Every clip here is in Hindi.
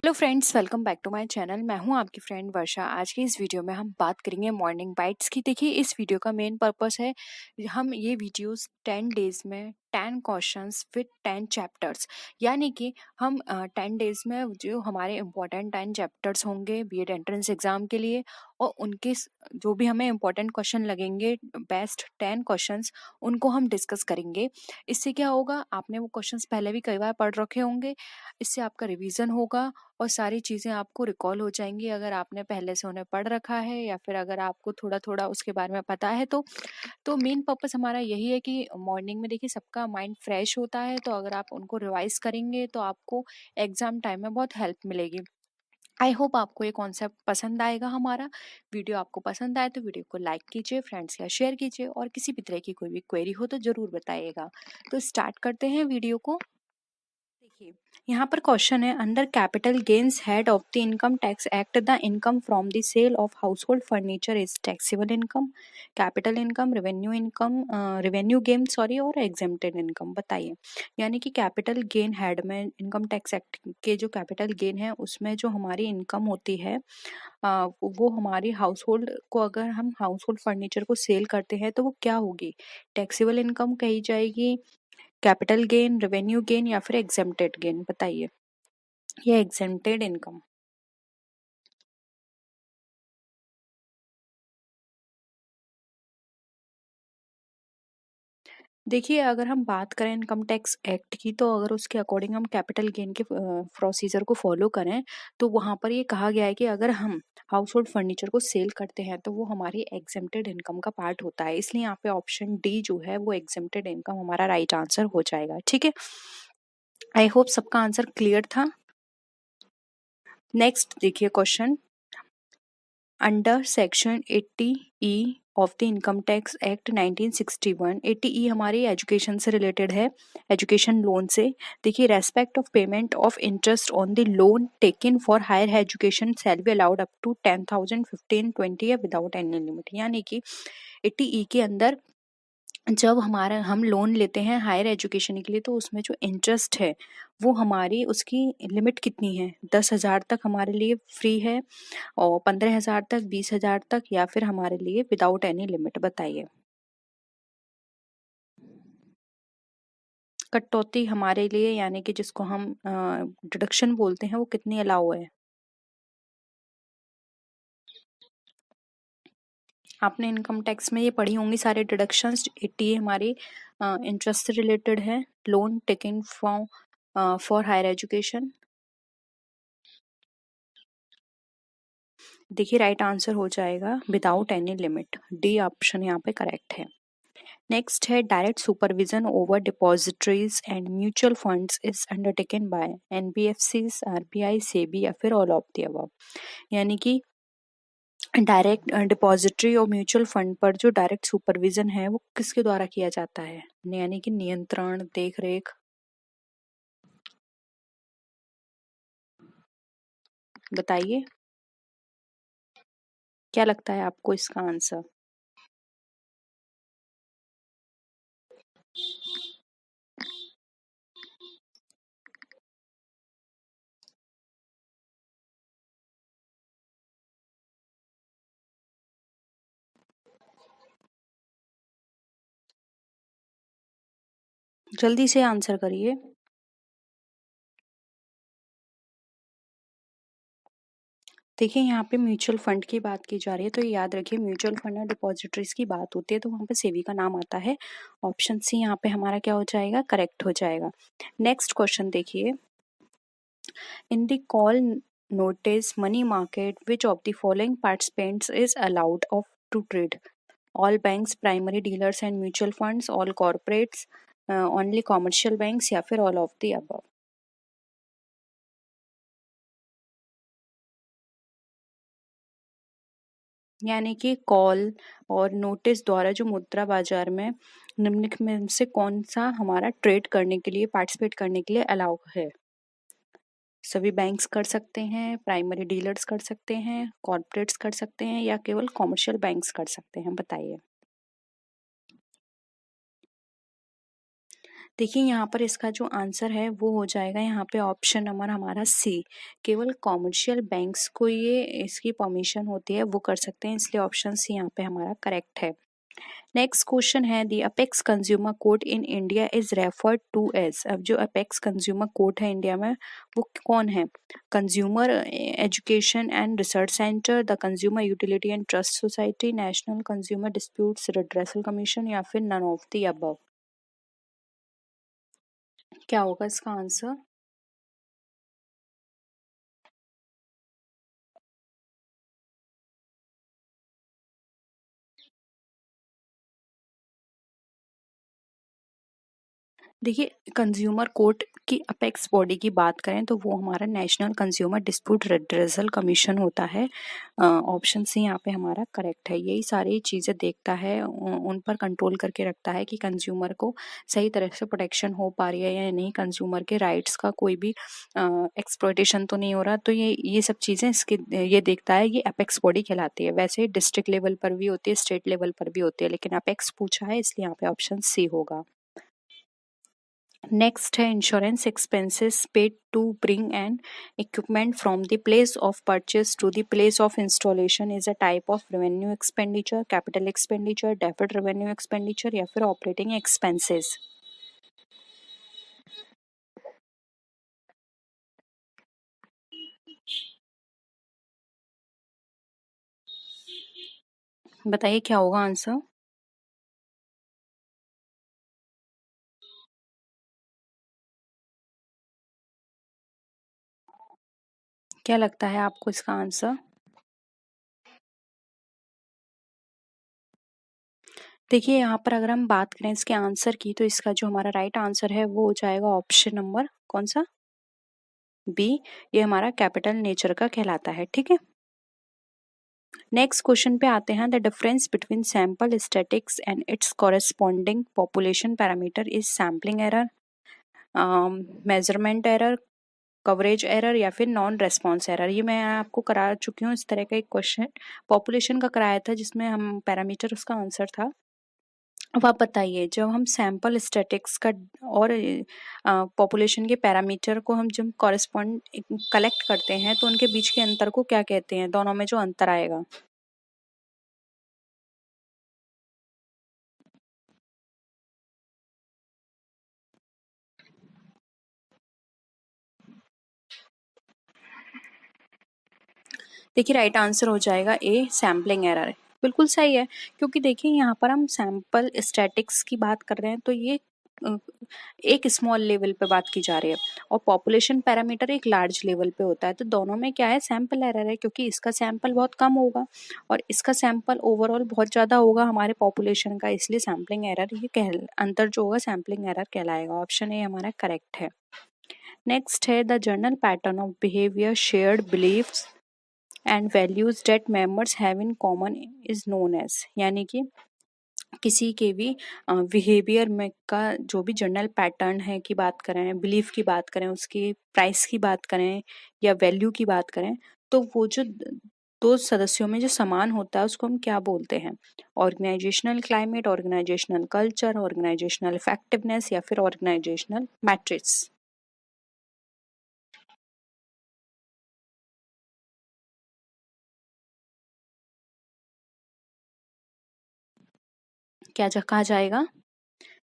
Hello friends, welcome back to my channel. मैं हूं आपकी फ्रेंड वर्षा। आज की इस वीडियो में हम बात करेंगे मॉर्निंग बाइट्स की। देखिए, इस वीडियो का मेन पर्पस है हम ये वीडियोस 10 डेज में 10 क्वेश्चंस विद 10 चैप्टर्स, यानी कि हम 10 डेज में जो हमारे इम्पोर्टेंट 10 चैप्टर्स होंगे बीएड एंट्रेंस एग्जाम के लिए, और उनके जो भी हमें इम्पोर्टेंट क्वेश्चन लगेंगे, बेस्ट 10 क्वेश्चंस, उनको हम डिस्कस करेंगे। इससे क्या होगा, आपने वो क्वेश्चंस पहले भी कई बार पढ़ रखे होंगे, इससे आपका रिवीजन होगा और सारी चीज़ें आपको रिकॉल हो जाएंगी अगर आपने पहले से उन्हें पढ़ रखा है, या फिर अगर आपको थोड़ा थोड़ा उसके बारे में पता है। तो मेन पर्पस हमारा यही है कि मॉर्निंग में देखिए सबका माइंड फ्रेश होता है, तो अगर आप उनको रिवाइज करेंगे तो आपको एग्जाम टाइम में बहुत हेल्प मिलेगी। आई होप आपको ये कॉन्सेप्ट पसंद आएगा। हमारा वीडियो आपको पसंद आए तो वीडियो को लाइक कीजिए, फ्रेंड्स या शेयर कीजिए, और किसी भी तरह की कोई भी क्वेरी हो तो ज़रूर बताइएगा। तो स्टार्ट करते हैं वीडियो को। देखिए, यहाँ पर क्वेश्चन है, under capital gains head of the income tax act the income from the sale of household furniture is taxable income, capital income, revenue revenue gain sorry, और एग्जेम्प्टेड इनकम। बताइए, यानी कि कैपिटल गेन हेड में इनकम टैक्स एक्ट के जो कैपिटल गेन है उसमें जो हमारी इनकम होती है, वो हमारी हाउस होल्ड को, अगर हम हाउस होल्ड फर्नीचर को सेल करते हैं तो वो क्या होगी, टैक्सेबल इनकम कही जाएगी, कैपिटल गेन, रेवेन्यू गेन, या फिर एग्जेम्प्टेड गेन। बताइए, ये एग्जेम्प्टेड इनकम। देखिए, अगर हम बात करें इनकम टैक्स एक्ट की, तो अगर उसके अकॉर्डिंग हम कैपिटल गेन के प्रोसीजर को फॉलो करें, तो वहाँ पर ये कहा गया है कि अगर हम हाउस होल्ड फर्नीचर को सेल करते हैं तो वो हमारी एग्जेम्प्टेड इनकम का पार्ट होता है। इसलिए यहाँ पे ऑप्शन डी जो है वो एग्जेम्प्टेड इनकम हमारा राइट आंसर हो जाएगा। ठीक है, आई होप सबका आंसर क्लियर था। नेक्स्ट देखिए question, under section 80E of the income tax act 1961, 80E हमारी एजुकेशन से रिलेटेड है, एजुकेशन लोन से। देखिए, respect of payment of interest on the loan taken for higher education shall be allowed up to 10,000, 15, 20 या विदाउट एनी लिमिट। यानी कि 80E के अंदर जब हमारा हम लोन लेते हैं हायर एजुकेशन के लिए, तो उसमें जो इंटरेस्ट है वो हमारी, उसकी लिमिट कितनी है, 10,000 तक हमारे लिए फ्री है, और 15,000 तक, 20,000 तक, या फिर हमारे लिए विदाउट एनी लिमिट। बताइए, कटौती हमारे लिए, यानी कि जिसको हम डिडक्शन बोलते हैं, वो कितनी अलाउ है। आपने इनकम टैक्स में ये पढ़ी होंगी सारे डिडक्शंस। 80 हमारी इंटरेस्ट से रिलेटेड है, loan taken from for higher education. देखिए, राइट आंसर हो जाएगा without any limit, D option यहाँ पे करेक्ट है। नेक्स्ट है, direct supervision over depositories and mutual funds is undertaken by NBFCs, RBI, SEBI, या फिर ऑल ऑफ द अबव। यानी कि डायरेक्ट डिपॉजिटरी और म्यूचुअल फंड पर जो डायरेक्ट सुपरविजन है वो किसके द्वारा किया जाता है, यानी कि नियंत्रण, देख रेख। बताइए, क्या लगता है आपको इसका आंसर। जल्दी से आंसर करिए। देखिए, यहाँ पे म्यूचुअल फंड की बात की जा रही है, तो ये याद रखिए, म्यूचुअल फंड और डिपॉजिटरीज की बात होती है तो वहाँ पे सेबी का नाम आता है। ऑप्शन सी यहाँ पे हमारा क्या हो जाएगा, करेक्ट हो जाएगा। नेक्स्ट क्वेश्चन देखिए, in the call notice money market which of the following participants is allowed of to trade, all banks, primary dealers and mutual funds, all corporates, only commercial banks, या फिर ऑल ऑफ द अबव। यानी कि कॉल और नोटिस द्वारा जो मुद्रा बाजार में निम्नलिखित में से कौन सा हमारा ट्रेड करने के लिए, पार्टिसिपेट करने के लिए अलाउ है। सभी बैंक्स कर सकते हैं, प्राइमरी डीलर्स कर सकते हैं, कॉर्पोरेट्स कर सकते हैं, या केवल कॉमर्शियल बैंक्स कर सकते हैं। बताइए, देखिए यहाँ पर इसका जो आंसर है वो हो जाएगा यहाँ पे ऑप्शन नंबर हमारा सी। केवल कॉमर्शियल बैंक्स को ये इसकी परमिशन होती है, वो कर सकते हैं, इसलिए ऑप्शन सी यहाँ पे हमारा करेक्ट है। नेक्स्ट क्वेश्चन है the apex consumer court in India is referred to as. अब जो अपेक्स कंज्यूमर कोर्ट है इंडिया में वो कौन है? Consumer education and research centre, the consumer utility and trust society, national consumer disputes redressal commission, या फिर नन ऑफ द अबव। क्या होगा इसका आंसर? देखिए कंज्यूमर कोर्ट की अपेक्स बॉडी की बात करें तो वो हमारा national consumer dispute redressal commission होता है। ऑप्शन सी यहाँ पे हमारा करेक्ट है। यही सारी चीज़ें देखता है, उन पर कंट्रोल करके रखता है कि कंज्यूमर को सही तरह से प्रोटेक्शन हो पा रही है या नहीं, कंज्यूमर के राइट्स का कोई भी एक्सप्लॉयटेशन तो नहीं हो रहा। तो ये सब चीज़ें इसके ये देखता है, ये अपेक्स बॉडी कहलाती है। वैसे डिस्ट्रिक्ट लेवल पर भी होती है, स्टेट लेवल पर भी होती है, लेकिन अपेक्स पूछा है इसलिए यहाँ पे ऑप्शन सी होगा। नेक्स्ट है insurance expenses paid to bring an equipment from the place of purchase to the place of installation is a type of revenue expenditure, capital expenditure, debit revenue expenditure, या फिर ऑपरेटिंग एक्सपेंसेस। बताइए क्या होगा आंसर? क्या लगता है आपको इसका आंसर? देखिए यहाँ पर अगर हम बात करें इसके आंसर की तो इसका जो हमारा राइट आंसर है वो हो जाएगा ऑप्शन नंबर कौन सा? बी। ये हमारा कैपिटल नेचर का कहलाता है। ठीक है, नेक्स्ट क्वेश्चन पे आते हैं। The difference between sample statics and it's corresponding population parameter is sampling error, measurement error, coverage error, या फिर नॉन रेस्पॉन्स एरर। ये मैं आपको करा चुकी हूँ इस तरह का एक क्वेश्चन, पॉपुलेशन का कराया था जिसमें हम पैरामीटर उसका आंसर था। अब आप बताइए जब हम सैंपल स्टैटिक्स का और पॉपुलेशन के पैरामीटर को हम जब कॉरेस्पॉन्ड कलेक्ट करते हैं तो उनके बीच के अंतर को क्या कहते हैं, दोनों में जो अंतर आएगा? देखिए राइट आंसर हो जाएगा ए, सैम्पलिंग एरर। बिल्कुल सही है, क्योंकि देखिए यहाँ पर हम सैंपल स्टैटिक्स की बात कर रहे हैं तो ये अ, एक स्मॉल लेवल पे बात की जा रही है, और पॉपुलेशन पैरामीटर एक लार्ज लेवल पे होता है। तो दोनों में क्या है, सैंपल एरर है, क्योंकि इसका सैंपल बहुत कम होगा और इसका सैंपल ओवरऑल बहुत ज़्यादा होगा हमारे पॉपुलेशन का, इसलिए सैम्पलिंग एरर ये कह अंतर जो होगा सैम्पलिंग एरर कहलाएगा। ऑप्शन ए हमारा करेक्ट है। नेक्स्ट है the general pattern of behaviour shared beliefs and values that members have in common is known as. यानी कि किसी के भी बिहेवियर में का जो भी जनरल पैटर्न है की बात करें, बिलीफ की बात करें, उसकी प्राइस की बात करें या वैल्यू की बात करें, तो वो जो दो सदस्यों में जो समान होता है उसको हम क्या बोलते हैं? Organisational climate, organisational culture, organisational effectiveness, या फिर ऑर्गेनाइजेशनल मैट्रिक्स। कहा जाएगा?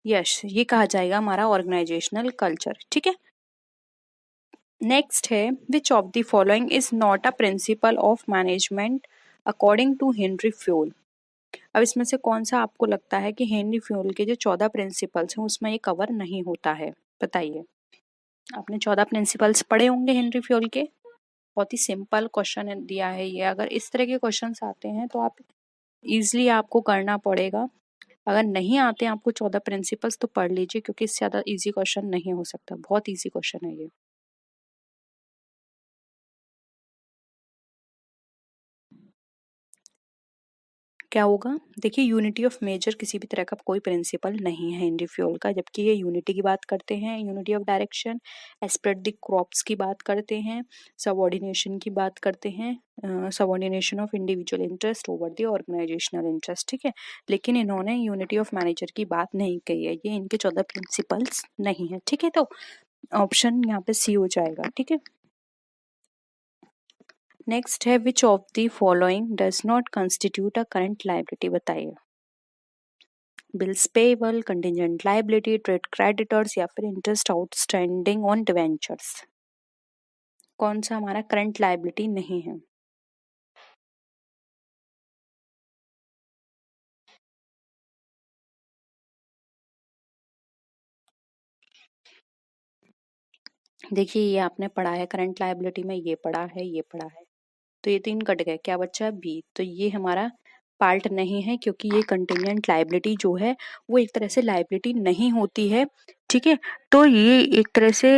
यस, ये कहा जाएगा हमारा ऑर्गेनाइजेशनल कल्चर। ठीक है, नेक्स्ट है which of the following is not a principle of management according to Henry Fayol. अब इसमें से कौन सा आपको लगता है कि हेनरी फ्यूल के जो 14 प्रिंसिपल्स हैं उसमें ये कवर नहीं होता है? बताइए। आपने 14 प्रिंसिपल्स पढ़े होंगे हेनरी फ्यूल के। बहुत ही सिंपल क्वेश्चन दिया है ये, अगर इस तरह के क्वेश्चंस आते हैं तो आप इजिली आपको करना पड़ेगा। अगर नहीं आते हैं आपको 14 प्रिंसिपल्स तो पढ़ लीजिए, क्योंकि इससे ज़्यादा इजी क्वेश्चन नहीं हो सकता, बहुत इजी क्वेश्चन है ये। क्या होगा? देखिए, यूनिटी ऑफ मेजर किसी भी तरह का कोई प्रिंसिपल नहीं है हेनरी फ्योल का, जबकि ये यूनिटी की बात करते हैं, unity of direction, esprit de corps की बात करते हैं, सबऑर्डिनेशन की बात करते हैं, subordination of individual interest over the organisational interest, ठीक है। लेकिन इन्होंने यूनिटी ऑफ मैनेजर की बात नहीं कही है, ये इनके 14 प्रिंसिपल्स नहीं है, ठीक है। तो ऑप्शन यहाँ पे सी हो जाएगा, ठीक है। नेक्स्ट है, which of the following does not constitute a current liability, बताइए। Bills payable, contingent liability, trade creditors या फिर इंटरेस्ट आउटस्टैंडिंग ऑन डिवेंचर्स। कौन सा हमारा करंट लायबिलिटी नहीं है? देखिए, ये आपने पढ़ा है करंट लायबिलिटी में, ये पढ़ा है, ये पढ़ा है, तो ये तीन कट गए, क्या बच्चा? बी। तो ये हमारा पार्ट नहीं है, क्योंकि ये कंटिजेंट लायबिलिटी जो है वो एक तरह से लायबिलिटी नहीं होती है, ठीक है। तो ये एक तरह से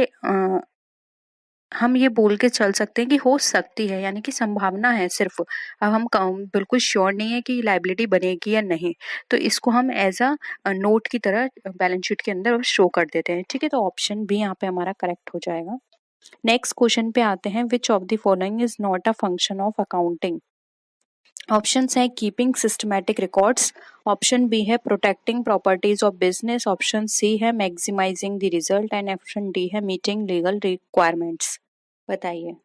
हम ये बोल के चल सकते हैं कि हो सकती है, यानी कि संभावना है सिर्फ। अब हम बिल्कुल श्योर नहीं है कि लायबिलिटी बनेगी या नहीं, तो इसको हम एज अ नोट की तरह बैलेंस शीट के अंदर शो कर देते हैं, ठीक है। तो ऑप्शन बी यहाँ पे हमारा करेक्ट हो जाएगा। नेक्स्ट क्वेश्चन पे आते हैं, which of the following is not a function of accounting. Options है keeping systematic records, option B है protecting properties of business, option C है maximising the result and option D है मीटिंग लीगल रिक्वायरमेंट्स। बताइए।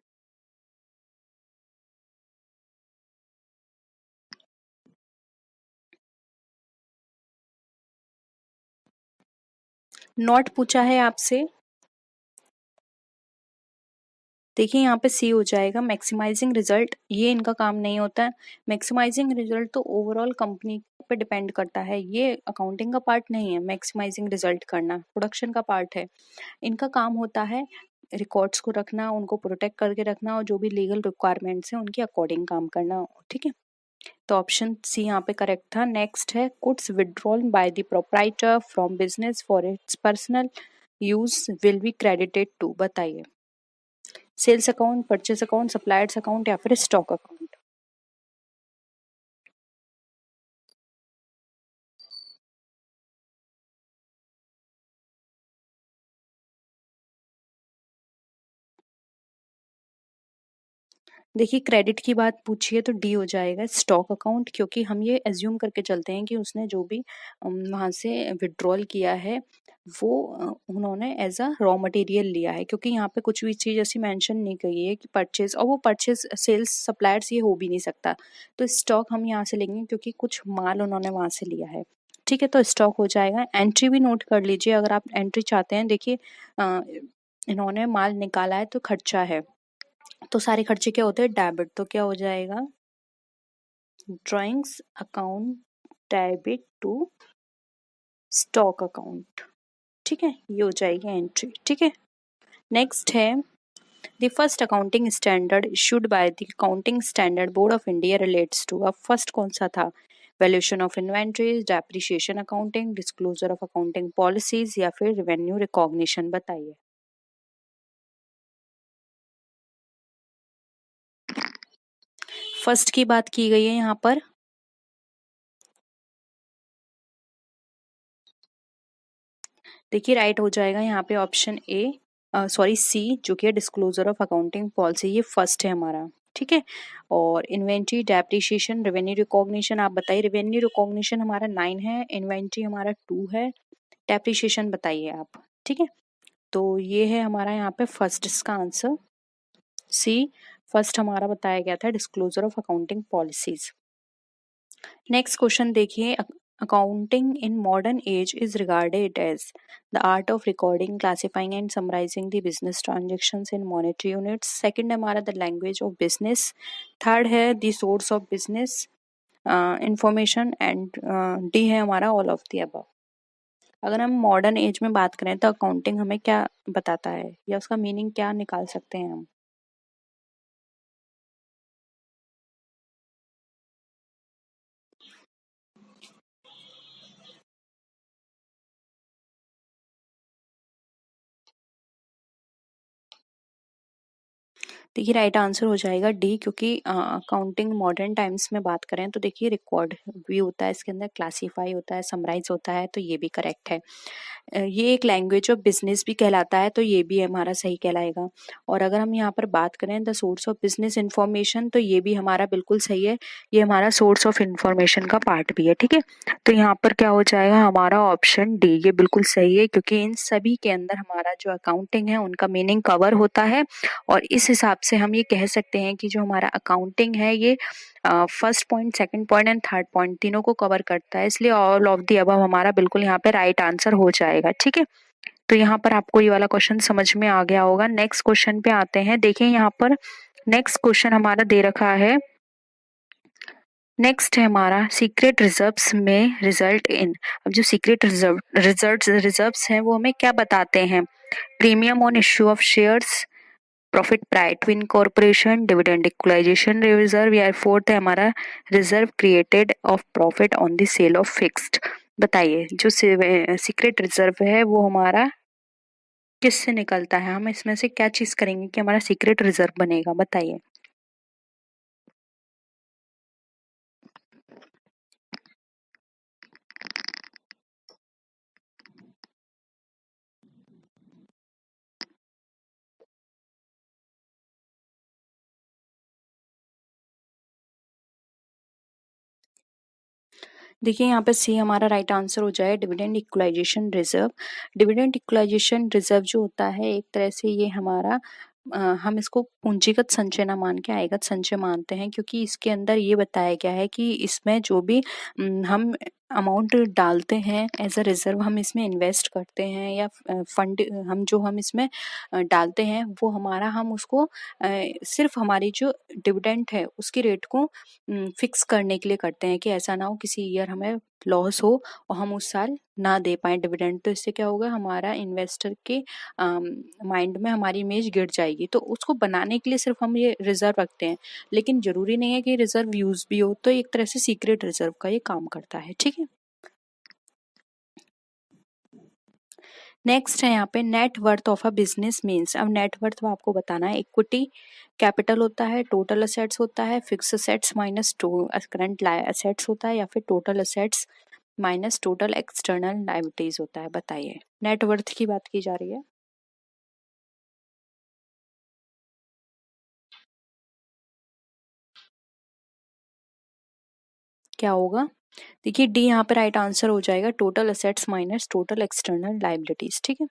नॉट पूछा है आपसे, देखिए यहाँ पे सी हो जाएगा। मैक्सिमाइजिंग रिजल्ट ये इनका काम नहीं होता है। मैक्सिमाइजिंग रिजल्ट तो ओवरऑल कंपनी पे डिपेंड करता है, ये अकाउंटिंग का पार्ट नहीं है। मैक्सिमाइजिंग रिजल्ट करना प्रोडक्शन का पार्ट है। इनका काम होता है रिकॉर्ड्स को रखना, उनको प्रोटेक्ट करके रखना, और जो भी लीगल रिक्वायरमेंट्स हैं उनके अकॉर्डिंग काम करना, ठीक है। तो ऑप्शन सी यहाँ पे करेक्ट था। नेक्स्ट है, goods withdrawn by the proprietor from business for its personal use will be credited to. बताइए। Sales account, purchase account, suppliers account या फिर स्टॉक अकाउंट। देखिए, क्रेडिट की बात पूछिए तो डी हो जाएगा, स्टॉक अकाउंट, क्योंकि हम ये एज्यूम करके चलते हैं कि उसने जो भी वहां से विड्रॉल किया है वो उन्होंने एज अ रॉ मटेरियल लिया है, क्योंकि यहाँ पे कुछ भी चीज ऐसी मेंशन नहीं कही है कि परचेज, और वो परचेज सेल्स सप्लायर्स ये हो भी नहीं सकता। तो स्टॉक हम यहाँ से लेंगे क्योंकि कुछ माल उन्होंने वहां से लिया है, ठीक है। तो स्टॉक हो जाएगा। एंट्री भी नोट कर लीजिए अगर आप एंट्री चाहते हैं। देखिए, अ, इन्होंने माल निकाला है तो खर्चा है, तो सारे खर्चे क्या होते हैं? डेबिट। तो क्या हो जाएगा? Drawings account debit to stock account, ठीक है। ये हो जाएगी एंट्री, ठीक है। नेक्स्ट है, the first accounting standard issued by the accounting standard board of India relates to. अब फर्स्ट कौन सा था? Valuation of inventories, depreciation accounting, disclosure of accounting policies या फिर रेवेन्यू रिकॉग्निशन। बताइए। फर्स्ट की बात की गई है यहाँ पर। देखिए, राइट हो जाएगा यहाँ पे ऑप्शन ए, सॉरी सी, जो कि है डिस्क्लोजर ऑफ अकाउंटिंग पॉलिसी, ये फर्स्ट है हमारा, ठीक है। और इन्वेंट्री, डेप्रिसिएशन, रेवेन्यू रिकॉग्निशन, आप बताइए। रेवेन्यू रिकॉग्निशन हमारा 9 है, इन्वेंट्री हमारा 2 है, डेप्रिसिएशन बताइए आप, ठीक है। तो ये है हमारा यहाँ पे फर्स्ट, इसका आंसर सी फर्स्ट हमारा बताया गया था, disclosure of accounting policies. Next question देखिए, accounting in modern age is regarded as the art of recording, classifying and summarizing the business transactions in monetary units. Second है हमारा the language of business. Third है the source of business information and D है हमारा all of the above. अगर हम मॉडर्न एज में बात करें तो अकाउंटिंग हमें क्या बताता है, या उसका मीनिंग क्या निकाल सकते हैं हम? देखिए राइट आंसर हो जाएगा डी, क्योंकि अकाउंटिंग मॉडर्न टाइम्स में बात करें तो देखिए रिकॉर्ड भी होता है, इसके अंदर क्लासीफाई होता है, समराइज होता है, तो ये भी करेक्ट है। ये एक लैंग्वेज ऑफ बिजनेस भी कहलाता है, तो ये भी हमारा सही कहलाएगा। और अगर हम यहाँ पर बात करें the source of business information, तो ये भी हमारा बिल्कुल सही है, ये हमारा सोर्स ऑफ इंफॉर्मेशन का पार्ट भी है। ठीक है, तो यहाँ पर क्या हो जाएगा हमारा ऑप्शन डी, ये बिल्कुल सही है, क्योंकि इन सभी के अंदर हमारा जो अकाउंटिंग है उनका मीनिंग कवर होता है। और इस हिसाब से हम ये कह सकते हैं कि जो हमारा अकाउंटिंग है ये first point, second point and third point तीनों को कवर करता है, इसलिए ऑल ऑफ दी अबव हमारा बिल्कुल यहाँ पे राइट आंसर हो जाएगा। ठीक है, तो यहाँ पर आपको ये वाला क्वेश्चन समझ में आ गया होगा। नेक्स्ट क्वेश्चन पे आते हैं। देखिए यहाँ पर नेक्स्ट क्वेश्चन हमारा दे रखा है, नेक्स्ट है हमारा सीक्रेट रिजर्व्स में रिजल्ट इन। अब जो सीक्रेट रिजर्व्स हैं वो हमें क्या बताते हैं? Premium on issue of shares, profit prior to incorporation, dividend equalisation reserve, या फोर्थ है हमारा reserve created of profit on the sale of fixed. बताइए जो सीक्रेट रिजर्व है वो हमारा किससे निकलता है? हम इसमें से क्या चीज करेंगे कि हमारा सीक्रेट रिजर्व बनेगा? बताइए। देखिए यहाँ पे सी हमारा राइट आंसर हो जाए dividend equalisation reserve. Dividend equalisation reserve जो होता है एक तरह से ये हमारा हम इसको पूंजीगत संचय ना मान के आयगत संचय मानते हैं, क्योंकि इसके अंदर ये बताया गया है कि इसमें जो भी हम अमाउंट डालते हैं एज अ रिजर्व, हम इसमें इन्वेस्ट करते हैं या फंड हम इसमें डालते हैं वो हमारा, हम उसको सिर्फ हमारी जो डिविडेंड है उसकी रेट को फिक्स करने के लिए करते हैं, कि ऐसा ना हो किसी ईयर हमें लॉस हो और हम उस साल ना दे पाए डिविडेंड, तो इससे क्या होगा हमारा इन्वेस्टर के माइंड में हमारी इमेज गिर जाएगी। तो उसको बनाने के लिए सिर्फ हम ये रिजर्व रखते हैं, लेकिन जरूरी नहीं है कि रिजर्व यूज भी हो, तो एक तरह से सीक्रेट रिजर्व का ये काम करता है। ठीक है, नेक्स्ट है यहाँ पे net worth of a business means. अब नेट वर्थ आपको बताना है, इक्विटी कैपिटल होता है, टोटल असेट्स होता है, fix assets minus current assets होता है, या फिर total assets minus total external liabilities होता है। बताइए, नेट वर्थ की बात की जा रही है। क्या होगा? देखिए डी यहाँ पे राइट आंसर हो जाएगा, total assets minus total external liabilities. ठीक है,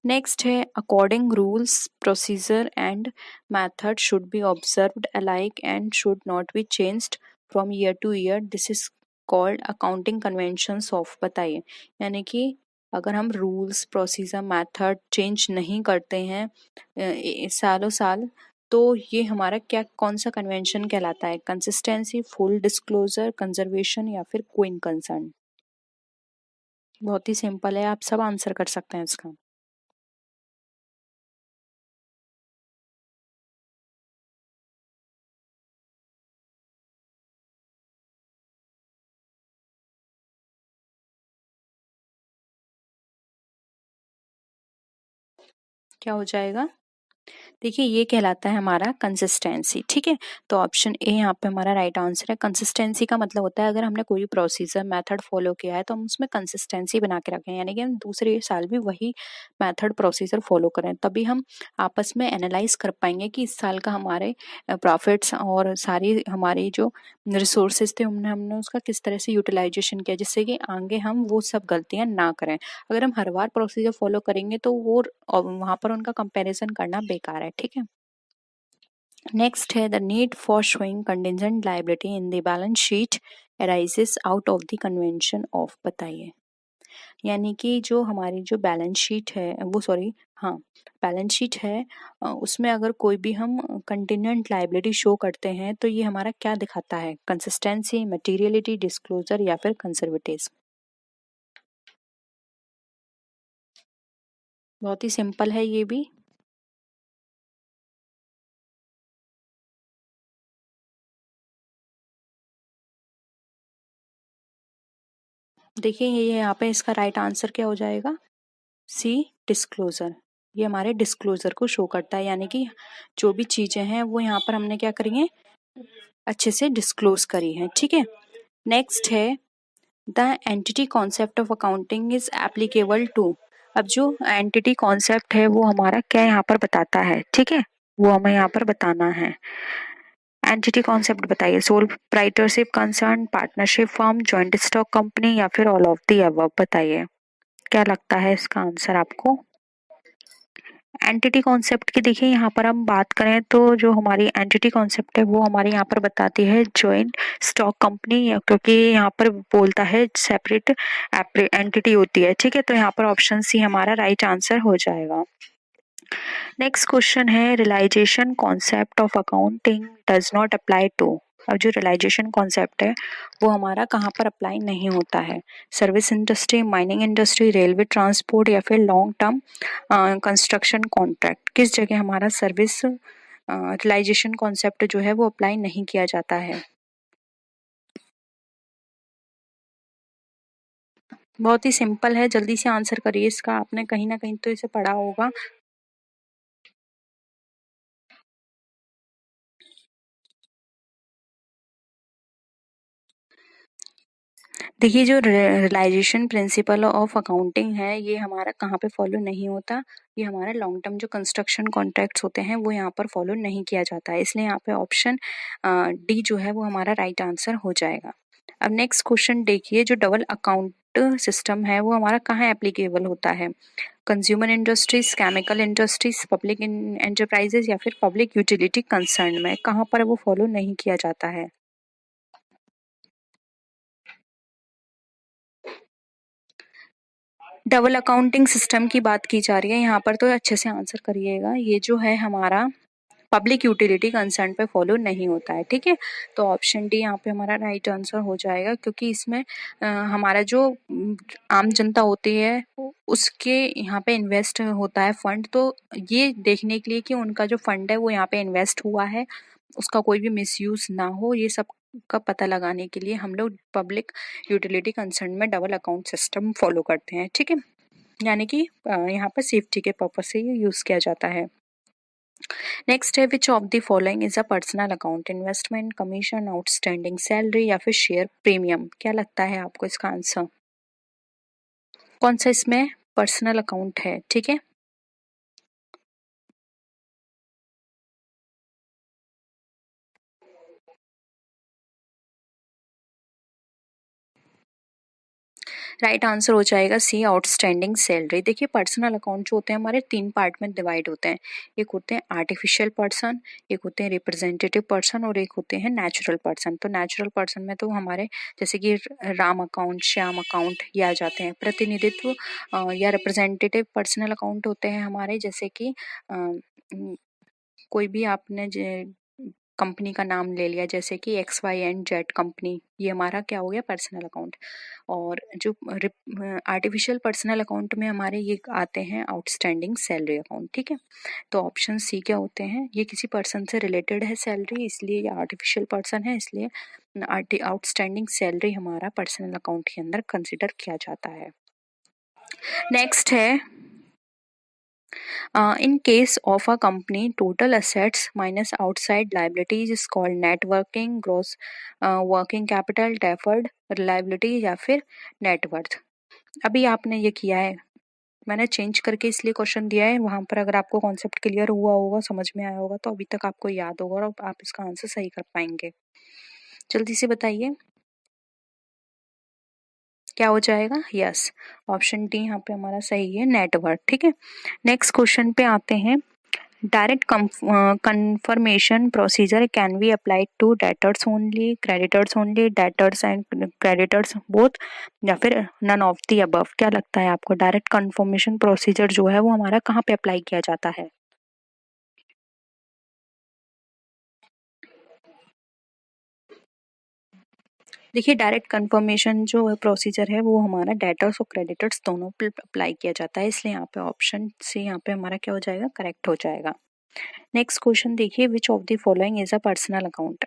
नेक्स्ट है according rules procedure and method should be observed alike and should not be changed from year two year, this is called accounting conventions of. बताइए, यानी कि अगर हम रूल्स प्रोसीजर मेथड चेंज नहीं करते हैं सालों साल, तो ये हमारा क्या कौन सा कन्वेंशन कहलाता है? कंसिस्टेंसी, फुल डिस्क्लोजर, कंजर्वेशन, या फिर क्विन कंसर्न? बहुत ही सिंपल है, आप सब आंसर कर सकते हैं इसका। क्या हो जाएगा? देखिए ये कहलाता है हमारा कंसिस्टेंसी। ठीक है, तो ऑप्शन ए यहाँ पे हमारा राइट आंसर है। कंसिस्टेंसी का मतलब होता है अगर हमने कोई प्रोसीजर मेथड फॉलो किया है तो हम उसमें कंसिस्टेंसी बना के रखें, यानी कि हम दूसरे साल भी वही मेथड प्रोसीजर फॉलो करें, तभी हम आपस में एनालाइज कर पाएंगे कि इस साल का हमारे प्रॉफिट्स और सारी हमारी जो रिसोर्सेज थे हमने हमने उसका किस तरह से यूटिलाइजेशन किया, जिससे कि आगे हम वो सब गलतियां ना करें। अगर हम हर बार प्रोसीजर फॉलो करेंगे तो वो वहां पर उनका कंपैरिजन करना बेकार है। ठीक है, नेक्स्ट है the need for showing contingent liability in the balance sheet arises out of the convention of. बताइए, यानी कि जो हमारी जो बैलेंस शीट है वो सॉरी हाँ बैलेंस शीट है उसमें अगर कोई भी हम कंटिजेंट लायबिलिटी शो करते हैं तो ये हमारा क्या दिखाता है? कंसिस्टेंसी, मटेरियलिटी, डिस्क्लोजर, या फिर कंजर्वेटिज्म? बहुत ही सिंपल है ये भी। देखिए ये यहाँ पे इसका राइट आंसर क्या हो जाएगा? सी, डिस्क्लोजर। ये हमारे डिस्क्लोजर को शो करता है, यानी कि जो भी चीजें हैं वो यहाँ पर हमने क्या करी है, अच्छे से डिस्क्लोज करी है। ठीक है, नेक्स्ट है the entity concept of accounting is applicable to. अब जो एंटिटी कॉन्सेप्ट है वो हमारा क्या यहाँ पर बताता है, ठीक है, वो हमें यहाँ पर बताना है। एंटिटी कॉन्सेप्ट बताइए, sole proprietorship concern, partnership firm, joint stock company या फिर ऑल ऑफ द अबव। बताइए क्या लगता है इसका आंसर आपको। एंटिटी कॉन्सेप्ट की देखिए यहाँ पर हम बात करें तो जो हमारी एंटिटी कॉन्सेप्ट है वो हमारे यहाँ पर बताती है जॉइंट स्टॉक कंपनी, क्योंकि यहाँ पर बोलता है सेपरेट एंटिटी होती है। ठीक है, तो यहाँ पर ऑप्शन सी हमारा राइट आंसर हो जाएगा। नेक्स्ट क्वेश्चन है realisation concept of accounting does not apply to. अब जो रियलाइजेशन कॉन्सेप्ट है वो हमारा कहाँ पर अप्लाई नहीं होता है, service industry, mining industry, railway transport या फिर लॉन्ग टर्म कंस्ट्रक्शन कॉन्ट्रैक्ट। किस जगह हमारा सर्विस रियलाइजेशन कॉन्सेप्ट जो है वो अप्लाई नहीं किया जाता है। बहुत ही सिंपल है, जल्दी से आंसर करिए इसका, आपने कहीं ना कहीं तो इसे पढ़ा होगा। देखिए जो रियलाइजेशन प्रिंसिपल ऑफ अकाउंटिंग है ये हमारा कहाँ पे फॉलो नहीं होता, ये हमारा लॉन्ग टर्म जो कंस्ट्रक्शन कॉन्ट्रैक्ट्स होते हैं वो यहाँ पर फॉलो नहीं किया जाता है, इसलिए यहाँ पे ऑप्शन डी जो है वो हमारा राइट आंसर हो जाएगा। अब नेक्स्ट क्वेश्चन देखिए, जो डबल अकाउंट सिस्टम है वो हमारा कहाँ एप्लीकेबल होता है, consumer industries, chemical industries, public enterprises या फिर पब्लिक यूटिलिटी कंसर्न में, कहाँ पर वो फॉलो नहीं किया जाता है। डबल अकाउंटिंग सिस्टम की बात की जा रही है यहाँ पर, तो अच्छे से आंसर करिएगा। ये जो है हमारा पब्लिक यूटिलिटी कंसर्न पे फॉलो नहीं होता है। ठीक है, तो ऑप्शन डी यहाँ पे हमारा राइट आंसर हो जाएगा, क्योंकि इसमें हमारा जो आम जनता होती है उसके यहाँ पे इन्वेस्ट होता है फंड, तो ये देखने के लिए कि उनका जो फंड है वो यहाँ पे इन्वेस्ट हुआ है, उसका कोई भी मिसयूज ना हो, ये सब का पता लगाने के लिए हम लोग पब्लिक यूटिलिटी कंसर्न में डबल अकाउंट सिस्टम फॉलो करते हैं। ठीक है, यानी कि यहाँ पर सेफ्टी के पर्पज से ये यूज किया जाता है। नेक्स्ट है which of the following is a personal account, investment, commission, outstanding salary या फिर शेयर प्रीमियम। क्या लगता है आपको इसका आंसर, कौन सा इसमें पर्सनल अकाउंट है। ठीक है, राइट आंसर हो जाएगा सी, आउटस्टैंडिंग सैलरी। देखिए पर्सनल अकाउंट जो होते हैं हमारे तीन पार्ट में डिवाइड होते हैं, एक होते हैं आर्टिफिशियल पर्सन, एक होते हैं रिप्रेजेंटेटिव पर्सन और एक होते हैं नेचुरल पर्सन। तो नेचुरल पर्सन में तो हमारे जैसे कि राम अकाउंट, श्याम अकाउंट ये आ जाते हैं। प्रतिनिधित्व या रिप्रेजेंटेटिव पर्सनल अकाउंट होते हैं हमारे, जैसे कि कोई भी आपने कंपनी का नाम ले लिया, जैसे कि XYZ कंपनी, ये हमारा क्या हो गया पर्सनल अकाउंट। और जो आर्टिफिशियल पर्सनल अकाउंट में हमारे ये आते हैं आउटस्टैंडिंग सैलरी अकाउंट। ठीक है, तो ऑप्शन सी क्या होते हैं, ये किसी पर्सन से रिलेटेड है सैलरी, इसलिए ये आर्टिफिशियल पर्सन है, इसलिए आउटस्टैंडिंग सैलरी हमारा पर्सनल अकाउंट के अंदर कंसिडर किया जाता है। नेक्स्ट है in case of a company, total assets minus outside liabilities is called net working, gross working capital, deferred liability या फिर net worth। अभी आपने ये किया है, मैंने चेंज करके इसलिए क्वेश्चन दिया है, वहां पर अगर आपको कॉन्सेप्ट क्लियर हुआ होगा, समझ में आया होगा, तो अभी तक आपको याद होगा और आप इसका आंसर सही कर पाएंगे। जल्दी से बताइए क्या हो जाएगा। यस, ऑप्शन डी यहाँ पे हमारा सही है, नेटवर्क। ठीक है, नेक्स्ट क्वेश्चन पे आते हैं। Direct confirmation procedure can be applied to debtors only, creditors only, debtors and creditors both या फिर none of the above। क्या लगता है आपको डायरेक्ट कंफर्मेशन प्रोसीजर जो है वो हमारा कहाँ पे अप्लाई किया जाता है। देखिए डायरेक्ट कंफर्मेशन जो प्रोसीजर है वो हमारा डेटर्स और क्रेडिटर्स दोनों पे अप्लाई किया जाता है, इसलिए यहाँ पे ऑप्शन से यहाँ पे हमारा क्या हो जाएगा, करेक्ट हो जाएगा। नेक्स्ट क्वेश्चन देखिए, which of the following is a personal account.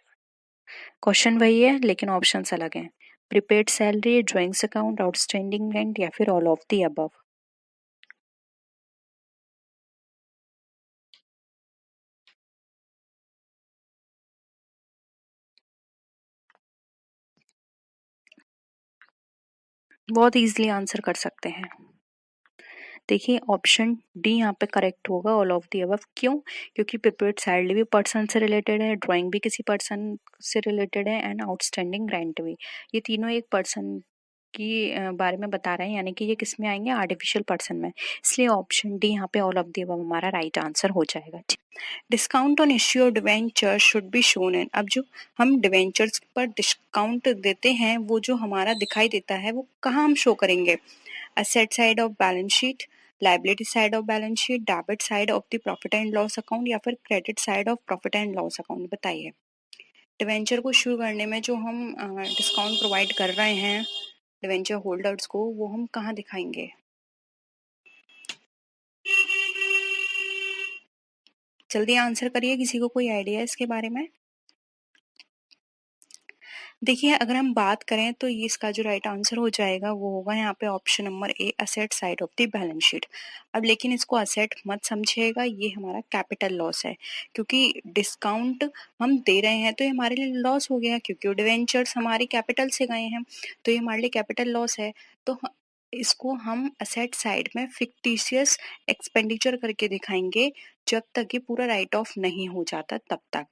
Question वही है लेकिन ऑप्शंस अलग हैं, prepaid salary, drawings account, outstanding rent या फिर ऑल ऑफ द अबव। बहुत ईजिली आंसर कर सकते हैं। देखिए ऑप्शन डी यहाँ पे करेक्ट होगा, ऑल ऑफ दी अबव। क्यों? क्योंकि प्रिपेयर्ड सैलरी भी पर्सन से रिलेटेड है, ड्राइंग भी किसी पर्सन से रिलेटेड है, एंड आउटस्टैंडिंग रेंट भी। ये तीनों एक पर्सन की बारे में बता रहे हैं, यानी कि ये किस में आएंगे? आर्टिफिशियल पर्सन में। इसलिए ऑप्शन डी यहाँ पे ऑल ऑफ दी अबव हमारा राइट आंसर हो जाएगा। Discount on issue of debenture should be shown in. अब जो हम डिवेंचर्स पर डिस्काउंट देते हैं वो जो हमारा दिखाई देता है वो कहाँ हम शो करेंगे? Asset side of balance sheet, liability side of balance sheet, debit side of the profit and loss account, या फिर credit side of profit and loss account? बताइए। डिवेंचर को इशू करने में जो हम डिस्काउंट प्रोवाइड कर रहे हैं डिवेंचर होल्डर्स को, वो हम कहाँ दिखाएंगे? जल्दी आंसर करिए, किसी को कोई आइडिया है इसके बारे में? देखिए अगर हम बात करें तो ये इसका जो राइट आंसर हो जाएगा वो होगा यहाँ पे option number A, asset side of the balance sheet. अब लेकिन इसको असेट मत समझिएगा, ये हमारा कैपिटल लॉस है, क्योंकि डिस्काउंट हम दे रहे हैं तो ये हमारे लिए लॉस हो गया, क्योंकि डिवेंचर्स हमारी कैपिटल से गए हैं, तो ये हमारे लिए कैपिटल लॉस है। तो इसको हम असेट साइड में फिक्टिशियस एक्सपेंडिचर करके दिखाएंगे जब तक ये पूरा राइट ऑफ नहीं हो जाता तब तक।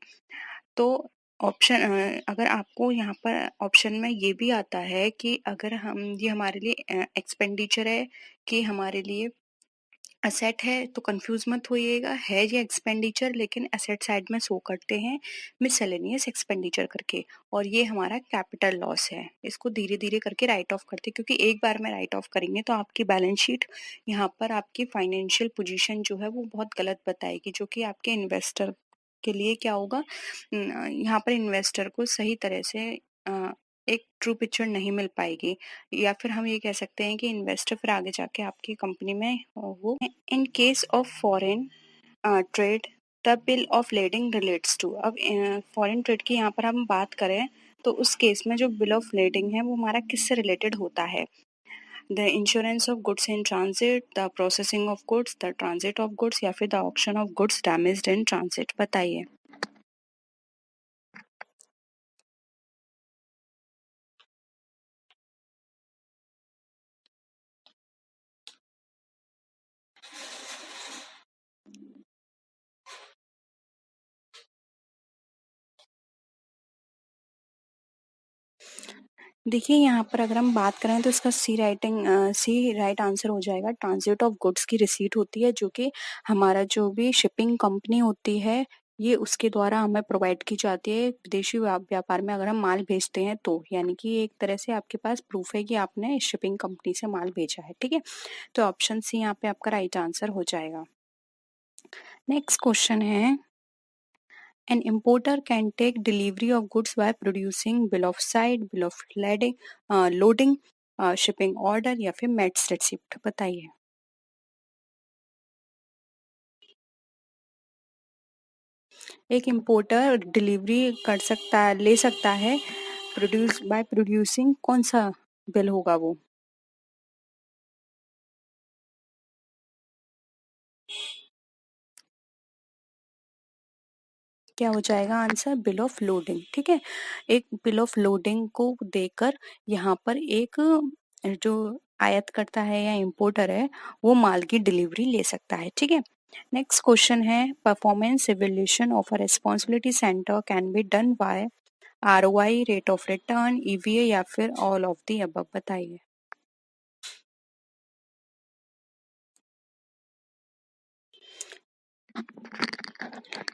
तो ऑप्शन अगर आपको यहाँ पर ऑप्शन में ये भी आता है कि अगर हम ये हमारे लिए एक्सपेंडिचर है कि हमारे लिए असेट है, तो कंफ्यूज मत होइएगा, है ये एक्सपेंडिचर लेकिन एसेट साइड में शो करते हैं मिसलेनियस एक्सपेंडिचर करके, और ये हमारा कैपिटल लॉस है। इसको धीरे धीरे करके राइट ऑफ करते हैं, क्योंकि एक बार में राइट ऑफ करेंगे तो आपकी बैलेंस शीट यहाँ पर आपकी फाइनेंशियल पोजीशन जो है वो बहुत गलत बताएगी, जो कि आपके इन्वेस्टर के लिए क्या होगा, यहाँ पर इन्वेस्टर को सही तरह से एक ट्रू पिक्चर नहीं मिल पाएगी, या फिर हम ये कह सकते हैं कि इन्वेस्टर फिर आगे जाके आपकी कंपनी में वो in case of foreign trade the bill of lading relates to. अब फॉरेन ट्रेड की यहाँ पर हम बात करें तो उस केस में जो बिल ऑफ लेडिंग है वो हमारा किससे रिलेटेड होता है? The insurance of goods in transit, the processing of goods, the transit of goods, या फिर the auction of goods damaged in transit? बताइए। देखिए यहाँ पर अगर हम बात करें तो इसका सी राइट आंसर हो जाएगा। ट्रांजिट ऑफ गुड्स की रिसीट होती है जो कि हमारा जो भी शिपिंग कंपनी होती है ये उसके द्वारा हमें प्रोवाइड की जाती है विदेशी व्यापार में अगर हम माल भेजते हैं तो, यानी कि एक तरह से आपके पास प्रूफ है कि आपने शिपिंग कंपनी से माल भेजा है। ठीक है, तो ऑप्शन सी यहाँ पे आपका राइट आंसर हो जाएगा। नेक्स्ट क्वेश्चन है, an importer can take delivery of goods by producing bill of sale, bill of loading, shipping order, या फिर मेट्स रिसिप्ट? बताइए। एक इंपोर्टर डिलीवरी कर सकता है, ले सकता है प्रोड्यूसिंग कौन सा बिल होगा वो? क्या हो जाएगा आंसर? Bill of loading. ठीक है, एक बिल ऑफ लोडिंग को देकर यहाँ पर एक जो आयात करता है या इंपोर्टर है वो माल की डिलीवरी ले सकता है। ठीक है, नेक्स्ट क्वेश्चन है, performance evaluation of a responsibility centre can be done by ROI, rate of return, EVA, या फिर ऑल ऑफ द अबव? बताइए।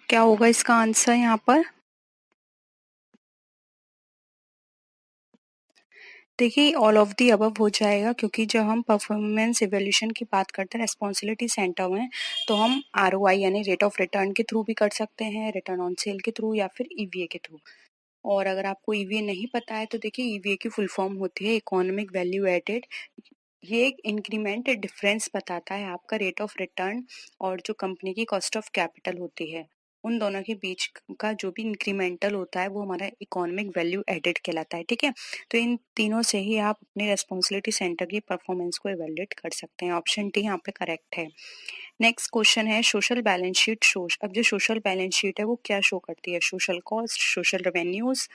क्या होगा इसका आंसर यहाँ पर? देखिए ऑल ऑफ दी अबव हो जाएगा, क्योंकि जब हम परफॉर्मेंस इवैल्यूएशन की बात करते हैं रिस्पांसिबिलिटी सेंटर में तो हम आरओआई यानी रेट ऑफ रिटर्न के थ्रू भी कर सकते हैं, रिटर्न ऑन सेल के थ्रू, या फिर ईवीए के थ्रू। और अगर आपको ईवीए नहीं पता है तो देखिए ईवीए की फुल फॉर्म होती है इकोनॉमिक वैल्यू एडेड। ये एक इंक्रीमेंट डिफरेंस बताता है आपका रेट ऑफ रिटर्न और जो कंपनी की कॉस्ट ऑफ कैपिटल होती है उन दोनों के बीच का जो भी इंक्रीमेंटल होता है वो हमारा इकोनॉमिक वैल्यू एडेड कहलाता है। ठीक है, तो इन तीनों से ही आप अपने रेस्पॉन्सिबिलिटी सेंटर की परफॉर्मेंस को इवेल्युएट कर सकते हैं। ऑप्शन डी यहाँ पे करेक्ट है। नेक्स्ट क्वेश्चन है, सोशल बैलेंस शीट शोज। अब जो सोशल बैलेंस शीट है वो क्या शो करती है? Social cost, social revenues,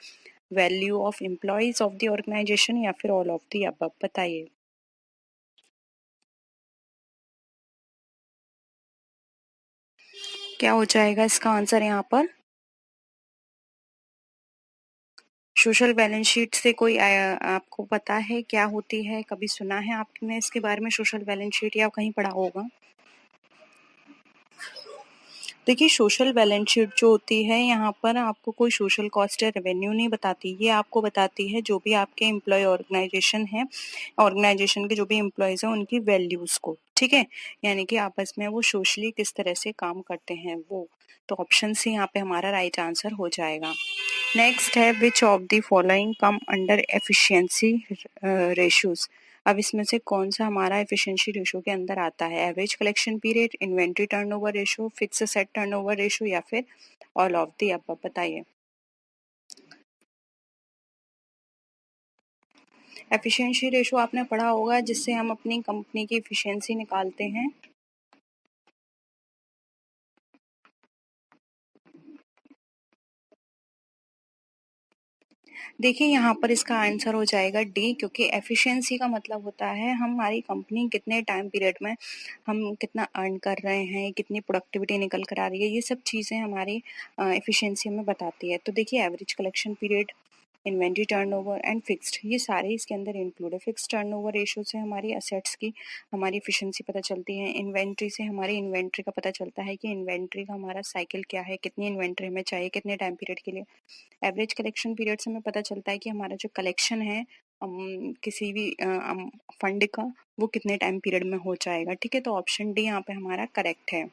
value of employees of the organisation, या फिर ऑल ऑफ द अबव? बताइए। क्या हो जाएगा इसका आंसर यहाँ पर? सोशल बैलेंस शीट से कोई आपको पता है क्या होती है? कभी सुना है आपने इसके बारे में सोशल बैलेंस शीट, या कहीं पढ़ा होगा? देखिए, सोशल बैलेंस शीट जो होती है, यहाँ पर आपको कोई सोशल कॉस्ट या रेवेन्यू नहीं बताती। ये आपको बताती है जो भी आपके एम्प्लॉय ऑर्गेनाइजेशन है, ऑर्गेनाइजेशन के जो भी एम्प्लॉयज हैं उनकी वैल्यूज को, ठीक है, यानी कि आपस में वो सोशली किस तरह से काम करते हैं वो। तो ऑप्शन सी यहाँ पे हमारा राइट आंसर हो जाएगा। नेक्स्ट है, which of the following come under efficiency ratios. अब इसमें से कौन सा हमारा एफिशिएंसी रेशो के अंदर आता है? Average collection period, inventory turnover ratio, fix set turnover ratio, या फिर ऑल ऑफ द अबव? बताइए। एफिशिएंसी रेशो आपने पढ़ा होगा, जिससे हम अपनी कंपनी की एफिशिएंसी निकालते हैं। देखिए, यहाँ पर इसका आंसर हो जाएगा डी, क्योंकि एफिशिएंसी का मतलब होता है हमारी कंपनी कितने टाइम पीरियड में हम कितना अर्न कर रहे हैं, कितनी प्रोडक्टिविटी निकल कर आ रही है, ये सब चीज़ें हमारी एफिशिएंसी हमें बताती है। तो देखिए, average collection period, inventory turnover and fixed, ये सारे इसके अंदर इंक्लूड है। फिक्स टर्नओवर रेशो से हमारी असेट्स की हमारी एफिशिएंसी पता चलती है। इन्वेंट्री से हमारी इन्वेंट्री का पता चलता है कि इन्वेंट्री का हमारा साइकिल क्या है, कितनी इन्वेंट्री हमें चाहिए, कितने टाइम पीरियड के लिए। एवरेज कलेक्शन पीरियड से हमें पता चलता है कि हमारा जो कलेक्शन है किसी भी फंड का, वो कितने टाइम पीरियड में हो जाएगा, ठीक है। तो ऑप्शन डी यहाँ पे हमारा करेक्ट है।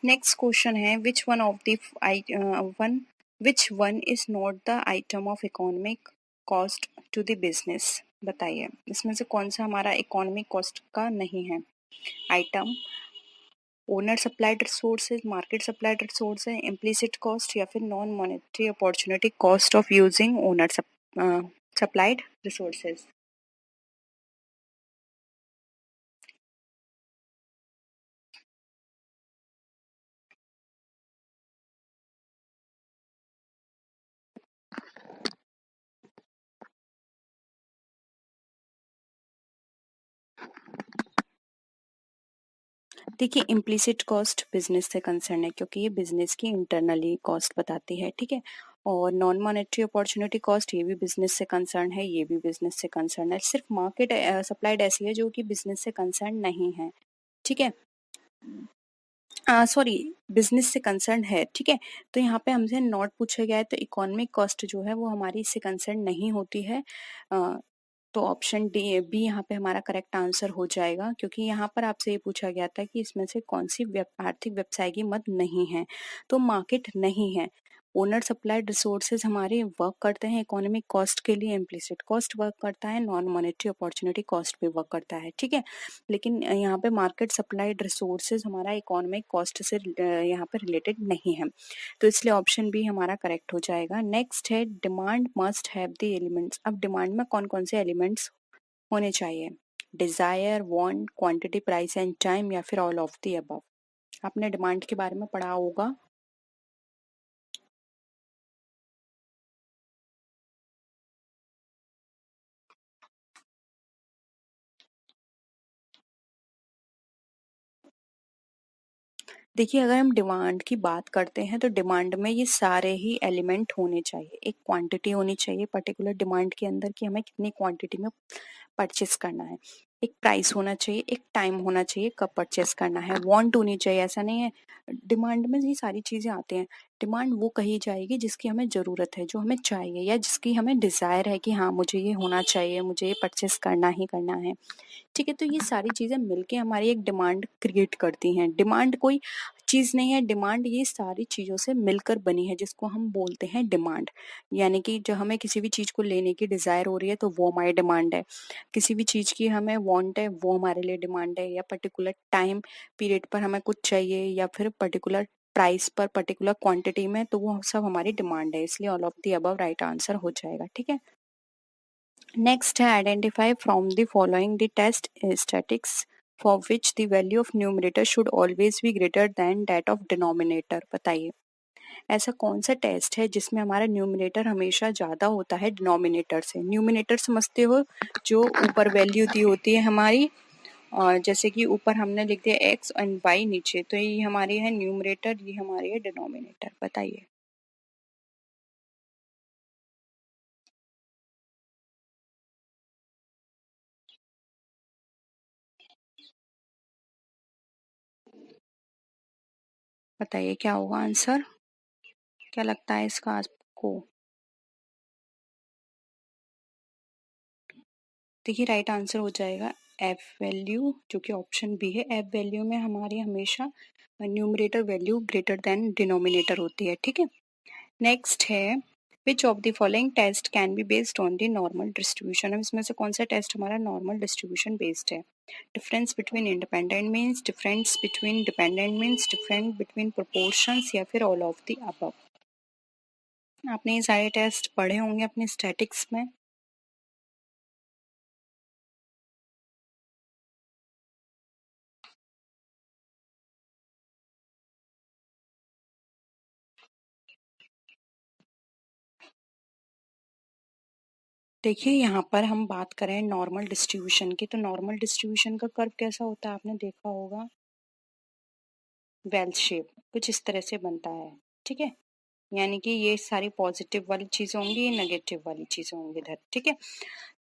नेक्स्ट क्वेश्चन है, which one of the which one is not the item of economic cost to the business? बताइए, इसमें से कौन सा हमारा इकोनॉमिक कॉस्ट का नहीं है item? Owner supplied resources, market supplied resource है, इम्प्लिसिट कॉस्ट, या फिर non monetary opportunity cost of using owner supplied resources? देखिए, इम्प्लिसिट कॉस्ट बिजनेस से कंसर्न है, क्योंकि ये बिजनेस की इंटरनली कॉस्ट बताती है, ठीक है। और नॉन मॉनेटरी अपॉर्चुनिटी कॉस्ट, ये भी बिजनेस से कंसर्न है, ये भी बिजनेस से कंसर्न है। सिर्फ मार्केट सप्लाइड ऐसी है जो कि बिजनेस से कंसर्न नहीं है, ठीक है। सॉरी, बिजनेस से कंसर्न है, ठीक है। तो यहाँ पे हमसे नॉट पूछा गया है, तो इकोनॉमिक कॉस्ट जो है वो हमारी इससे कंसर्न नहीं होती है। तो ऑप्शन डी बी यहाँ पे हमारा करेक्ट आंसर हो जाएगा, क्योंकि यहाँ पर आपसे ये पूछा गया था कि इसमें से कौन सी आर्थिक व्यवसाय की मद नहीं है, तो मार्केट नहीं है। ओनर सप्लाइड रिसोर्सेज हमारे वर्क करते हैं इकोनॉमिक कॉस्ट के लिए, इम्प्लिसिट कॉस्ट वर्क करता है, नॉन मॉनेटरी अपॉर्चुनिटी कॉस्ट भी वर्क करता है, ठीक है। लेकिन यहाँ पे मार्केट सप्लाइड रिसोर्सेज हमारा इकोनॉमिक कॉस्ट से यहाँ पे रिलेटेड नहीं है, तो इसलिए ऑप्शन बी हमारा करेक्ट हो जाएगा। नेक्स्ट है, demand must have the elements. अब डिमांड में कौन कौन से एलिमेंट्स होने चाहिए? Desire, want, quantity, price and time, या फिर ऑल ऑफ द अबव? आपने डिमांड के बारे में पढ़ा होगा। देखिए, अगर हम डिमांड की बात करते हैं तो डिमांड में ये सारे ही एलिमेंट होने चाहिए। एक क्वांटिटी होनी चाहिए पर्टिकुलर डिमांड के अंदर कि हमें कितनी क्वांटिटी में परचेस करना है। एक प्राइस होना चाहिए, एक टाइम होना चाहिए कब परचेस करना है, वांट होनी चाहिए। ऐसा नहीं है डिमांड में ये सारी चीजें आती हैं। डिमांड वो कही जाएगी जिसकी हमें जरूरत है, जो हमें चाहिए, या जिसकी हमें डिजायर है कि हाँ मुझे ये होना चाहिए, मुझे ये परचेस करना ही करना है, ठीक है। तो ये सारी चीजें मिलके हमारी एक डिमांड क्रिएट करती हैं। डिमांड कोई चीज नहीं है, डिमांड ये सारी चीजों से मिलकर बनी है, जिसको हम बोलते हैं डिमांड। यानी कि जो हमें किसी भी चीज को लेने की डिजायर हो रही है तो वो हमारी डिमांड है, किसी भी चीज की हमें वांट है वो हमारे लिए डिमांड है, या पर्टिकुलर टाइम पीरियड पर हमें कुछ चाहिए, या फिर पर्टिकुलर प्राइस पर पर्टिकुलर क्वांटिटी में, तो वो सब हमारी डिमांड है। इसलिए all of the above right answer हो जाएगा, ठीक है। नेक्स्ट है, identify from the following the test statics for which the value of numerator should always be greater than that of denominator. बताइए, ऐसा कौन सा टेस्ट है जिसमें हमारा न्यूमरेटर हमेशा ज्यादा होता है डिनोमिनेटर से? न्यूमरेटर समझते हो, जो ऊपर वैल्यू दी होती है हमारी और जैसे कि ऊपर हमने लिख दिया एक्स एंड वाई नीचे, तो ये हमारी है न्यूमरेटर, ये हमारी है डिनोमिनेटर। बताइए। बताइए क्या होगा आंसर, क्या लगता है इसका आपको। देखिए राइट आंसर हो जाएगा एफ वैल्यू, जो कि ऑप्शन बी है। एफ वैल्यू में हमारी हमेशा numerator value greater than denominator होती है, ठीक है। नेक्स्ट है which of the following test can be based on the normal distribution. अब इसमें से कौन सा टेस्ट हमारा नॉर्मल डिस्ट्रीब्यूशन बेस्ड है। Difference between independent means, difference between dependent means, difference between proportions, या फिर ऑल ऑफ द अबव। आपने ये सारे टेस्ट पढ़े होंगे अपने स्टैटिक्स में। देखिए यहाँ पर हम बात करें नॉर्मल डिस्ट्रीब्यूशन की, तो नॉर्मल डिस्ट्रीब्यूशन का कर्व कैसा होता है आपने देखा होगा, वेल शेप कुछ इस तरह से बनता है, ठीक है। यानी कि ये सारी पॉजिटिव वाली चीजें होंगी, ये नेगेटिव वाली चीजें होंगी इधर, ठीक है।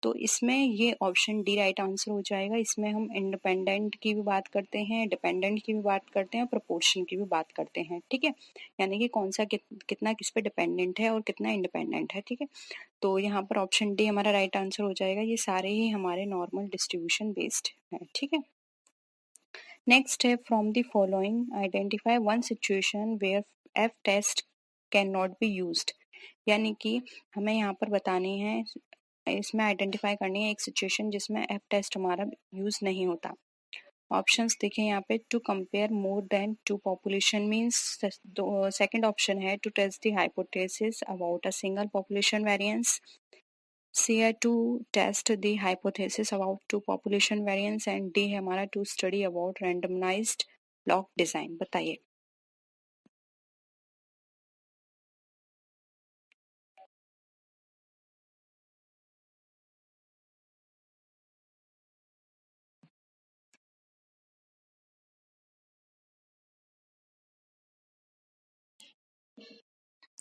तो इसमें ये ऑप्शन डी राइट आंसर हो जाएगा। इसमें हम इंडिपेंडेंट की भी बात करते हैं, डिपेंडेंट की भी बात करते हैं, प्रोपोर्शन की भी बात करते हैं, ठीक है। यानी कि कौन सा कितना किस पे डिपेंडेंट है और कितना इंडिपेंडेंट है, ठीक है। तो यहाँ पर ऑप्शन डी हमारा राइट आंसर हो जाएगा। ये सारे ही हमारे नॉर्मल डिस्ट्रीब्यूशन बेस्ड है, ठीक है। नेक्स्ट है from the following identify one situation where F test can not be used. यानी कि हमें यहाँ पर बतानी है, इसमें आइडेंटिफाई करनी है एक सिचुएशन जिसमें एफ टेस्ट हमारा यूज नहीं होता। ऑप्शंस देखें यहाँ पे, to compare more than two population means, second option है to test the hypothesis about a single population variance, C है to test the hypothesis about two population variance, and D है हमारा to study about randomized block design. बताइए।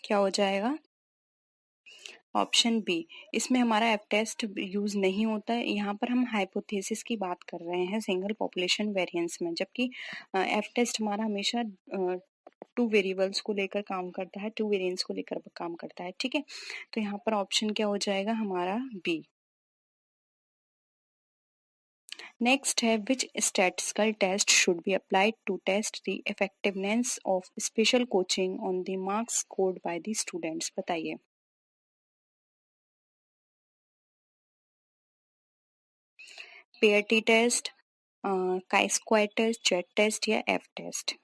क्या हो जाएगा, ऑप्शन बी। इसमें हमारा एफ टेस्ट यूज नहीं होता है, यहाँ पर हम हाइपोथेसिस की बात कर रहे हैं सिंगल पॉपुलेशन वेरिएंस में, जबकि एफ टेस्ट हमारा हमेशा टू वेरिएबल्स को लेकर काम करता है, टू वेरिएंस को लेकर काम करता है, ठीक है। तो यहाँ पर ऑप्शन क्या हो जाएगा हमारा बी। नेक्स्ट है which statistical test should be applied to test the effectiveness of special coaching on the marks scored by the students. बताइए। Pair T test, chi square test, Z test, या एफ टेस्ट।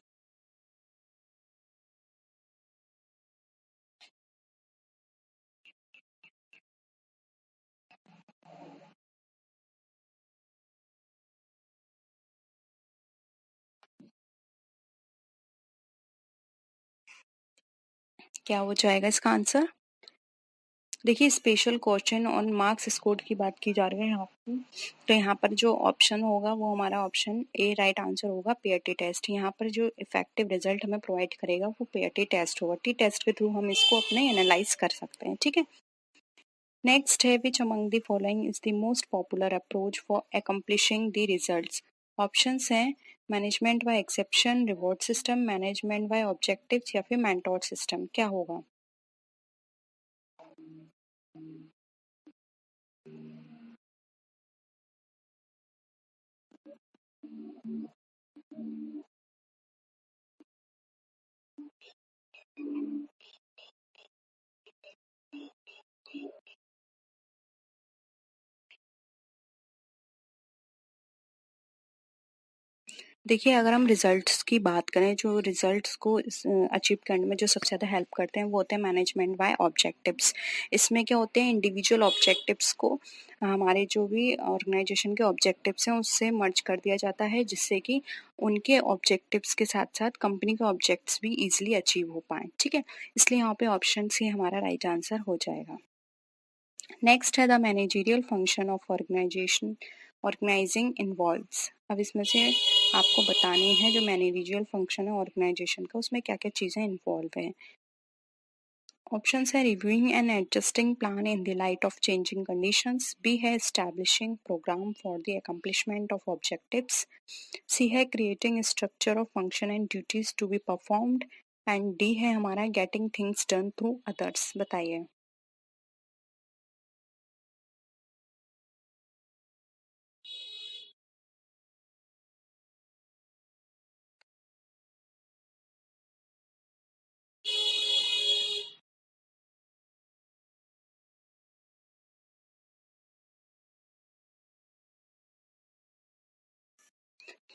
क्या हो जाएगा इसका आंसर। देखिए special question on marks score की बात की जा रही है यहाँ पर, तो यहाँ पर जो ऑप्शन होगा वो हमारा ऑप्शन ए राइट आंसर होगा, पेयर टी टेस्ट। यहाँ पर जो इफेक्टिव रिजल्ट हमें प्रोवाइड करेगा वो पेयर टी टेस्ट होगा। टी टेस्ट के थ्रू हम इसको अपने एनालाइज कर सकते हैं, ठीक है। नेक्स्ट है which among the following is the most popular approach for accomplishing the results. Options हैं management by exception, reward system, management by objectives, या फिर मेंटोर सिस्टम। क्या होगा। देखिए अगर हम रिजल्ट्स की बात करें, जो रिजल्ट्स को अचीव करने में जो सबसे ज़्यादा हेल्प करते हैं वो होते हैं मैनेजमेंट बाय ऑब्जेक्टिव्स। इसमें क्या होते हैं, इंडिविजुअल ऑब्जेक्टिव्स को हमारे जो भी ऑर्गेनाइजेशन के ऑब्जेक्टिव्स हैं उससे मर्ज कर दिया जाता है, जिससे कि उनके ऑब्जेक्टिव्स के साथ साथ कंपनी के ऑब्जेक्ट्स भी ईजिली अचीव हो पाएँ, ठीक है। इसलिए यहाँ पे ऑप्शन सी हमारा राइट आंसर हो जाएगा। नेक्स्ट है the managerial function of organizing involves. अब इसमें से आपको बतानी है जो मैनेजरियल फंक्शन है ऑर्गेनाइजेशन का, उसमें क्या क्या चीज़ें इन्वॉल्व हैं। ऑप्शंस है reviewing and adjusting plan in the light of changing conditions, B है establishing program for the accomplishment of objectives, C है creating structure of function and duties to be performed, and D है हमारा getting things done through others. बताइए।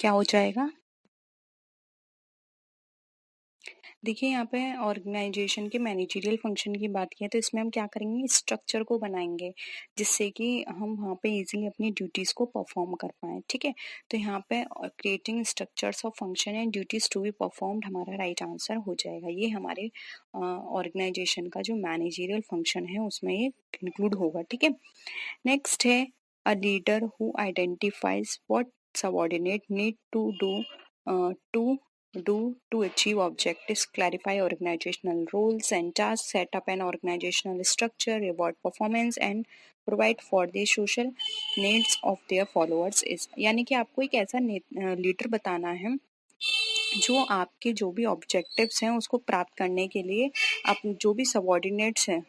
क्या हो जाएगा? देखिए यहाँ पे ऑर्गेनाइजेशन के मैनेजरियल फंक्शन की बात की है तो इसमें हम क्या करेंगे, स्ट्रक्चर को बनाएंगे जिससे कि हम वहाँ पे इजीली अपनी ड्यूटीज़ को परफॉर्म कर पाएँ। ठीक है, तो यहाँ पे creating structures of function and duties to be performed हमारा राइट आंसर हो जाएगा। ये हमारे ऑर्गेनाइजेशन का जो मैनेजरियल फंक्शन है उसमें ये इंक्लूड होगा। ठीक है, नेक्स्ट है a leader who identifies what subordinate need to do to achieve objectives, clarify organizational roles and tasks, set up an organizational structure, reward performance and provide for the social needs of their followers is। यानी कि आपको एक ऐसा लीडर बताना है जो आपके जो भी ऑब्जेक्टिव्स हैं उसको प्राप्त करने के लिए आप जो भी सबॉर्डिनेट्स हैं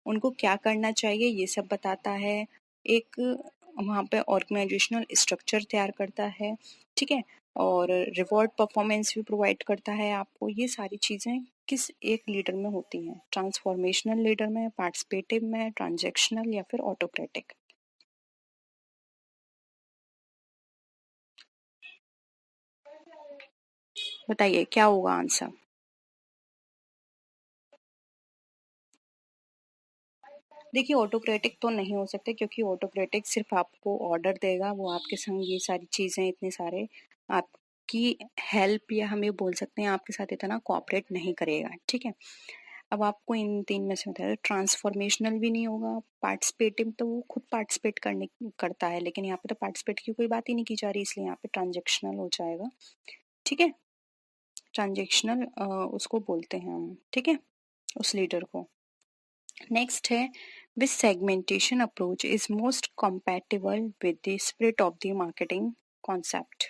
उनको क्या करना चाहिए ये सब बताता है। एक वहाँ पे ऑर्गेनाइजेशनल स्ट्रक्चर तैयार करता है। ठीक है, और रिवॉर्ड परफॉर्मेंस भी प्रोवाइड करता है आपको। ये सारी चीज़ें किस एक लीडर में होती हैं, ट्रांसफॉर्मेशनल लीडर में, पार्टिसिपेटिव में, ट्रांजैक्शनल या फिर ऑटोक्रेटिक। बताइए क्या होगा आंसर। देखिए ऑटोक्रेटिक तो नहीं हो सकते क्योंकि ऑटोक्रेटिक सिर्फ आपको ऑर्डर देगा, वो आपके संग ये सारी चीज़ें इतने सारे आपकी हेल्प या हम ये बोल सकते हैं आपके साथ इतना कोऑपरेट नहीं करेगा। ठीक है, अब आपको इन तीन में से बताया, ट्रांसफॉर्मेशनल भी नहीं होगा। पार्टिसिपेटिव तो वो खुद पार्टिसिपेट करने करता है, लेकिन यहाँ पे तो पार्टिसिपेट की कोई बात ही नहीं की जा रही, इसलिए यहाँ पे ट्रांजेक्शनल हो जाएगा। ठीक है, ट्रांजेक्शनल उसको बोलते हैं हम। ठीक है, उस लीडर को। नेक्स्ट है which segmentation approach is most compatible with the spirit of the marketing concept,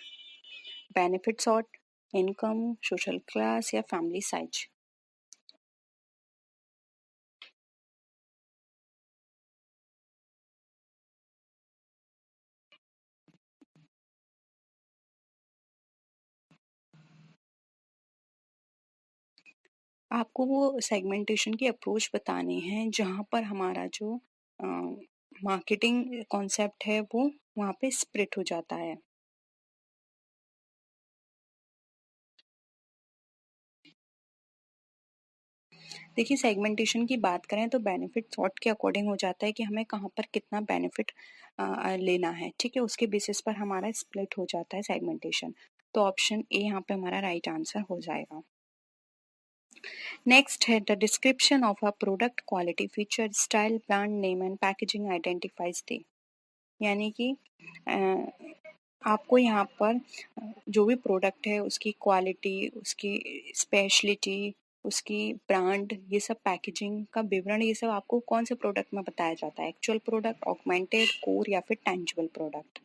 benefit sort, income, social class या family size। आपको वो सेगमेंटेशन की अप्रोच बतानी है जहाँ पर हमारा जो मार्केटिंग कॉन्सेप्ट है वो वहाँ पे स्प्लिट हो जाता है। देखिए सेगमेंटेशन की बात करें तो बेनिफिट सॉर्ट के अकॉर्डिंग हो जाता है कि हमें कहाँ पर कितना बेनिफिट लेना है। ठीक है, उसके बेसिस पर हमारा स्प्लिट हो जाता है सेगमेंटेशन। तो ऑप्शन ए यहाँ पे हमारा राइट आंसर हो जाएगा। नेक्स्ट है the description of a product quality feature style brand name and packaging identifies the. यानी कि अ, आपको यहाँ पर जो भी प्रोडक्ट है उसकी क्वालिटी, उसकी स्पेशलिटी, उसकी ब्रांड, ये सब पैकेजिंग का विवरण, ये सब आपको कौन से प्रोडक्ट में बताया जाता है, एक्चुअल प्रोडक्ट, ऑगमेंटेड, कोर या फिर टेंजिबल प्रोडक्ट।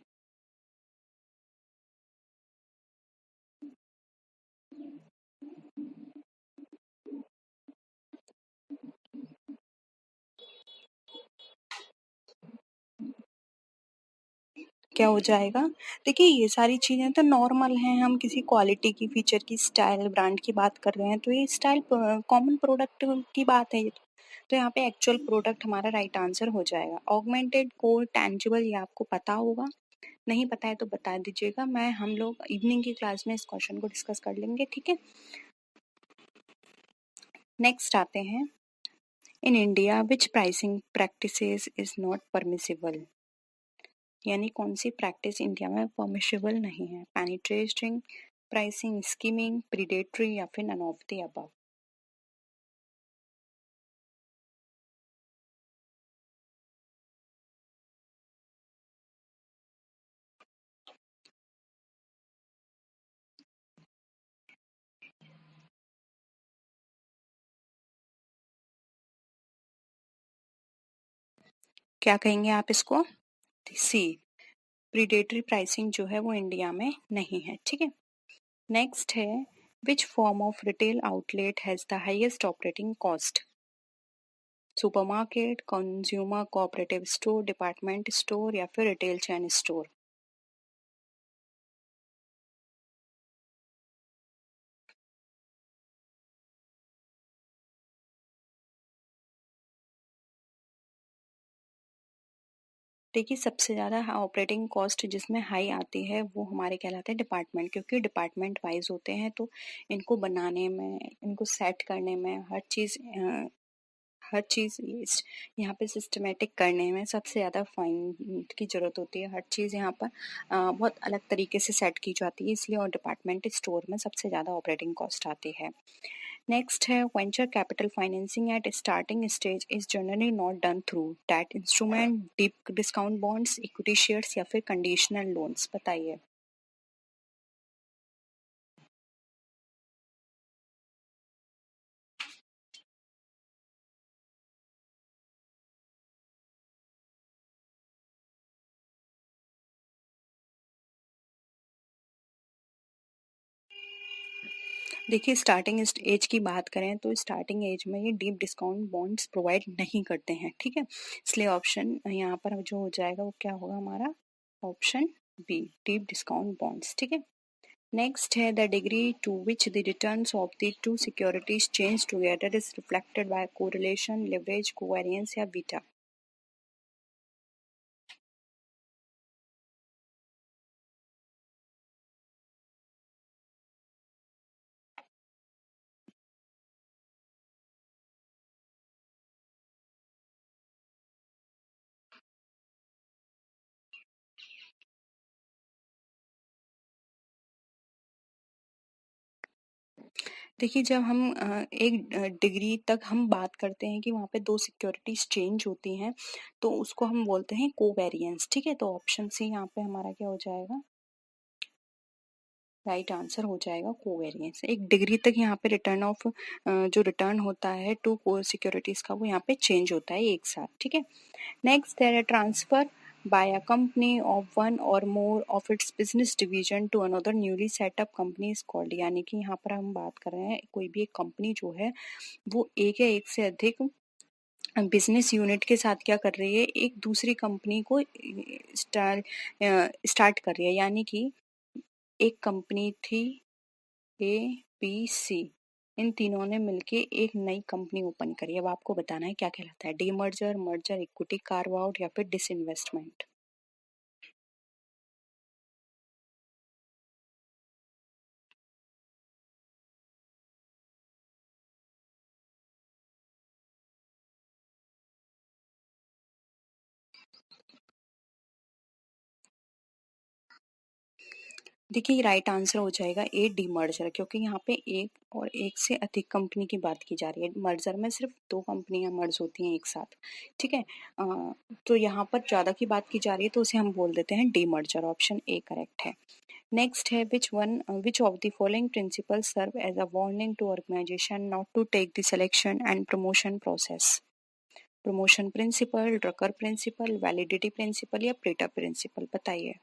क्या हो जाएगा? देखिए ये सारी चीज़ें तो नॉर्मल हैं, हम किसी क्वालिटी की, फीचर की, स्टाइल, ब्रांड की बात कर रहे हैं तो ये स्टाइल कॉमन प्रोडक्ट की बात है ये तो। तो यहाँ पे एक्चुअल प्रोडक्ट हमारा राइट आंसर हो जाएगा। ऑगमेंटेड, कोर, टेंजिबल ये आपको पता होगा, नहीं पता है तो बता दीजिएगा, मैं हम लोग इवनिंग की क्लास में इस क्वेश्चन को डिस्कस कर लेंगे। ठीक है, नेक्स्ट आते हैं in India which pricing practices is not permissible. यानी कौन सी प्रैक्टिस इंडिया में परमिशिबल नहीं है, पेनिट्रेटिंग, प्राइसिंग, स्कीमिंग, प्रीडेटरी या फिर नन ऑफ द अबव। क्या कहेंगे आप इसको? सी, प्रीडेटरी प्राइसिंग जो है वो इंडिया में नहीं है, ठीक है। नेक्स्ट है, which form of retail outlet has the highest operating cost? Supermarket, consumer cooperative store, department store या फिर रिटेल चेन स्टोर? देखिए, सबसे ज़्यादा ऑपरेटिंग कॉस्ट जिसमें हाई आती है वो हमारे कहलाते हैं डिपार्टमेंट, क्योंकि डिपार्टमेंट वाइज होते हैं तो इनको बनाने में, इनको सेट करने में, हर चीज़ यहाँ पे सिस्टमेटिक करने में सबसे ज़्यादा फाइन की ज़रूरत होती है। हर चीज़ यहाँ पर बहुत अलग तरीके से सेट की जाती है, इसलिए और डिपार्टमेंट स्टोर में सबसे ज़्यादा ऑपरेटिंग कॉस्ट आती है। नेक्स्ट है, venture capital financing at starting stage is generally not done through debt instrument, deep discount bonds, equity shares या फिर कंडीशनल लोन्स? बताइए। देखिए, स्टार्टिंग एज की बात करें तो स्टार्टिंग एज में ये डीप डिस्काउंट बॉन्ड्स प्रोवाइड नहीं करते हैं, ठीक है। इसलिए ऑप्शन यहाँ पर जो हो जाएगा वो क्या होगा हमारा? Option B, deep discount bonds, ठीक है। नेक्स्ट है, the degree to which the returns of the two securities change together is reflected by correlation, leverage, covariance या बीटा? देखिए, जब हम एक डिग्री तक हम बात करते हैं कि वहाँ पे 2 सिक्योरिटीज़ चेंज होती हैं, तो उसको हम बोलते हैं कोवेरिएंस, ठीक है? तो ऑप्शन सी यहाँ पे हमारा क्या हो जाएगा? राइट आंसर हो जाएगा कोवेरिएंस। एक डिग्री तक यहाँ पे जो रिटर्न होता है 2 कोर सिक्योरिटीज़ का, वो यहाँ पे चेंज होता है एक साथ, ठीक है? नेक्स्ट है, transfer by a company of one or more of its business division to another newly set up company is called। यानी कि यहाँ पर हम बात कर रहे हैं कोई भी एक कंपनी जो है वो एक या एक से अधिक बिजनेस यूनिट के साथ क्या कर रही है, एक दूसरी कंपनी को स्टार्ट कर रही है। यानी कि एक कंपनी थी ए, बी, सी, इन तीनों ने मिलके एक नई कंपनी ओपन करी। अब आपको बताना है क्या कहलाता है, demerger, merger, equity carve out या फिर डिसइन्वेस्टमेंट? देखिए, राइट आंसर हो जाएगा ए, डीमर्जर, क्योंकि यहाँ पे एक और एक से अधिक कंपनी की बात की जा रही है। मर्जर में सिर्फ 2 कंपनियां मर्ज होती हैं एक साथ, ठीक है। तो यहाँ पर ज़्यादा की बात की जा रही है तो उसे हम बोल देते हैं डीमर्जर। ऑप्शन ए करेक्ट है। नेक्स्ट है, which of the following principle serve as a warning to organization not to take the selection and promotion process? Promotion principle, Drucker principle, validity principle या प्रेटा प्रिंसिपल? बताइए।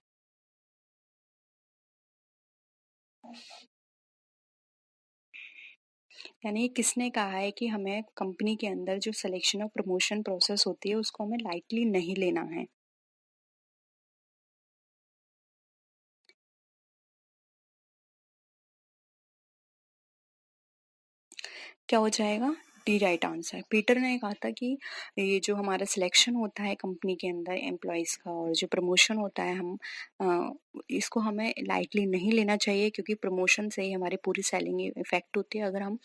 यानी ये किसने कहा है कि हमें कंपनी के अंदर जो सिलेक्शन और प्रमोशन प्रोसेस होती है उसको हमें लाइटली नहीं लेना है? क्या हो जाएगा? D right answer. पीटर ने कहा था कि ये जो हमारा सिलेक्शन होता है कंपनी के अंदर एम्प्लॉयज़ का और जो प्रमोशन होता है इसको हमें लाइटली नहीं लेना चाहिए, क्योंकि प्रमोशन से ही हमारी पूरी सेलिंग इफ़ेक्ट होती है। अगर हम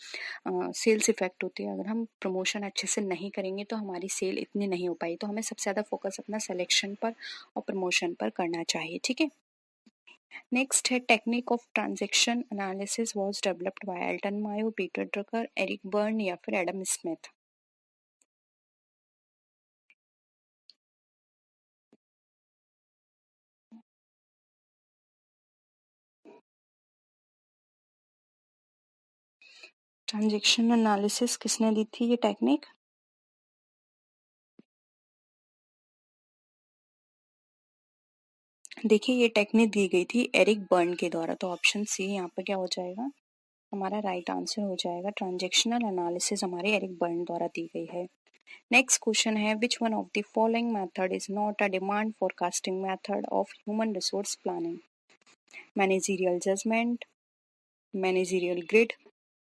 सेल्स इफ़ेक्ट होती है, अगर हम प्रमोशन अच्छे से नहीं करेंगे तो हमारी सेल इतनी नहीं हो पाई। तो हमें सबसे ज़्यादा फोकस अपना सिलेक्शन पर और प्रमोशन पर करना चाहिए, ठीक है। नेक्स्ट है, technique of transaction analysis was developed by Elton Mayo, Peter Drucker, Eric Berne या फिर एडम स्मिथ? ट्रांजैक्शन एनालिसिस किसने दी थी ये टेक्निक? देखिए ये टेक्निक दी गई थी एरिक बर्न के द्वारा, तो ऑप्शन सी यहाँ पर क्या हो जाएगा, हमारा राइट आंसर हो जाएगा। ट्रांजैक्शनल एनालिसिस हमारे एरिक बर्न द्वारा दी गई है। नेक्स्ट क्वेश्चन है, which one of the following method is not a demand forecasting method of human resource planning? Managerial judgement, managerial grid,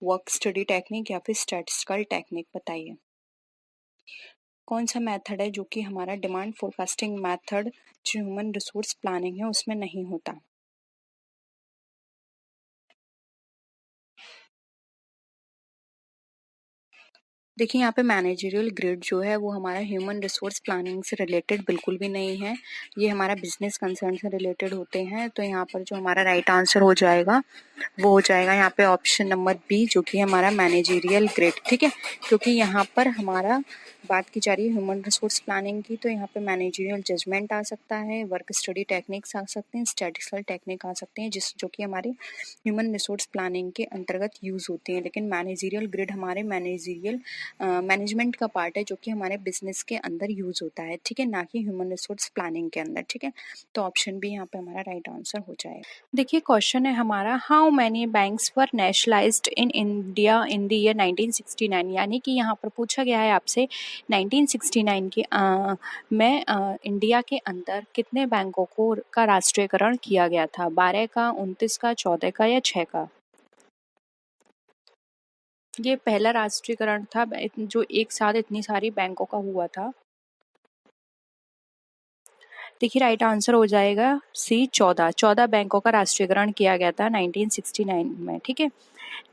work study technique या फिर स्टैटिस्टिकल टेक्निक, बताइए कौन सा मेथड है जो कि हमारा डिमांड फोरकास्टिंग मेथड जो ह्यूमन रिसोर्स प्लानिंग है उसमें नहीं होता। देखिए यहाँ पे मैनेजरियल ग्रिड जो है वो हमारा ह्यूमन रिसोर्स प्लानिंग से रिलेटेड बिल्कुल भी नहीं है, ये हमारा बिजनेस कंसर्न से रिलेटेड होते हैं। तो यहाँ पर जो हमारा राइट आंसर हो जाएगा वो हो जाएगा यहाँ पे ऑप्शन नंबर बी, जो कि हमारा मैनेजरियल ग्रिड। ठीक है, क्योंकि यहाँ पर हमारा बात की जा रही है ह्यूमन रिसोर्स प्लानिंग की, तो यहाँ पे मैनेजरियल जजमेंट आ सकता है, वर्क स्टडी टेक्निक्स आ सकते हैं, स्टैटिस्टिकल टेक्निक आ सकते हैं, जो कि हमारे ह्यूमन रिसोर्स प्लानिंग के अंतर्गत यूज होती हैं। लेकिन मैनेजरियल ग्रिड हमारे मैनेजरियल मैनेजमेंट का पार्ट है जो कि हमारे बिजनेस के अंदर यूज होता है। ठीक है, ना कि ह्यूमन रिसोर्स प्लानिंग के अंदर। ठीक है, तो ऑप्शन बी यहाँ पे हमारा राइट आंसर हो जाएगा। देखिए क्वेश्चन है हमारा, how many banks were nationalised in India in the year 1969, यानी कि यहाँ पर पूछा गया है आपसे 1969 के में इंडिया के अंदर कितने बैंकों को का राष्ट्रीयकरण किया गया था? 12 का, 29 का, 14 का या 6 का? ये पहला राष्ट्रीयकरण था जो एक साथ इतनी सारी बैंकों का हुआ था। देखिए राइट आंसर हो जाएगा सी 14। 14 बैंकों का राष्ट्रीयकरण किया गया था 1969 में। ठीक है,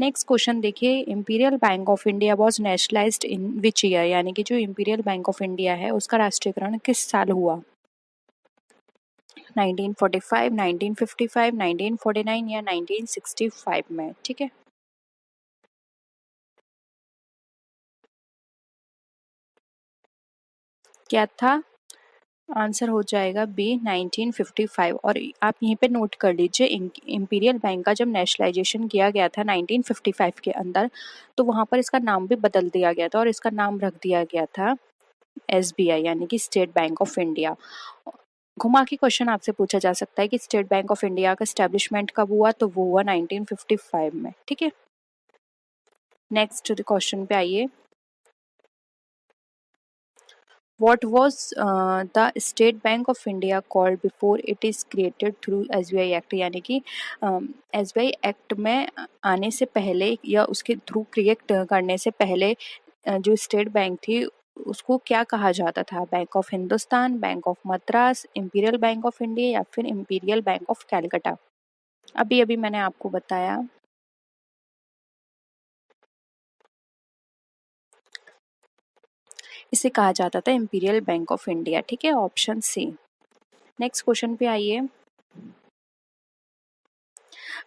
नेक्स्ट क्वेश्चन देखिए, imperial bank of India was nationalised in which year, यानी कि जो इंपीरियल बैंक ऑफ इंडिया है उसका राष्ट्रीयकरण किस साल हुआ? 1945, 1955, 1949 या 1965 में। ठीक है, क्या था आंसर? हो जाएगा बी 1955। और आप यहीं पे नोट कर लीजिए, इंपीरियल बैंक का जब नेशनलाइजेशन किया गया था 1955 के अंदर, तो वहाँ पर इसका नाम भी बदल दिया गया था और इसका नाम रख दिया गया था एसबीआई, यानी कि स्टेट बैंक ऑफ इंडिया। घुमा के क्वेश्चन आपसे पूछा जा सकता है कि स्टेट बैंक ऑफ इंडिया का स्टैब्लिशमेंट कब हुआ, तो वो हुआ 1955 में। ठीक है, नेक्स्ट क्वेश्चन पे आइए, What was the State Bank of India called before it is created through SBI Act, यानी कि SBI एक्ट में आने से पहले या उसके थ्रू क्रिएट करने से पहले जो स्टेट बैंक थी उसको क्या कहा जाता था? Bank of Hindustan, bank of Madras, imperial bank of India या फिर इंपीरियल बैंक ऑफ कैलकाटा? अभी अभी मैंने आपको बताया। इसे कहा जाता था इंपीरियल बैंक ऑफ इंडिया। ठीक है, ऑप्शन सी। नेक्स्ट क्वेश्चन पे आइए,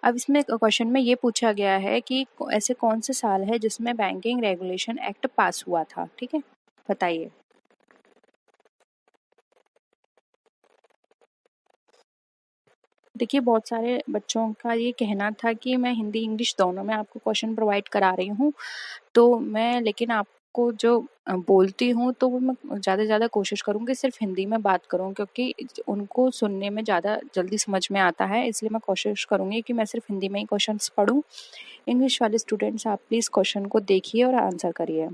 अब इसमें क्वेश्चन में ये पूछा गया है कि ऐसे कौन से साल है जिसमें बैंकिंग रेगुलेशन एक्ट पास हुआ था? ठीक है, बताइए। देखिए बहुत सारे बच्चों का ये कहना था कि मैं हिंदी इंग्लिश दोनों में आपको क्वेश्चन प्रोवाइड करा रही हूँ, तो मैं लेकिन आपको जो बोलती हूँ तो वो मैं ज़्यादा से ज़्यादा कोशिश करूँगी सिर्फ हिंदी में बात करूँ, क्योंकि उनको सुनने में ज़्यादा जल्दी समझ में आता है, इसलिए मैं कोशिश करूँगी कि मैं सिर्फ हिंदी में ही क्वेश्चंस पढूं। इंग्लिश वाले स्टूडेंट्स आप प्लीज़ क्वेश्चन को देखिए और आंसर करिए।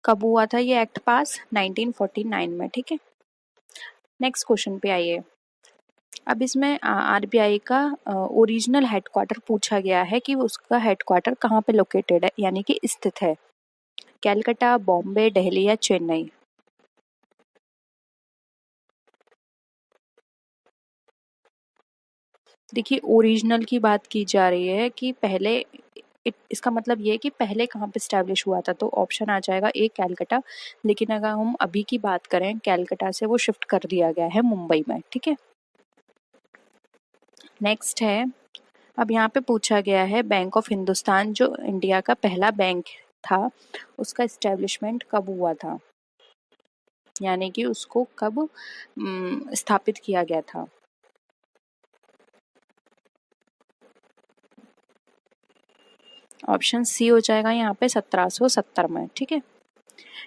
कब हुआ था ये एक्ट पास? 1949 में। ठीक है, नेक्स्ट क्वेश्चन पे आइए। अब इसमें आरबीआई का ओरिजिनल हेडक्वार्टर पूछा गया है कि उसका हेडक्वार्टर कहाँ पे लोकेटेड है, यानी कि स्थित है? कैलकाटा, बॉम्बे, दिल्ली या चेन्नई? देखिए ओरिजिनल की बात की जा रही है कि पहले इसका मतलब ये है कि पहले कहाँ पे स्टैब्लिश हुआ था, तो ऑप्शन आ जाएगा ए कैलकाटा। लेकिन अगर हम अभी की बात करें, कैलकाटा से वो शिफ्ट कर दिया गया है मुंबई में। ठीक है, नेक्स्ट है, अब यहाँ पे पूछा गया है बैंक ऑफ हिंदुस्तान जो इंडिया का पहला बैंक था उसका इस्टेब्लिशमेंट कब हुआ था, यानी कि उसको कब स्थापित किया गया था? ऑप्शन सी हो जाएगा यहाँ पे 1770 में। ठीक है,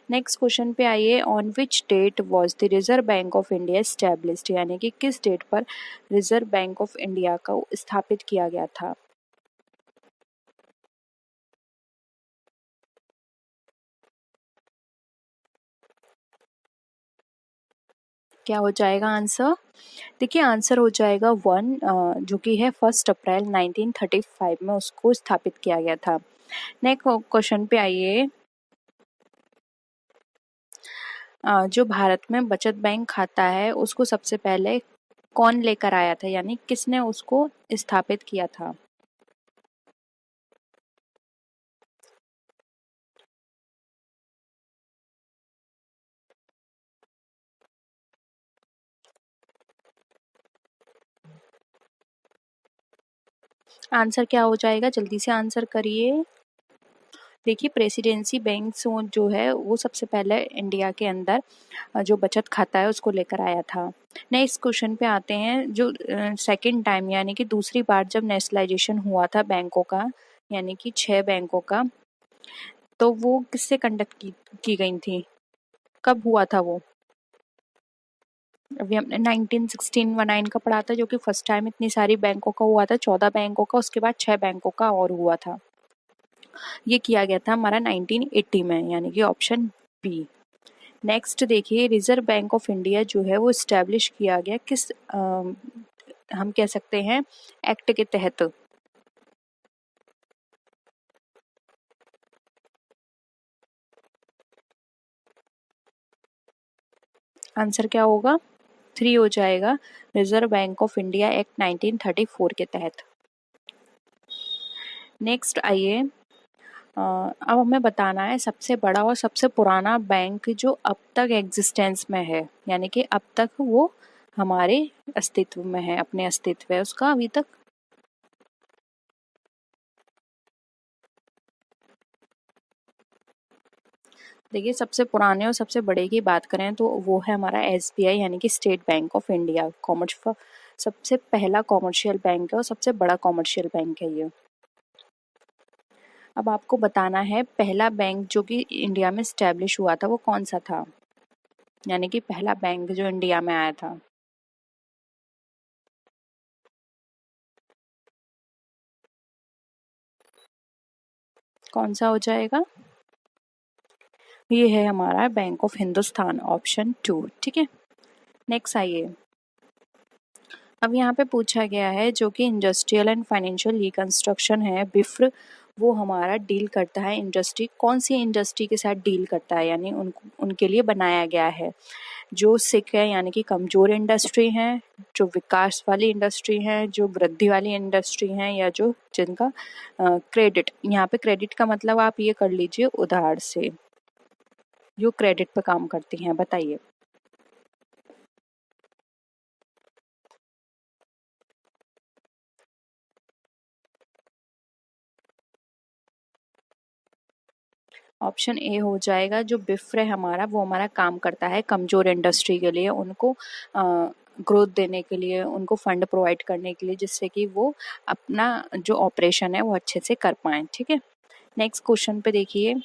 नेक्स्ट क्वेश्चन पे आइए, on which date was the Reserve Bank of India established, यानी कि किस डेट पर रिजर्व बैंक ऑफ इंडिया को स्थापित किया गया था। क्या हो जाएगा आंसर? देखिए आंसर हो जाएगा 1, जो कि है 1 अप्रैल 1935 में उसको स्थापित किया गया था। नेक्स्ट क्वेश्चन पे आइए, जो भारत में बचत बैंक खाता है उसको सबसे पहले कौन लेकर आया था, यानी किसने उसको स्थापित किया था। आंसर क्या हो जाएगा, जल्दी से आंसर करिए। देखिए प्रेसिडेंसी बैंक जो है वो सबसे पहले इंडिया के अंदर जो बचत खाता है उसको लेकर आया था। नेक्स्ट क्वेश्चन पे आते हैं, जो सेकंड टाइम यानी कि दूसरी बार जब नेशनलाइजेशन हुआ था बैंकों का, यानी कि 6 बैंकों का, तो वो किससे कंडक्ट की गई थी, कब हुआ था वो? अभी हमने 1916-19 का पढ़ा था, जो कि फर्स्ट टाइम इतनी सारी बैंकों का हुआ था, 14 बैंकों का, उसके बाद 6 बैंकों का और हुआ था। ये किया गया था हमारा 1980 में, यानी कि ऑप्शन बी। नेक्स्ट देखिए, रिजर्व बैंक ऑफ इंडिया जो है वो स्टैब्लिश किया गया किस हम कह सकते हैं एक्ट के तहत। आंसर क्या होगा? 3 हो जाएगा, reserve Bank of India act 1934 के तहत। नेक्स्ट आइए, अब हमें बताना है सबसे बड़ा और सबसे पुराना बैंक जो अब तक एग्जिस्टेंस में है, यानी कि अब तक वो हमारे अस्तित्व में है, अपने अस्तित्व है उसका अभी तक। देखिए सबसे पुराने और सबसे बड़े की बात करें तो वो है हमारा एसबीआई, यानी कि state bank of India. Commerce सबसे पहला कॉमर्शियल बैंक है और सबसे बड़ा कॉमर्शियल बैंक है ये। अब आपको बताना है पहला बैंक जो कि इंडिया में स्टैब्लिश हुआ था वो कौन सा था, यानी कि पहला बैंक जो इंडिया में आया था। कौन सा हो जाएगा? ये है हमारा बैंक ऑफ हिंदुस्तान, ऑप्शन 2। ठीक है, नेक्स्ट आइए। अब यहाँ पे पूछा गया है जो कि इंडस्ट्रियल एंड फाइनेंशियल रिकंस्ट्रक्शन है, बिफ्र, वो हमारा डील करता है इंडस्ट्री, कौन सी इंडस्ट्री के साथ डील करता है, यानी उनके लिए बनाया गया है। जो सिक है यानी कि कमजोर इंडस्ट्री हैं, जो विकास वाली इंडस्ट्री हैं, जो वृद्धि वाली इंडस्ट्री हैं, या जो जिनका क्रेडिट, यहाँ पे क्रेडिट का मतलब आप ये कर लीजिए उधार से, जो क्रेडिट पे काम करती हैं, बताइए। ऑप्शन ए हो जाएगा, जो बिफ्र है हमारा वो हमारा काम करता है कमजोर इंडस्ट्री के लिए, उनको ग्रोथ देने के लिए, उनको फंड प्रोवाइड करने के लिए, जिससे कि वो अपना जो ऑपरेशन है वो अच्छे से कर पाएं। ठीक है, नेक्स्ट क्वेश्चन पे देखिए,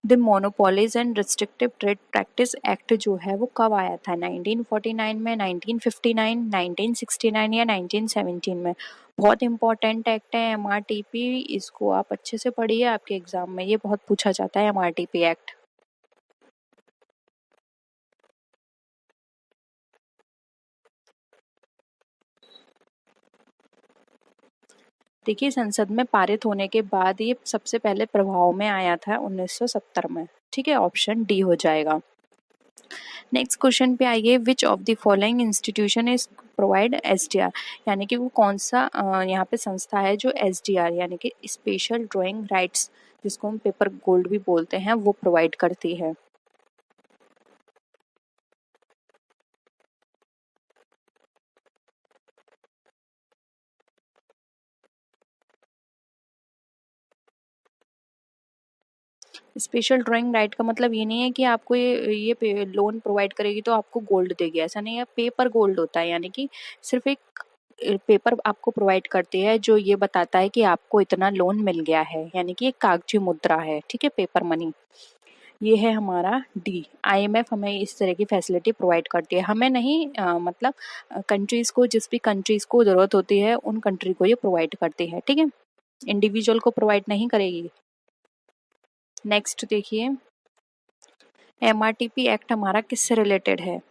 the monopolies and restrictive trade practice act जो है वो कब आया था, 1949 में, 1959, 1969 या 1917 में? बहुत इंपॉर्टेंट एक्ट है एमआरटीपी, इसको आप अच्छे से पढ़िए, आपके एग्जाम में ये बहुत पूछा जाता है एमआरटीपी एक्ट। देखिए संसद में पारित होने के बाद ये सबसे पहले प्रभाव में आया था 1970 में। ठीक है, ऑप्शन डी हो जाएगा। नेक्स्ट क्वेश्चन पे आइए, विच of the following institution is provide SDR, यानी कि वो कौन सा यहाँ पे संस्था है जो एसडीआर यानी कि स्पेशल ड्राइंग राइट्स, जिसको हम पेपर गोल्ड भी बोलते हैं, वो प्रोवाइड करती है। स्पेशल ड्राइंग राइट का मतलब ये नहीं है कि आपको ये लोन प्रोवाइड करेगी तो आपको गोल्ड देगी, ऐसा नहीं है, पेपर गोल्ड होता है, यानी कि सिर्फ एक पेपर आपको प्रोवाइड करती है जो ये बताता है कि आपको इतना लोन मिल गया है, यानी कि एक कागजी मुद्रा है, ठीक है, पेपर मनी। ये है हमारा डी। आईएमएफ हमें इस तरह की फैसिलिटी प्रोवाइड करती है, हमें नहीं, मतलब कंट्रीज को, जिस भी कंट्रीज को जरूरत होती है उन कंट्री को ये प्रोवाइड करती है, ठीक है, इंडिविजुअल को प्रोवाइड नहीं करेगी। नेक्स्ट देखिए, एमआरटीपी एक्ट हमारा किससे रिलेटेड है?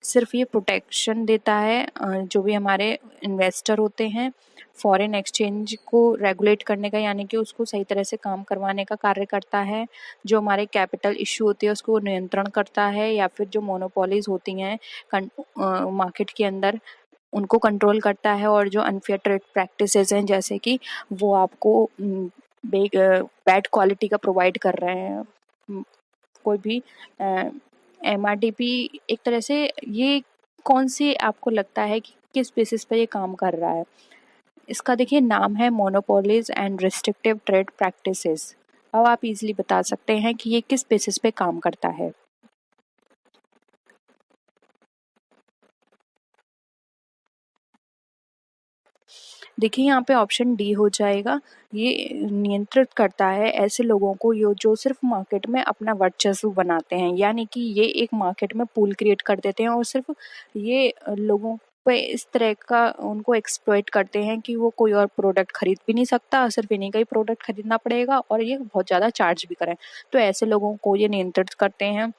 सिर्फ ये प्रोटेक्शन देता है जो भी हमारे इन्वेस्टर होते हैं, फॉरेन एक्सचेंज को रेगुलेट करने का, यानी कि उसको सही तरह से काम करवाने का कार्य करता है। जो हमारे कैपिटल इशू होती है उसको नियंत्रण करता है, या फिर जो मोनोपोलीज होती हैं मार्केट के अंदर उनको कंट्रोल करता है। और जो अनफेयर ट्रेड प्रैक्टिसेस हैं, जैसे कि वो आपको बैड क्वालिटी का प्रोवाइड कर रहे हैं, कोई भी एमआरटीपी एक तरह से, ये कौन सी आपको लगता है कि किस बेसिस पे ये काम कर रहा है? इसका देखिए नाम है monopolies and restrictive trade practices. अब आप इजीली बता सकते हैं कि ये किस बेसिस पे काम करता है। देखिए यहाँ पे ऑप्शन डी हो जाएगा। ये नियंत्रित करता है ऐसे लोगों को जो सिर्फ मार्केट में अपना वर्चस्व बनाते हैं, यानी कि ये एक मार्केट में पूल क्रिएट कर देते हैं और सिर्फ ये लोगों पे इस तरह का उनको एक्सप्लॉइट करते हैं कि वो कोई और प्रोडक्ट खरीद भी नहीं सकता, सिर्फ इन्हीं का ही प्रोडक्ट खरीदना पड़ेगा और ये बहुत ज़्यादा चार्ज भी करें। तो ऐसे लोगों को ये नियंत्रित करते हैं।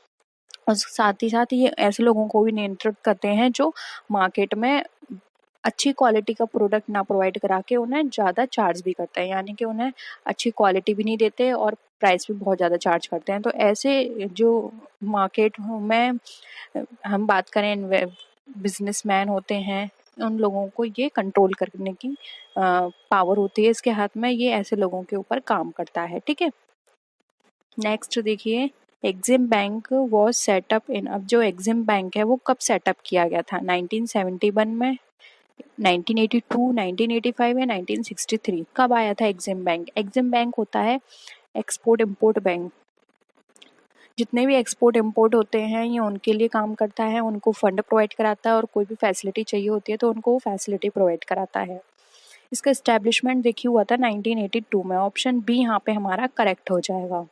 और साथ ही ये ऐसे लोगों को भी नियंत्रित करते हैं जो मार्केट में अच्छी क्वालिटी का प्रोडक्ट ना प्रोवाइड करा के उन्हें ज़्यादा चार्ज भी करते हैं, यानी कि उन्हें अच्छी क्वालिटी भी नहीं देते और प्राइस भी बहुत ज़्यादा चार्ज करते हैं। तो ऐसे जो मार्केट में हम बात करें बिजनेसमैन होते हैं, उन लोगों को ये कंट्रोल करने की पावर होती है इसके हाथ में, ये ऐसे लोगों के ऊपर काम करता है, ठीक है। नेक्स्ट देखिए, एग्जिम बैंक वॉज सेटअप इन। अब जो एग्जिम बैंक है वो कब सेटअप किया गया था? 1971 में, 1982, 1985 या 1963? कब आया था एग्जिम बैंक? एग्जिम बैंक होता है एक्सपोर्ट इम्पोर्ट बैंक। जितने भी एक्सपोर्ट इम्पोर्ट होते हैं ये उनके लिए काम करता है, उनको फंड प्रोवाइड कराता है और कोई भी फैसिलिटी चाहिए होती है तो उनको वो फैसिलिटी प्रोवाइड कराता है। इसका इस्टेब्लिशमेंट देखिए हुआ था 1982 में। ऑप्शन बी यहाँ पे हमारा करेक्ट हो जाएगा।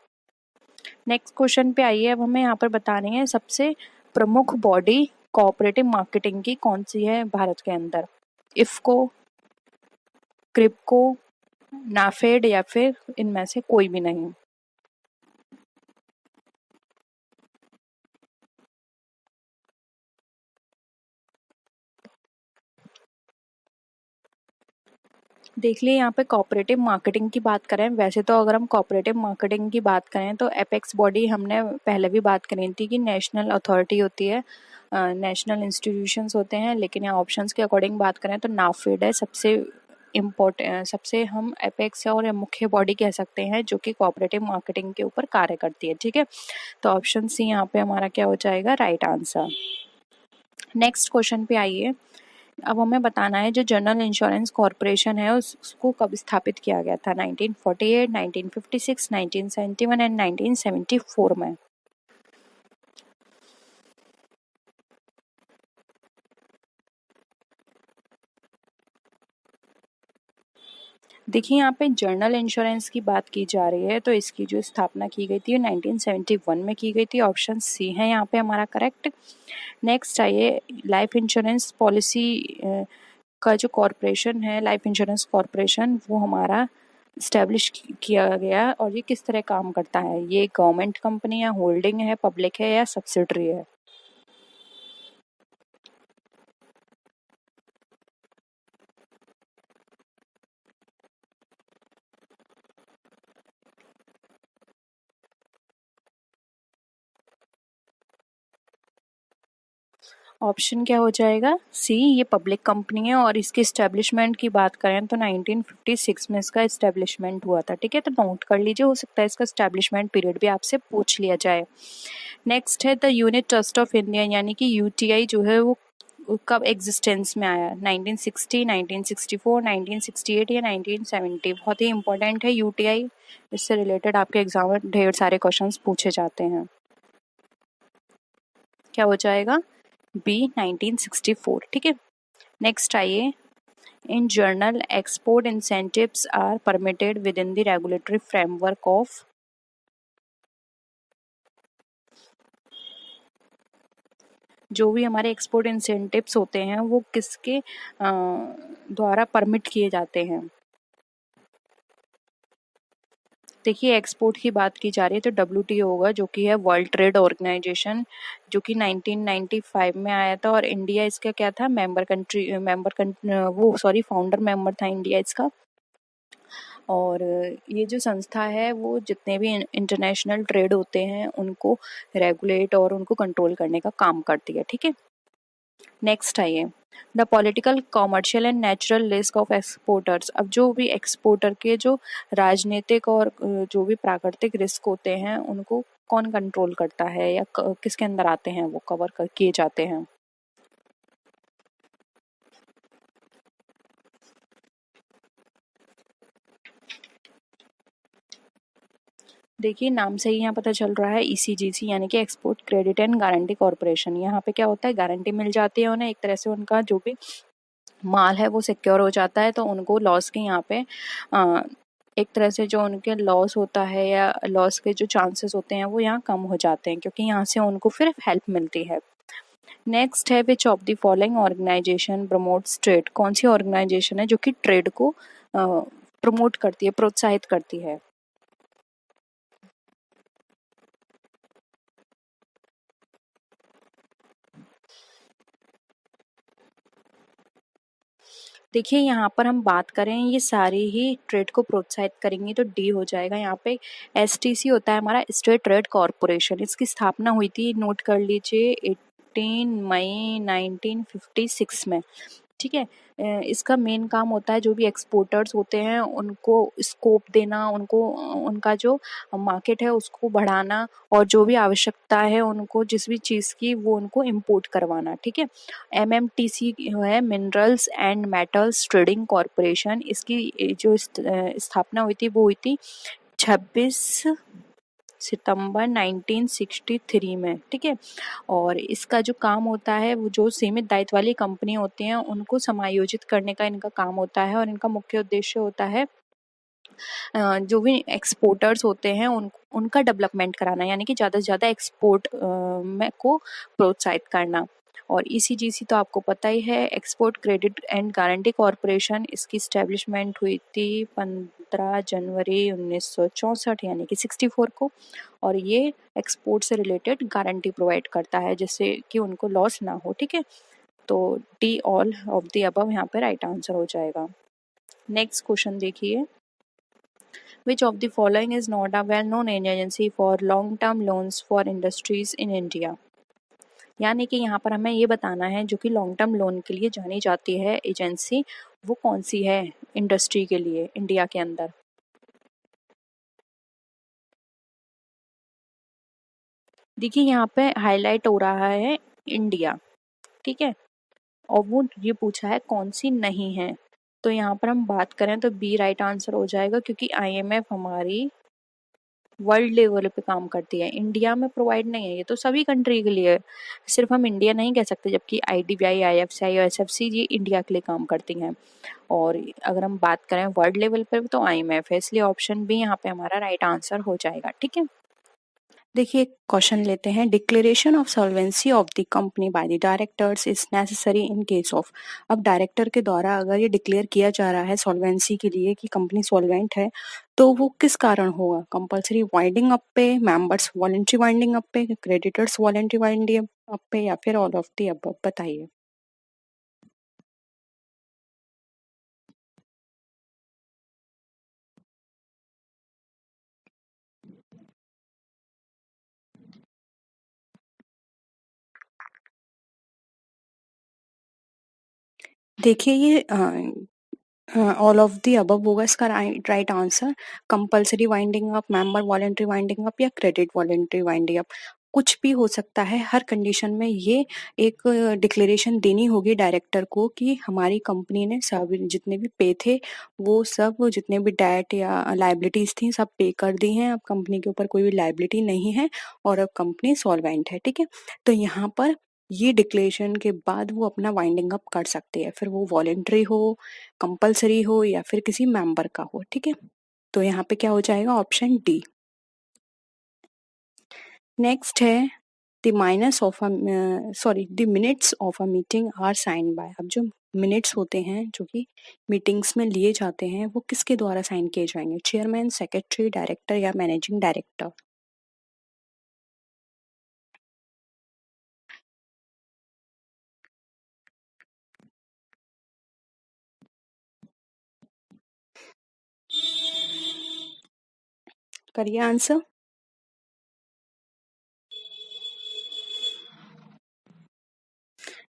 नेक्स्ट क्वेश्चन पे आइए। अब हमें यहाँ पर बतानी है सबसे प्रमुख बॉडी कोऑपरेटिव मार्केटिंग की कौन सी है भारत के अंदर? इफ्को, क्रिप्को, नाफेड या फिर इनमें से कोई भी नहीं? देख लिए यहाँ पे कोऑपरेटिव मार्केटिंग की बात करें, वैसे तो अगर हम कोऑपरेटिव मार्केटिंग की बात करें तो एपेक्स बॉडी हमने पहले भी बात करी थी कि नेशनल अथॉरिटी होती है, नेशनल इंस्टीट्यूशंस होते हैं। लेकिन यहाँ ऑप्शंस के अकॉर्डिंग बात करें तो नाफेड है सबसे इम्पोर्टेंट, सबसे हम एपेक्स और मुख्य बॉडी कह सकते हैं जो कि कोऑपरेटिव मार्केटिंग के ऊपर कार्य करती है, ठीक है। तो ऑप्शन सी यहाँ पे हमारा क्या हो जाएगा? Right answer. नेक्स्ट क्वेश्चन पे आइए। अब हमें बताना है जो जनरल इंश्योरेंस कॉरपोरेशन है उसको कब स्थापित किया गया था? 1948, 1956, 1971 एंड 1974 में? देखिए यहाँ पे जर्नल इंश्योरेंस की बात की जा रही है, तो इसकी जो स्थापना की गई थी 1971 में की गई थी। ऑप्शन सी है यहाँ पे हमारा करेक्ट। नेक्स्ट आइए, लाइफ इंश्योरेंस पॉलिसी का जो कॉरपोरेशन है, लाइफ इंश्योरेंस कॉरपोरेशन, वो हमारा इस्टेब्लिश किया गया और ये किस तरह काम करता है? ये गवर्नमेंट कंपनी है, होल्डिंग है, पब्लिक है या सब्सिडरी है? ऑप्शन क्या हो जाएगा? सी, ये पब्लिक कंपनी है और इसके इस्टेब्लिशमेंट की बात करें तो 1956 में इसका इस्टेब्लिशमेंट हुआ था, ठीक है। तो नोट कर लीजिए, हो सकता है इसका इस्टेब्लिशमेंट पीरियड भी आपसे पूछ लिया जाए। नेक्स्ट है the unit trust of India, यानी कि यूटीआई जो है वो कब एग्जिस्टेंस में आया? 1960, 1964, 1968 या 1970? बहुत ही इंपॉर्टेंट है यूटीआई, इससे रिलेटेड आपके एग्जाम में ढेर सारे क्वेश्चंस पूछे जाते हैं। क्या हो जाएगा? बी, 1964, ठीक है। नेक्स्ट आइए, in general export incentives are permitted within the regulatory framework of. जो भी हमारे एक्सपोर्ट इंसेंटिव्स होते हैं वो किसके द्वारा परमिट किए जाते हैं। देखिए, एक्सपोर्ट की बात की जा रही है तो WTO होगा, जो कि है वर्ल्ड ट्रेड ऑर्गेनाइजेशन, जो कि 1995 में आया था, और इंडिया इसका क्या था, फाउंडर मेंबर था इंडिया इसका। और ये जो संस्था है वो जितने भी इंटरनेशनल ट्रेड होते हैं उनको रेगुलेट और उनको कंट्रोल करने का काम करती है। ठीक है, नेक्स्ट आइए, the political, commercial and natural risk of exporters. अब जो भी एक्सपोर्टर के जो राजनीतिक और जो भी प्राकृतिक रिस्क होते हैं उनको कौन कंट्रोल करता है या किसके अंदर आते हैं, वो कवर किए जाते हैं। देखिए, नाम से ही यहाँ पता चल रहा है, ECGC यानी कि export credit and guarantee corporation. यहाँ पे क्या होता है, गारंटी मिल जाती है उन्हें, एक तरह से उनका जो भी माल है वो सिक्योर हो जाता है, तो उनको लॉस के यहाँ पे एक तरह से जो उनके लॉस होता है या लॉस के जो चांसेस होते हैं वो यहाँ कम हो जाते हैं, क्योंकि यहाँ से उनको फिर हेल्प मिलती है। नेक्स्ट है, which of the following organization promotes trade. कौन सी ऑर्गेनाइजेशन है जो कि ट्रेड को प्रमोट करती है, प्रोत्साहित करती है। देखिए, यहाँ पर हम बात करें, ये सारी ही ट्रेड को प्रोत्साहित करेंगी तो डी हो जाएगा। यहाँ पे STC होता है हमारा, स्टेट ट्रेड कॉरपोरेशन। इसकी स्थापना हुई थी, नोट कर लीजिए, 18 मई 1956 में। ठीक है, इसका मेन काम होता है जो भी एक्सपोर्टर्स होते हैं उनको स्कोप देना, उनको उनका जो मार्केट है उसको बढ़ाना, और जो भी आवश्यकता है उनको जिस भी चीज़ की वो उनको इंपोर्ट करवाना। ठीक है, MMTC है, minerals and metals trading corporation. इसकी जो स्थापना हुई थी वो हुई थी 26 सितंबर 1963 में। ठीक है, और इसका जो काम होता है वो जो सीमित दायित्व वाली कंपनी होती हैं उनको समायोजित करने का इनका काम होता है, और इनका मुख्य उद्देश्य होता है जो भी एक्सपोर्टर्स होते हैं उनका डेवलपमेंट कराना, यानी कि ज़्यादा से ज़्यादा एक्सपोर्ट में को प्रोत्साहित करना। और ECGC तो आपको पता ही है, export credit and guarantee corporation. इसकी स्टैब्लिशमेंट हुई थी 15 जनवरी 1964 यानी कि 64 को, और ये एक्सपोर्ट से रिलेटेड गारंटी प्रोवाइड करता है जिससे कि उनको लॉस ना हो। ठीक है, तो D all of the above यहाँ पे राइट आंसर हो जाएगा। नेक्स्ट क्वेश्चन देखिए, Which of the following is not a well-known agency for long-term loans for industries in India? यानी कि यहाँ पर हमें ये बताना है जो कि लॉन्ग टर्म लोन के लिए जानी जाती है एजेंसी, वो कौन सी है इंडस्ट्री के लिए इंडिया के अंदर। देखिए, यहाँ पे हाईलाइट हो रहा है इंडिया। ठीक है, और वो ये पूछा है कौन सी नहीं है, तो यहाँ पर हम बात करें तो बी राइट आंसर हो जाएगा, क्योंकि IMF हमारी वर्ल्ड लेवल पे काम करती है, इंडिया में प्रोवाइड नहीं है। ये तो सभी कंट्री के लिए है, सिर्फ हम इंडिया नहीं कह सकते, जबकि IDBI, IFCI और SFC ये इंडिया के लिए काम करती हैं। और अगर हम बात करें वर्ल्ड लेवल पर तो IMF है, इसलिए ऑप्शन बी यहाँ पे हमारा राइट आंसर हो जाएगा। ठीक है, देखिए क्वेश्चन लेते हैं, declaration of solvency of the company by the directors is necessary in case of. अब डायरेक्टर के द्वारा अगर ये डिक्लेयर किया जा रहा है सॉल्वेंसी के लिए कि कंपनी सॉल्वेंट है, तो वो किस कारण होगा, कंपलसरी वाइंडिंग अप पे, मेंबर्स वॉलंटरी वाइंडिंग अप पे, क्रेडिटर्स वॉलंटरी वाइंडिंग अप पे, या फिर ऑल ऑफ द अबव, बताइए। देखिए, ये ऑल ऑफ द अबव होगा इसका right answer. Compulsory winding up, member voluntary winding up, या क्रेडिट वॉलंटरी वाइंडिंग अप, कुछ भी हो सकता है। हर कंडीशन में ये एक डिक्लेरेशन देनी होगी डायरेक्टर को कि हमारी कंपनी ने सब जितने भी पे थे वो सब, जितने भी डेट या लाइबिलिटीज थी सब पे कर दी हैं, अब कंपनी के ऊपर कोई भी लाइबिलिटी नहीं है और अब कंपनी सॉल्वेंट है। ठीक है, तो यहाँ पर ये डिक्लेरेशन के बाद वो अपना वाइंडिंग अप कर सकती है, फिर वो वॉलेंटरी हो, कंपल्सरी हो या फिर किसी मेंबर का हो। ठीक है, तो यहाँ पे क्या हो जाएगा, ऑप्शन डी। नेक्स्ट है the minus of sorry the minutes of a meeting are sign by. अब जो मिनट्स होते हैं जो कि मीटिंग्स में लिए जाते हैं वो किसके द्वारा साइन किए जाएंगे, चेयरमैन, सेक्रेटरी, डायरेक्टर या मैनेजिंग डायरेक्टर। करिए आंसर।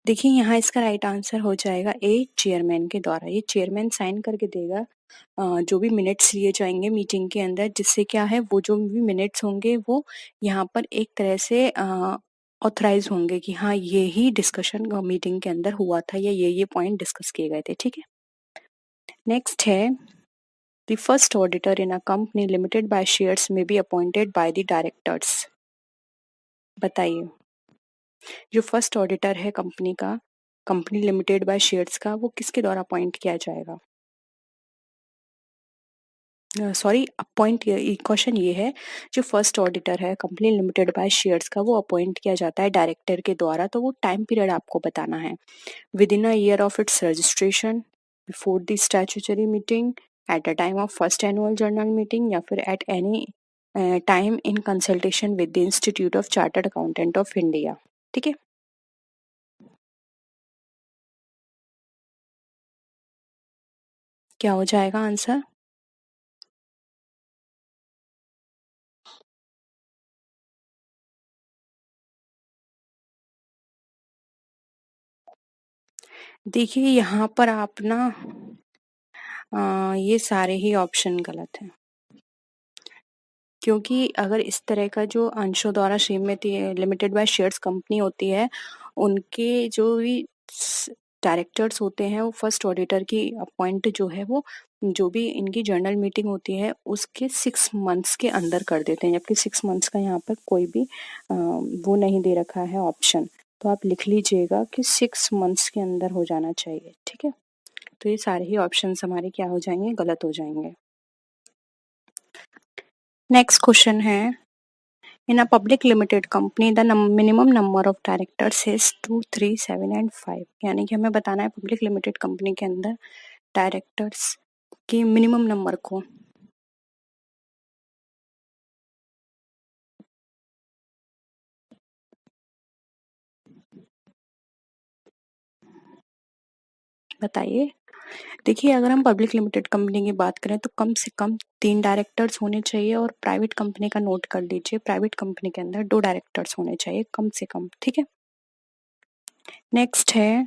देखिए यहाँ इसका राइट आंसर हो जाएगा ए, चेयरमैन के द्वारा। ये चेयरमैन साइन करके देगा जो भी मिनट्स लिए जाएंगे मीटिंग के अंदर, जिससे क्या है वो जो भी मिनट्स होंगे वो यहाँ पर एक तरह से ऑथराइज होंगे कि हाँ ये ही डिस्कशन मीटिंग के अंदर हुआ था या ये पॉइंट डिस्कस किए गए थे। ठीक है, नेक्स्ट है the first auditor in a company limited by shares में be appointed by the directors. बताइए, जो फर्स्ट ऑडिटर है कंपनी का, कंपनी लिमिटेड बाय शेयर्स का, वो किसके द्वारा अपॉइंट किया जाएगा। सॉरी, अपॉइंट, क्वेश्चन ये है जो फर्स्ट ऑडिटर है कंपनी लिमिटेड बाय शेयर्स का वो अपॉइंट किया जाता है डायरेक्टर के द्वारा, तो वो टाइम पीरियड आपको बताना है। With in a year of its registration, before the statutory meeting, at the time of first annual general meeting या फिर at any time in consultation with the institute of chartered accountant of India. ठीक है, क्या हो जाएगा आंसर। देखिए यहाँ पर आप ना ये सारे ही ऑप्शन गलत हैं, क्योंकि अगर इस तरह का जो अंशों द्वारा Shrimati limited by shares company होती है, उनके जो भी डायरेक्टर्स होते हैं वो फर्स्ट ऑडिटर की अपॉइंट जो है वो जो भी इनकी जर्नल मीटिंग होती है उसके 6 मंथ्स के अंदर कर देते हैं, जबकि 6 मंथ्स का यहाँ पर कोई भी वो नहीं दे रखा है ऑप्शन। तो आप लिख लीजिएगा कि 6 मंथ्स के अंदर हो जाना चाहिए। ठीक है, तो ये सारे ही ऑप्शंस हमारे क्या हो जाएंगे, गलत हो जाएंगे। नेक्स्ट क्वेश्चन है in a public limited company the minimum number of directors is 2, 3, 7 and 5। यानी कि हमें बताना है पब्लिक लिमिटेड कंपनी के अंदर डायरेक्टर्स की मिनिमम नंबर को। बताइए। देखिए अगर हम पब्लिक लिमिटेड कंपनी की बात करें तो कम से कम 3 डायरेक्टर्स होने चाहिए, और प्राइवेट कंपनी का नोट कर लीजिए, प्राइवेट कंपनी के अंदर 2 डायरेक्टर्स होने चाहिए कम से कम। ठीक है, नेक्स्ट है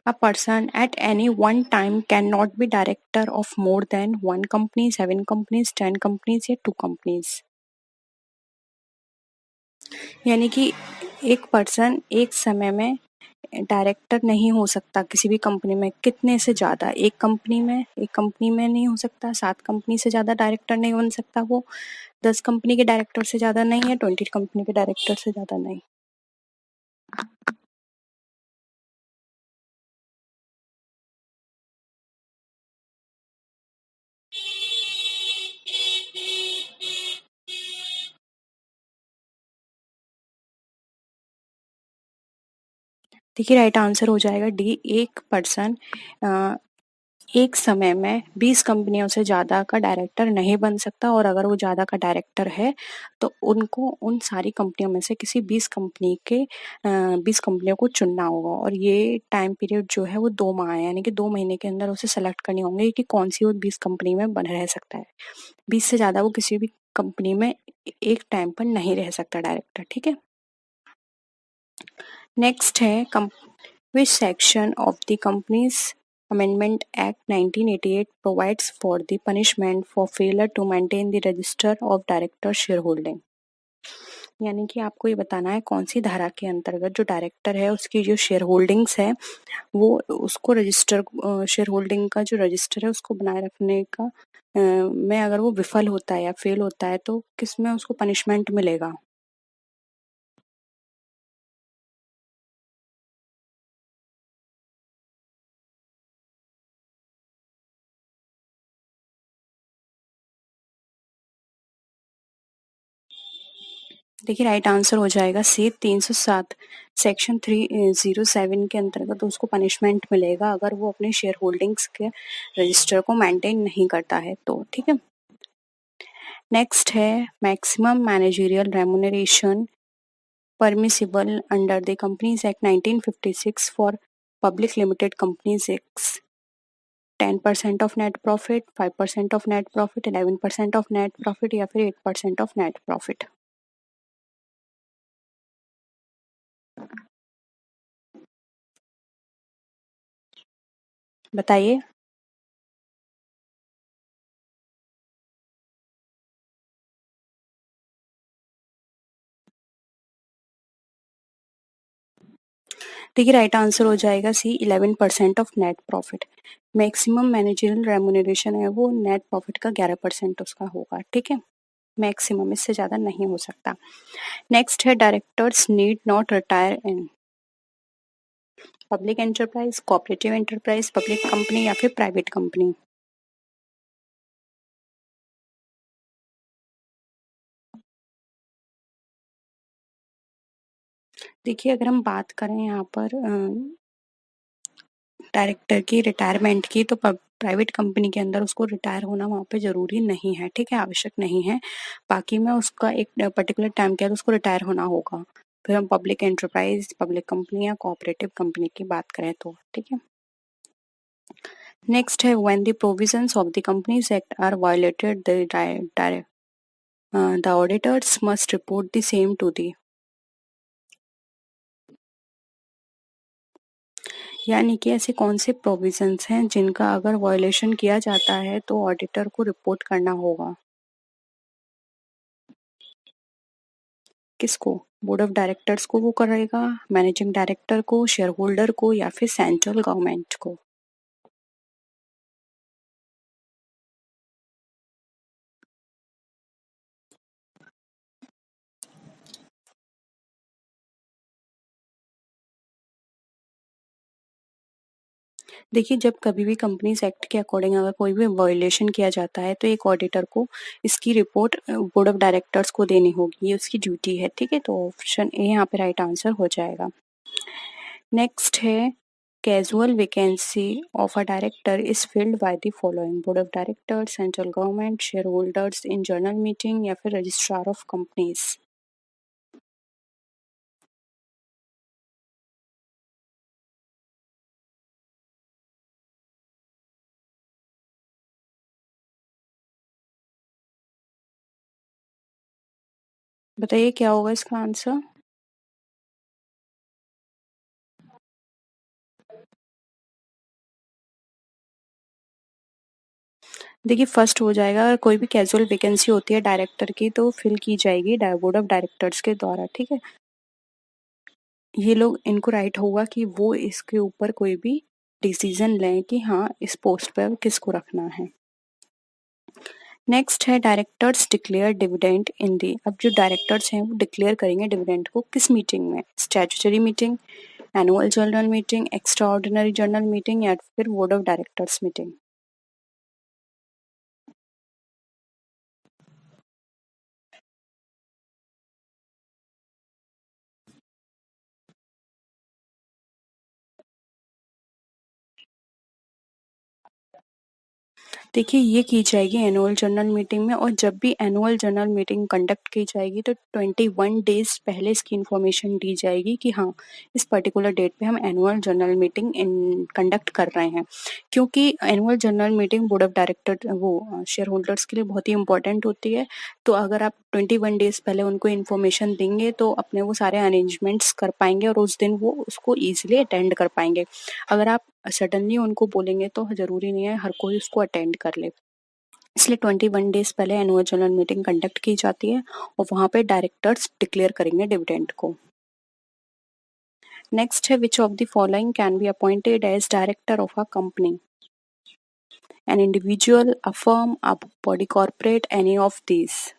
a person at any one time cannot be director of more than 1 company, 7 companies, 10 companies या 2 companies। यानी कि एक पर्सन एक समय में डायरेक्टर नहीं हो सकता किसी भी कंपनी में। कितने से ज्यादा, एक कंपनी में नहीं हो सकता, 7 कंपनी से ज्यादा डायरेक्टर नहीं बन सकता वो, 10 कंपनी के डायरेक्टर से ज्यादा नहीं है, 20 कंपनी के डायरेक्टर से ज्यादा नहीं। देखिए राइट आंसर हो जाएगा डी, एक पर्सन एक समय में 20 कंपनियों से ज़्यादा का डायरेक्टर नहीं बन सकता, और अगर वो ज़्यादा का डायरेक्टर है तो उनको उन सारी कंपनियों में से किसी 20 कंपनियों को चुनना होगा, और ये टाइम पीरियड जो है वो 2 माह है, यानी कि 2 महीने के अंदर उसे सेलेक्ट करनी होंगे कि कौन सी वो 20 कंपनी में बन रह सकता है। 20 से ज़्यादा वो किसी भी कंपनी में एक टाइम पर नहीं रह सकता डायरेक्टर। ठीक है, नेक्स्ट है which section of the Companies Amendment Act 1988 provides for the punishment for failure to maintain the register of director shareholding। यानी कि आपको ये बताना है कौन सी धारा के अंतर्गत जो डायरेक्टर है उसकी जो शेयर होल्डिंग्स है वो उसको रजिस्टर, शेयर होल्डिंग का जो रजिस्टर है उसको बनाए रखने का में अगर वो विफल होता है या फेल होता है तो किस में उसको पनिशमेंट मिलेगा। देखिए राइट आंसर हो जाएगा सी 307 सेक्शन 307 के अंतर्गत उसको पनिशमेंट मिलेगा अगर वो अपने शेयर होल्डिंग्स के रजिस्टर को मेंटेन नहीं करता है तो। ठीक है, नेक्स्ट है maximum managerial remuneration permissible under the Companies Act 1956 for public limited companies is 10% of net profit, 5% of net profit, 11% of net profit या फिर 8% of net profit। बताइए। देखिए राइट आंसर हो जाएगा सी 11% of net profit. Maximum managerial remuneration है वो नेट प्रॉफिट का 11% उसका होगा। ठीक है, मैक्सिमम, इससे ज़्यादा नहीं हो सकता। नेक्स्ट है directors need not retire in public enterprise, cooperative enterprise, public company या फिर प्राइवेट कंपनी। देखिए अगर हम बात करें यहाँ पर डायरेक्टर की रिटायरमेंट की तो प्राइवेट कंपनी के अंदर उसको रिटायर होना वहाँ पे ज़रूरी नहीं है। ठीक है, आवश्यक नहीं है। बाकी में उसका एक पर्टिकुलर टाइम के बाद उसको रिटायर होना होगा। फिर हम पब्लिक एंटरप्राइज, पब्लिक कंपनी या कोऑपरेटिव कंपनी की बात करें तो। ठीक है, नेक्स्ट है when the provisions of the companies act are violated the auditors must report the same to the. यानी कि ऐसे कौन से प्रोविजंस हैं जिनका अगर वायलेशन किया जाता है तो ऑडिटर को रिपोर्ट करना होगा। किसको? बोर्ड ऑफ डायरेक्टर्स को वो करेगा, मैनेजिंग डायरेक्टर को, शेयर होल्डर को या फिर सेंट्रल गवर्नमेंट को। देखिए जब कभी भी कंपनीज एक्ट के अकॉर्डिंग अगर कोई भी वायलेशन किया जाता है तो एक ऑडिटर को इसकी रिपोर्ट बोर्ड ऑफ डायरेक्टर्स को देनी होगी, ये उसकी ड्यूटी है। ठीक है, तो ऑप्शन ए यहाँ पे राइट आंसर हो जाएगा। नेक्स्ट है casual vacancy of a director is filled by the following board of director, central government, share holders in general meeting या फिर रजिस्ट्रार ऑफ कंपनीज। बताइए क्या होगा इसका आंसर। देखिए फर्स्ट हो जाएगा, अगर कोई भी कैजुअल वैकेंसी होती है डायरेक्टर की तो फिल की जाएगी बोर्ड ऑफ डायरेक्टर्स के द्वारा। ठीक है, ये लोग इनको राइट होगा कि वो इसके ऊपर कोई भी डिसीजन लें कि हाँ इस पोस्ट पर किसको रखना है। नेक्स्ट है डायरेक्टर्स डिक्लेयर डिविडेंड इन दी। अब जो डायरेक्टर्स हैं वो डिक्लेयर करेंगे डिविडेंड को किस मीटिंग में? Statutory meeting, annual general meeting, extra ordinary general meeting या फिर बोर्ड ऑफ डायरेक्टर्स मीटिंग। देखिए ये की जाएगी एनुअल जनरल मीटिंग में, और जब भी एनुअल जनरल मीटिंग कंडक्ट की जाएगी तो 21 डेज पहले इसकी इन्फॉर्मेशन दी जाएगी कि हाँ इस पर्टिकुलर डेट पे हम एनुअल जनरल मीटिंग कंडक्ट कर रहे हैं। क्योंकि annual general meeting board of director वो शेयर होल्डर्स के लिए बहुत ही इंपॉर्टेंट होती है। तो अगर आप 21 डेज पहले उनको इन्फॉर्मेशन देंगे तो अपने वो सारे अरेंजमेंट्स कर पाएंगे और उस दिन वो उसको ईजिली अटेंड कर पाएंगे। अगर आप सडनली उनको बोलेंगे तो ज़रूरी नहीं है हर कोई उसको अटेंड कर ले। इसलिए 21 डेज पहले एनुअल जनरल मीटिंग कंडक्ट की जाती है और वहाँ पे डायरेक्टर्स डिक्लेयर करेंगे डिविडेंड को। नेक्स्ट है which of the following can be appointed as director of a company? An individual, a firm, a body corporate, any of these.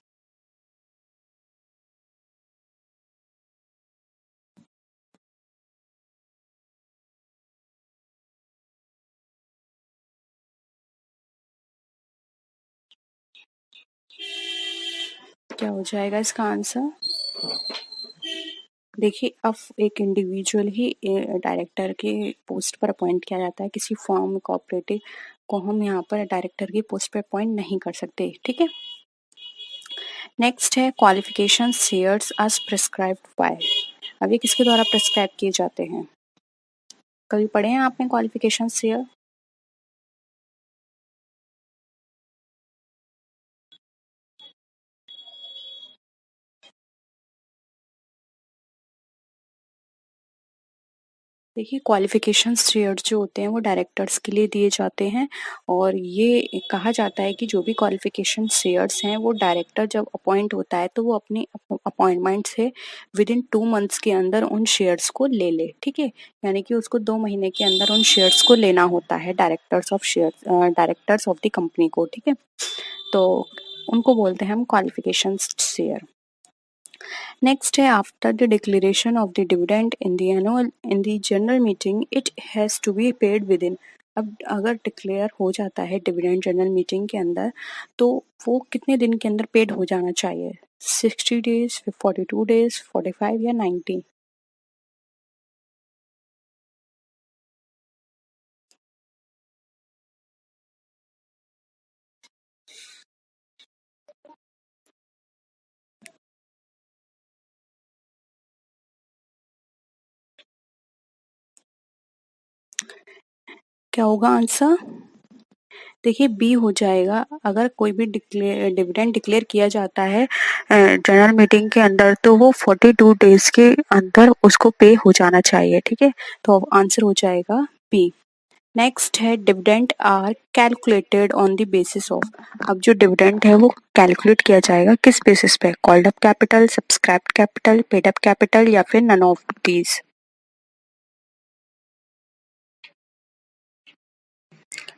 क्या हो जाएगा इसका आंसर? देखिए, अब एक इंडिविजुअल ही डायरेक्टर के पोस्ट पर अपॉइंट किया जाता है। किसी फर्म कोऑपरेटिव को हम यहाँ पर डायरेक्टर की पोस्ट पे अपॉइंट नहीं कर सकते, ठीक है। नेक्स्ट है qualification shares as prescribed by. अब ये किसके द्वारा प्रिस्क्राइब किए जाते हैं? कभी पढ़े हैं आपने क्वालिफिकेशन शेयर? देखिए, क्वालिफिकेशन शेयर्स जो होते हैं वो डायरेक्टर्स के लिए दिए जाते हैं और ये कहा जाता है कि जो भी क्वालिफिकेशन शेयर्स हैं वो डायरेक्टर जब अपॉइंट होता है तो वो अपनी अपॉइंटमेंट से विद इन 2 मंथ्स के अंदर उन शेयर्स को ले ले, ठीक है। यानी कि उसको 2 महीने के अंदर उन शेयर्स को लेना होता है डायरेक्टर्स ऑफ द कंपनी को, ठीक है। तो उनको बोलते हैं हम क्वालिफिकेशन शेयर। नेक्स्ट है after the declaration of the dividend in the general meeting it has to be paid within. अब अगर डिक्लेयर हो जाता है डिविडेंड जनरल मीटिंग के अंदर तो वो कितने दिन के अंदर पेड हो जाना चाहिए? 60 डेज, 42 डेज, 45 या 90? क्या होगा आंसर? देखिए, बी हो जाएगा। अगर कोई भी डिविडेंड डिक्लेयर किया जाता है जनरल मीटिंग के अंदर तो वो 42 डेज के अंदर उसको पे हो जाना चाहिए, ठीक है। तो आंसर हो जाएगा बी। नेक्स्ट है dividend are calculated on the basis of. अब जो डिविडेंड है वो कैलकुलेट किया जाएगा किस बेसिस पे? Called up capital, subscribed capital, paid up capital या फिर नन ऑफ दीज?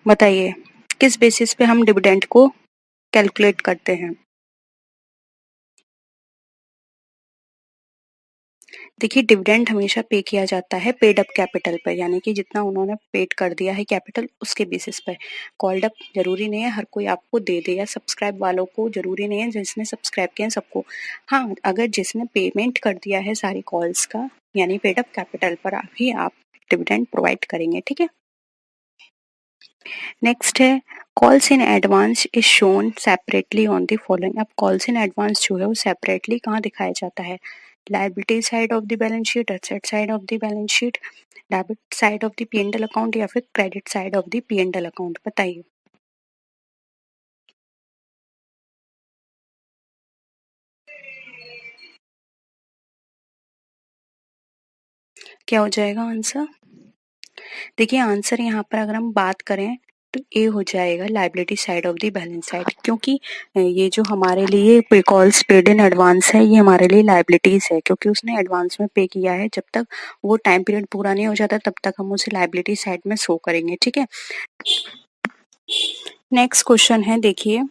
बताइए, किस बेसिस पे हम डिविडेंड को कैलकुलेट करते हैं? देखिए, डिविडेंड हमेशा पे किया जाता है पेड अप कैपिटल पर, यानी कि जितना उन्होंने पेड कर दिया है कैपिटल उसके बेसिस पर। कॉल्ड अप जरूरी नहीं है हर कोई आपको दे दे, या सब्सक्राइब वालों को जरूरी नहीं है जिसने सब्सक्राइब किया है सबको। हाँ, अगर जिसने पेमेंट कर दिया है सारी कॉल्स का यानी पेड अप कैपिटल पर भी आप डिविडेंड प्रोवाइड करेंगे, ठीक है। नेक्स्ट है calls in advance is shown separately on the following. अब कॉल्स इन एडवांस जो है वो सेपरेटली कहाँ दिखाया जाता है? Liability side of the balance sheet, asset side of the balance sheet, debit side of the P and L account या फिर credit side of the P and L account? बताइए। क्या हो जाएगा आंसर? देखिए, आंसर यहाँ पर अगर हम बात करें तो ए हो जाएगा, liability side of the balance side. क्योंकि ये जो हमारे लिए पे कॉल्स पेड इन एडवांस है ये हमारे लिए लायबिलिटीज है, क्योंकि उसने एडवांस में पे किया है। जब तक वो टाइम पीरियड पूरा नहीं हो जाता तब तक हम उसे लायबिलिटी साइड में शो करेंगे, ठीक है। नेक्स्ट क्वेश्चन है, देखिए,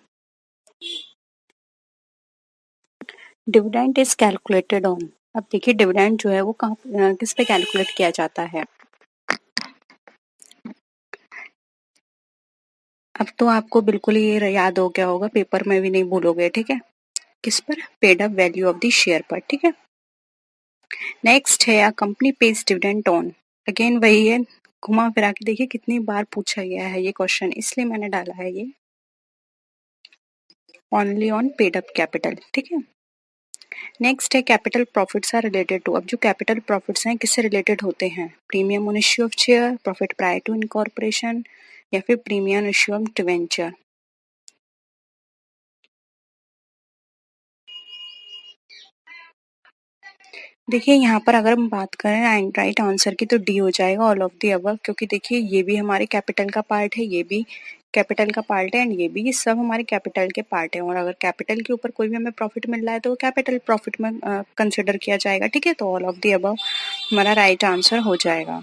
डिविडेंड इज कैलकुलेटेड ऑन। अब देखिए, डिविडेंड जो है वो कहाँ किस पे कैलकुलेट किया जाता है? अब तो आपको बिल्कुल ये याद हो गया होगा, पेपर में भी नहीं भूलोगे, ठीक है। किस पर? Paid up value of the share पर, ठीक है। नेक्स्ट है, company page dividend on. Again वही है, घुमा फिरा के देखिए कितनी बार पूछा गया है ये क्वेश्चन, इसलिए मैंने डाला है ये only on paid up capital, ठीक है। नेक्स्ट है capital profits are related to. अब जो कैपिटल प्रॉफिट्स हैं किससे रिलेटेड होते हैं? Premium on issue of share, profit prior to incorporation या फिर प्रीमियम इश्यू ऑफ डिवेंचर? देखिए, यहाँ पर अगर हम बात करें राइट आंसर की तो डी हो जाएगा, ऑल ऑफ दी अबव। क्योंकि देखिए ये भी हमारे कैपिटल का पार्ट है, ये भी कैपिटल का पार्ट है एंड ये भी, ये सब हमारे कैपिटल के पार्ट है। और अगर कैपिटल के ऊपर कोई भी हमें प्रॉफिट मिल रहा है तो वो कैपिटल प्रॉफिट में कंसिडर किया जाएगा, ठीक है। तो ऑल ऑफ दी अबव हमारा राइट आंसर हो जाएगा।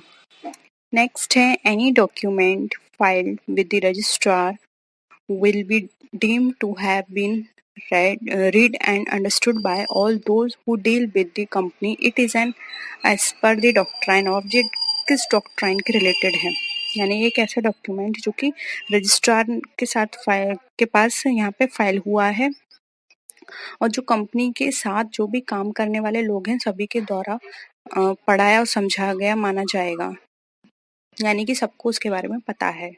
नेक्स्ट है any document filed with the registrar will be deemed to have been read and understood by all those who deal with the company. It is an as per the doctrine of ये किस डॉक्ट्राइन के रिलेटेड है? यानी एक ऐसा डॉक्यूमेंट जो कि रजिस्ट्रार के साथ फाइल के पास यहाँ पे फाइल हुआ है और जो कंपनी के साथ जो भी काम करने वाले लोग हैं सभी के द्वारा पढ़ाया और समझाया गया माना जाएगा, यानी कि सबको उसके बारे में पता है।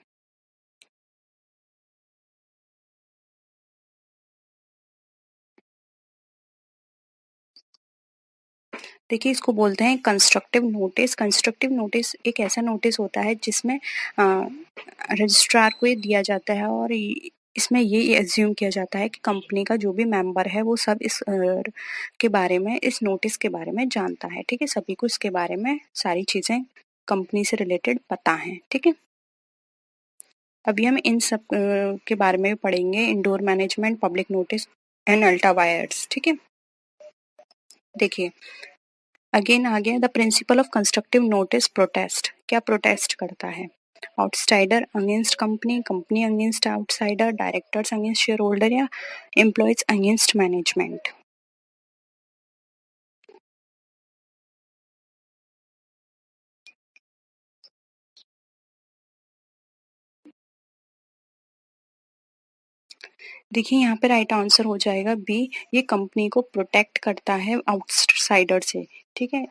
देखिए, इसको बोलते हैं कंस्ट्रक्टिव नोटिस। कंस्ट्रक्टिव नोटिस एक ऐसा नोटिस होता है जिसमें रजिस्ट्रार को ये दिया जाता है और इसमें ये एज्यूम किया जाता है कि कंपनी का जो भी मेंबर है वो सब इस के बारे में, इस नोटिस के बारे में जानता है। ठीक है, सभी को इसके बारे में सारी चीजें कंपनी से रिलेटेड पता है। ठीक है, अभी हम इन सब के बारे में पढ़ेंगे, indoor management, public notice and ultra vires. ठीक है, देखिए अगेन आ गया the principle of constructive notice protest. क्या प्रोटेस्ट करता है? Outsider against company, company against outsider, directors against share holder या एम्प्लॉयज अगेंस्ट मैनेजमेंट। देखिए यहाँ पे राइट आंसर हो जाएगा बी, ये कंपनी को प्रोटेक्ट करता है आउटसाइडर से। ठीक है,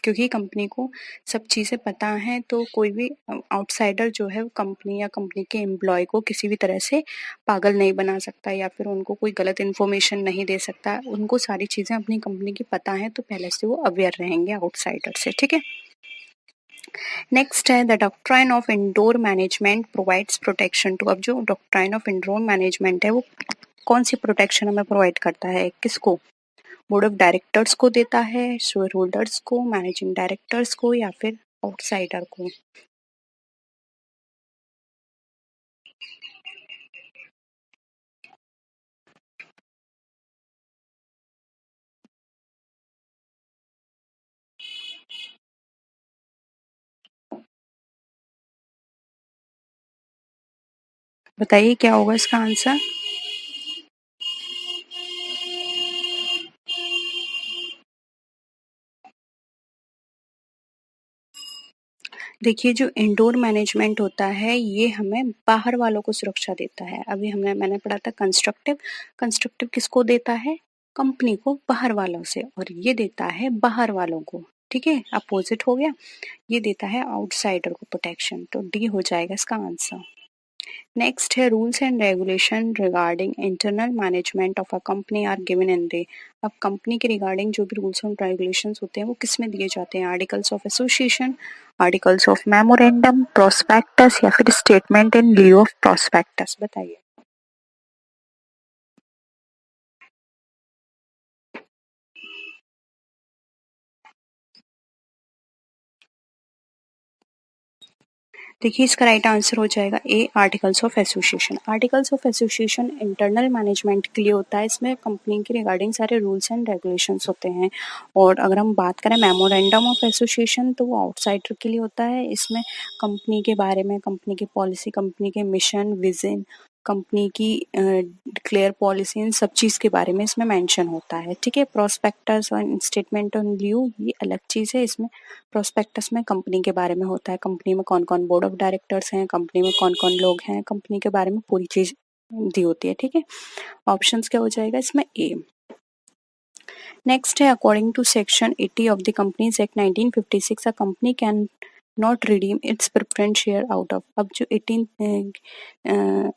क्योंकि कंपनी को सब चीज़ें पता हैं तो कोई भी आउटसाइडर जो है कंपनी या कंपनी के एम्प्लॉय को किसी भी तरह से पागल नहीं बना सकता या फिर उनको कोई गलत इन्फॉर्मेशन नहीं दे सकता। उनको सारी चीज़ें अपनी कंपनी की पता है तो पहले से वो अवेयर रहेंगे आउटसाइडर से। ठीक है, नेक्स्ट है the doctrine of indoor management provides protection to. अब जो डॉक्ट्राइन ऑफ इंडोर मैनेजमेंट है वो कौन सी प्रोटेक्शन हमें प्रोवाइड करता है? किसको? बोर्ड ऑफ डायरेक्टर्स को देता है, शेयर होल्डर्स को, मैनेजिंग डायरेक्टर्स को या फिर आउटसाइडर को? बताइए क्या होगा इसका आंसर? देखिए जो इंडोर मैनेजमेंट होता है ये हमें बाहर वालों को सुरक्षा देता है। अभी मैंने पढ़ा था कंस्ट्रक्टिव। कंस्ट्रक्टिव किसको देता है? कंपनी को बाहर वालों से, और ये देता है बाहर वालों को। ठीक है, अपोजिट हो गया। ये देता है आउटसाइडर को प्रोटेक्शन, तो डी हो जाएगा इसका आंसर। नेक्स्ट है rules and regulation regarding internal management of a company are given in the. अब कंपनी के रिगार्डिंग जो भी रूल्स एंड रेगुलेशंस होते हैं वो किस में दिए जाते हैं? Articles of association, articles of memorandum, prospectus या फिर statement in lieu of prospectus. बताइए। देखिए इसका राइट आंसर हो जाएगा A, articles of association. Articles of association internal management के लिए होता है। इसमें कंपनी के रिगार्डिंग सारे रूल्स एंड रेगुलेशंस होते हैं। और अगर हम बात करें मेमोरेंडम ऑफ एसोसिएशन तो वो आउटसाइडर के लिए होता है। इसमें कंपनी के बारे में, कंपनी की पॉलिसी, कंपनी के मिशन, विजन, कंपनी की डिक्लेयर पॉलिसी, इन सब चीज़ के बारे में इसमें मेंशन होता है। ठीक है, प्रोस्पेक्टस और स्टेटमेंट ऑन ल्यू ये अलग चीज़ है। इसमें प्रोस्पेक्टस में कंपनी के बारे में होता है, कंपनी में कौन कौन बोर्ड ऑफ डायरेक्टर्स हैं, कंपनी में कौन कौन लोग हैं, कंपनी के बारे में पूरी चीज़ दी होती है। ठीक है, ऑप्शंस क्या हो जाएगा इसमें? ए। नेक्स्ट है according to section 80 of the companies act 1956 a company can not redeem its preference share out of. अब जो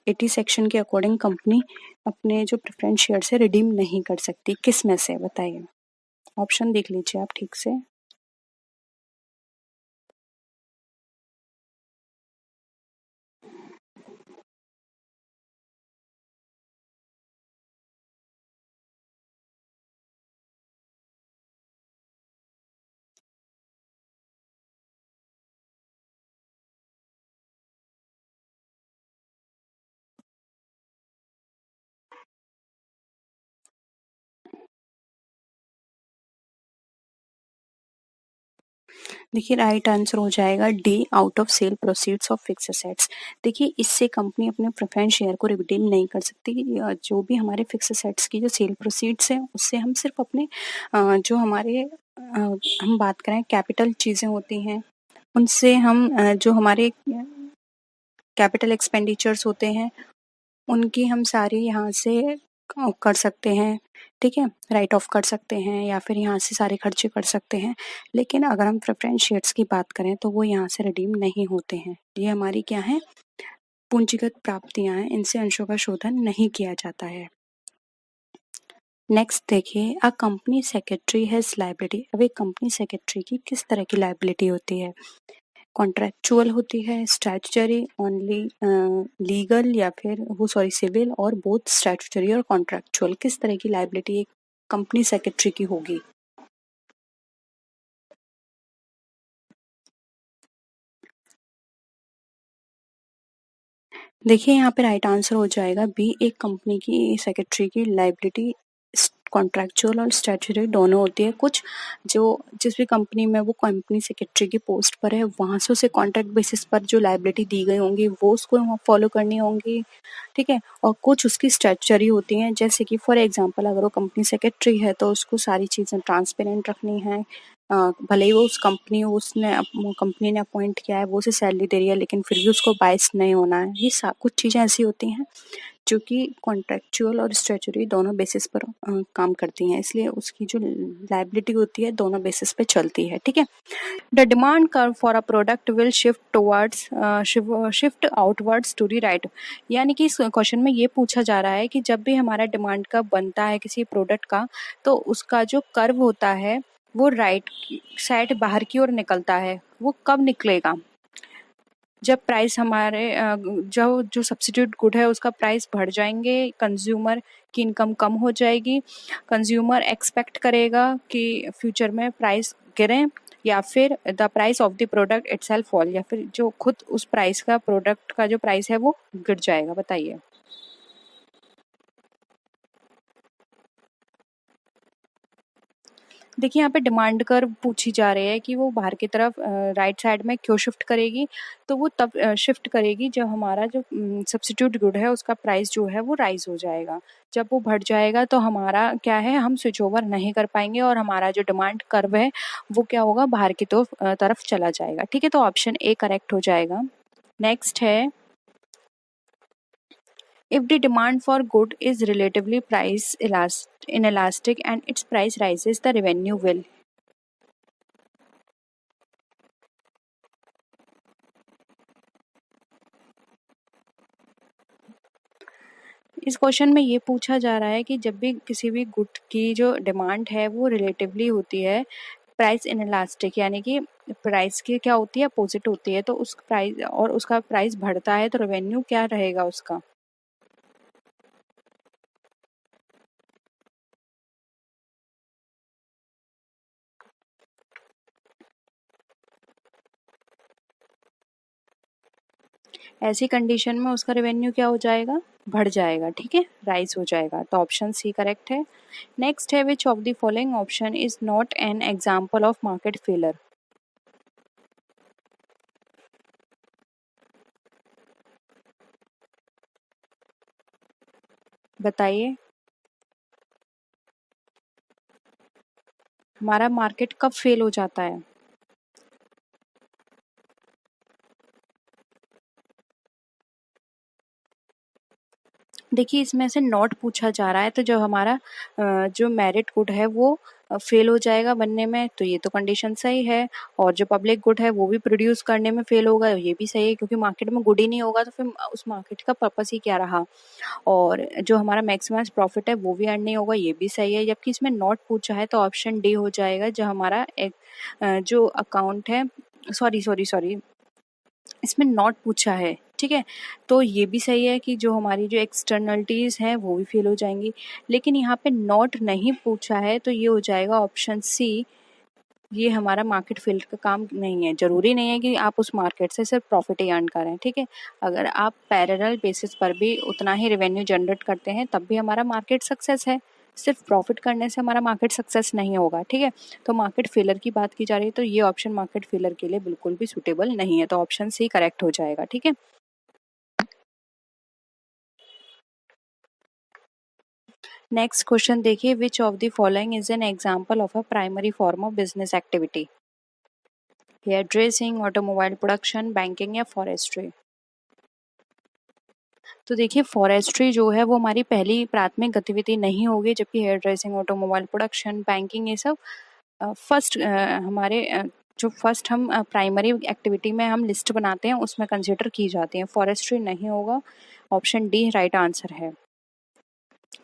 80 सेक्शन के अकॉर्डिंग कंपनी अपने जो प्रेफरेंस शेयर से रिडीम नहीं कर सकती, किस में से? बताइए, ऑप्शन देख लीजिए आप ठीक से। देखिए राइट आंसर हो जाएगा D, out of sale proceeds of fix assets. देखिए इससे कंपनी अपने प्रेफरेंस शेयर को रिडीम नहीं कर सकती। जो भी हमारे फिक्स असेट्स की जो सेल प्रोसीड्स हैं उससे हम सिर्फ अपने जो हमारे हम बात करें कैपिटल चीज़ें होती हैं उनसे हम जो हमारे कैपिटल एक्सपेंडिचर्स होते हैं उनकी हम सारी यहाँ से कर सकते हैं, ठीक है, राइट ऑफ कर सकते हैं या फिर यहाँ से सारे खर्चे कर सकते हैं। लेकिन अगर हम प्रेफरेंस शेयर्स की बात करें तो वो यहाँ से रिडीम नहीं होते हैं। ये हमारी क्या है, पूंजीगत प्राप्तियां हैं, इनसे अंशों का शोधन नहीं किया जाता है। नेक्स्ट देखिए, a company secretary has liability. अब एक कंपनी सेक्रेटरी की किस तरह की लायबिलिटी होती है, कॉन्ट्रेक्चुअल होती है, स्टैट्यूटरी, ओनली लीगल या फिर वो सॉरी सिविल, और बोथ स्टैट्यूटरी और कॉन्ट्रेक्चुअल। किस तरह की लायबिलिटी एक कंपनी सेक्रेटरी की होगी? देखिए यहाँ पे राइट आंसर हो जाएगा बी, एक कंपनी की सेक्रेटरी की लायबिलिटी कॉन्ट्रैक्चुअल और स्टैट्यूटरी दोनों होती है। कुछ जो जिस भी कंपनी में वो कंपनी सेक्रेटरी की पोस्ट पर है वहाँ से उसे कॉन्ट्रैक्ट बेसिस पर जो लायबिलिटी दी गई होंगी वो उसको वहाँ फॉलो करनी होंगी, ठीक है। और कुछ उसकी स्टैट्यूटरी होती हैं, जैसे कि फॉर एग्जांपल अगर वो कंपनी सेक्रेटरी है तो उसको सारी चीज़ें ट्रांसपेरेंट रखनी है। भले ही वो उस कंपनी ने अपॉइंट किया है, वो उसे सैलरी दे रही है, लेकिन फिर भी उसको बायस नहीं होना है। ये कुछ चीज़ें ऐसी होती हैं जो कि कॉन्ट्रेक्चुअल और स्टैट्यूटरी दोनों बेसिस पर काम करती हैं, इसलिए उसकी जो लायबिलिटी होती है दोनों बेसिस पे चलती है, ठीक है। The demand curve for a product will shift outwards to the right. यानी कि इस क्वेश्चन में ये पूछा जा रहा है कि जब भी हमारा डिमांड कर्व बनता है किसी प्रोडक्ट का, तो उसका जो कर्व होता है वो राइट साइड बाहर की ओर निकलता है। वो कब निकलेगा? जब प्राइस हमारे जो जो सब्सिट्यूट गुड है उसका प्राइस बढ़ जाएंगे, कंज्यूमर की इनकम कम हो जाएगी, कंज्यूमर एक्सपेक्ट करेगा कि फ्यूचर में प्राइस गिरे, या फिर the price of the product itself fall, या फिर जो खुद उस प्राइस का प्रोडक्ट का जो प्राइस है वो गिर जाएगा। बताइए। देखिए यहाँ पे डिमांड कर्व पूछी जा रही है कि वो बाहर की तरफ राइट साइड में क्यों शिफ्ट करेगी। तो वो तब शिफ्ट करेगी जब हमारा जो सब्स्टिट्यूट गुड है उसका प्राइस जो है वो राइज हो जाएगा। जब वो बढ़ जाएगा तो हमारा क्या है, हम स्विच ओवर नहीं कर पाएंगे और हमारा जो डिमांड कर्व है वो क्या होगा, बाहर की तरफ चला जाएगा, ठीक है। तो ऑप्शन ए करेक्ट हो जाएगा। नेक्स्ट है, if the demand for good is relatively inelastic and its price rises, the revenue will। इस क्वेश्चन में ये पूछा जा रहा है कि जब भी किसी भी गुड की जो डिमांड है वो रिलेटिवली होती है प्राइस इनलास्टिक, यानी कि प्राइस की क्या होती है, अपोजिट होती है, तो उस प्राइस और उसका प्राइस बढ़ता है तो रेवेन्यू क्या रहेगा उसका? ऐसी कंडीशन में उसका रेवेन्यू क्या हो जाएगा, बढ़ जाएगा, ठीक है, राइज हो जाएगा। तो ऑप्शन सी करेक्ट है। नेक्स्ट है, which of the following option is not an example of market failure. बताइए, हमारा मार्केट कब फेल हो जाता है? देखिए इसमें से नॉट पूछा जा रहा है, तो जो हमारा जो मेरिट गुड है वो फेल हो जाएगा बनने में, तो ये तो कंडीशन सही है। और जो पब्लिक गुड है वो भी प्रोड्यूस करने में फेल होगा, ये भी सही है, क्योंकि मार्केट में गुड ही नहीं होगा तो फिर उस मार्केट का पर्पस ही क्या रहा। और जो हमारा मैक्सिमाइज प्रॉफिट है वो भी अर्न नहीं होगा, ये भी सही है। जबकि इसमें नॉट पूछा है तो ऑप्शन डी हो जाएगा, जो हमारा एक जो अकाउंट है, सॉरी सॉरी सॉरी, इसमें नॉट पूछा है, ठीक है। तो ये भी सही है कि जो हमारी जो एक्सटर्नलिटीज़ हैं वो भी फेल हो जाएंगी। लेकिन यहाँ पे नॉट नहीं पूछा है तो ये हो जाएगा ऑप्शन सी, ये हमारा मार्केट फील्ड का काम नहीं है। ज़रूरी नहीं है कि आप उस मार्केट से सिर्फ प्रॉफिट ही अर्न करें, ठीक है। अगर आप पैरेलल बेसिस पर भी उतना ही रेवेन्यू जनरेट करते हैं तब भी हमारा मार्केट सक्सेस है। सिर्फ प्रॉफिट करने से हमारा मार्केट सक्सेस नहीं होगा, ठीक है। तो मार्केट फेलर की बात की जा रही है तो ये ऑप्शन मार्केट फेलर के लिए बिल्कुल भी सूटेबल नहीं है, तो ऑप्शन सी करेक्ट हो जाएगा, ठीक है। नेक्स्ट क्वेश्चन देखिए, which of the following is an example of a primary form of business activity? Hair dressing, automobile production, banking या फॉरेस्ट्री। तो देखिए फॉरेस्ट्री जो है वो हमारी पहली प्राथमिक गतिविधि नहीं होगी, जबकि hair dressing, automobile production, banking ये सब फर्स्ट हमारे जो फर्स्ट हम प्राइमरी एक्टिविटी में हम लिस्ट बनाते हैं उसमें कंसिडर की जाती है। फॉरेस्ट्री नहीं होगा, ऑप्शन डी राइट आंसर है।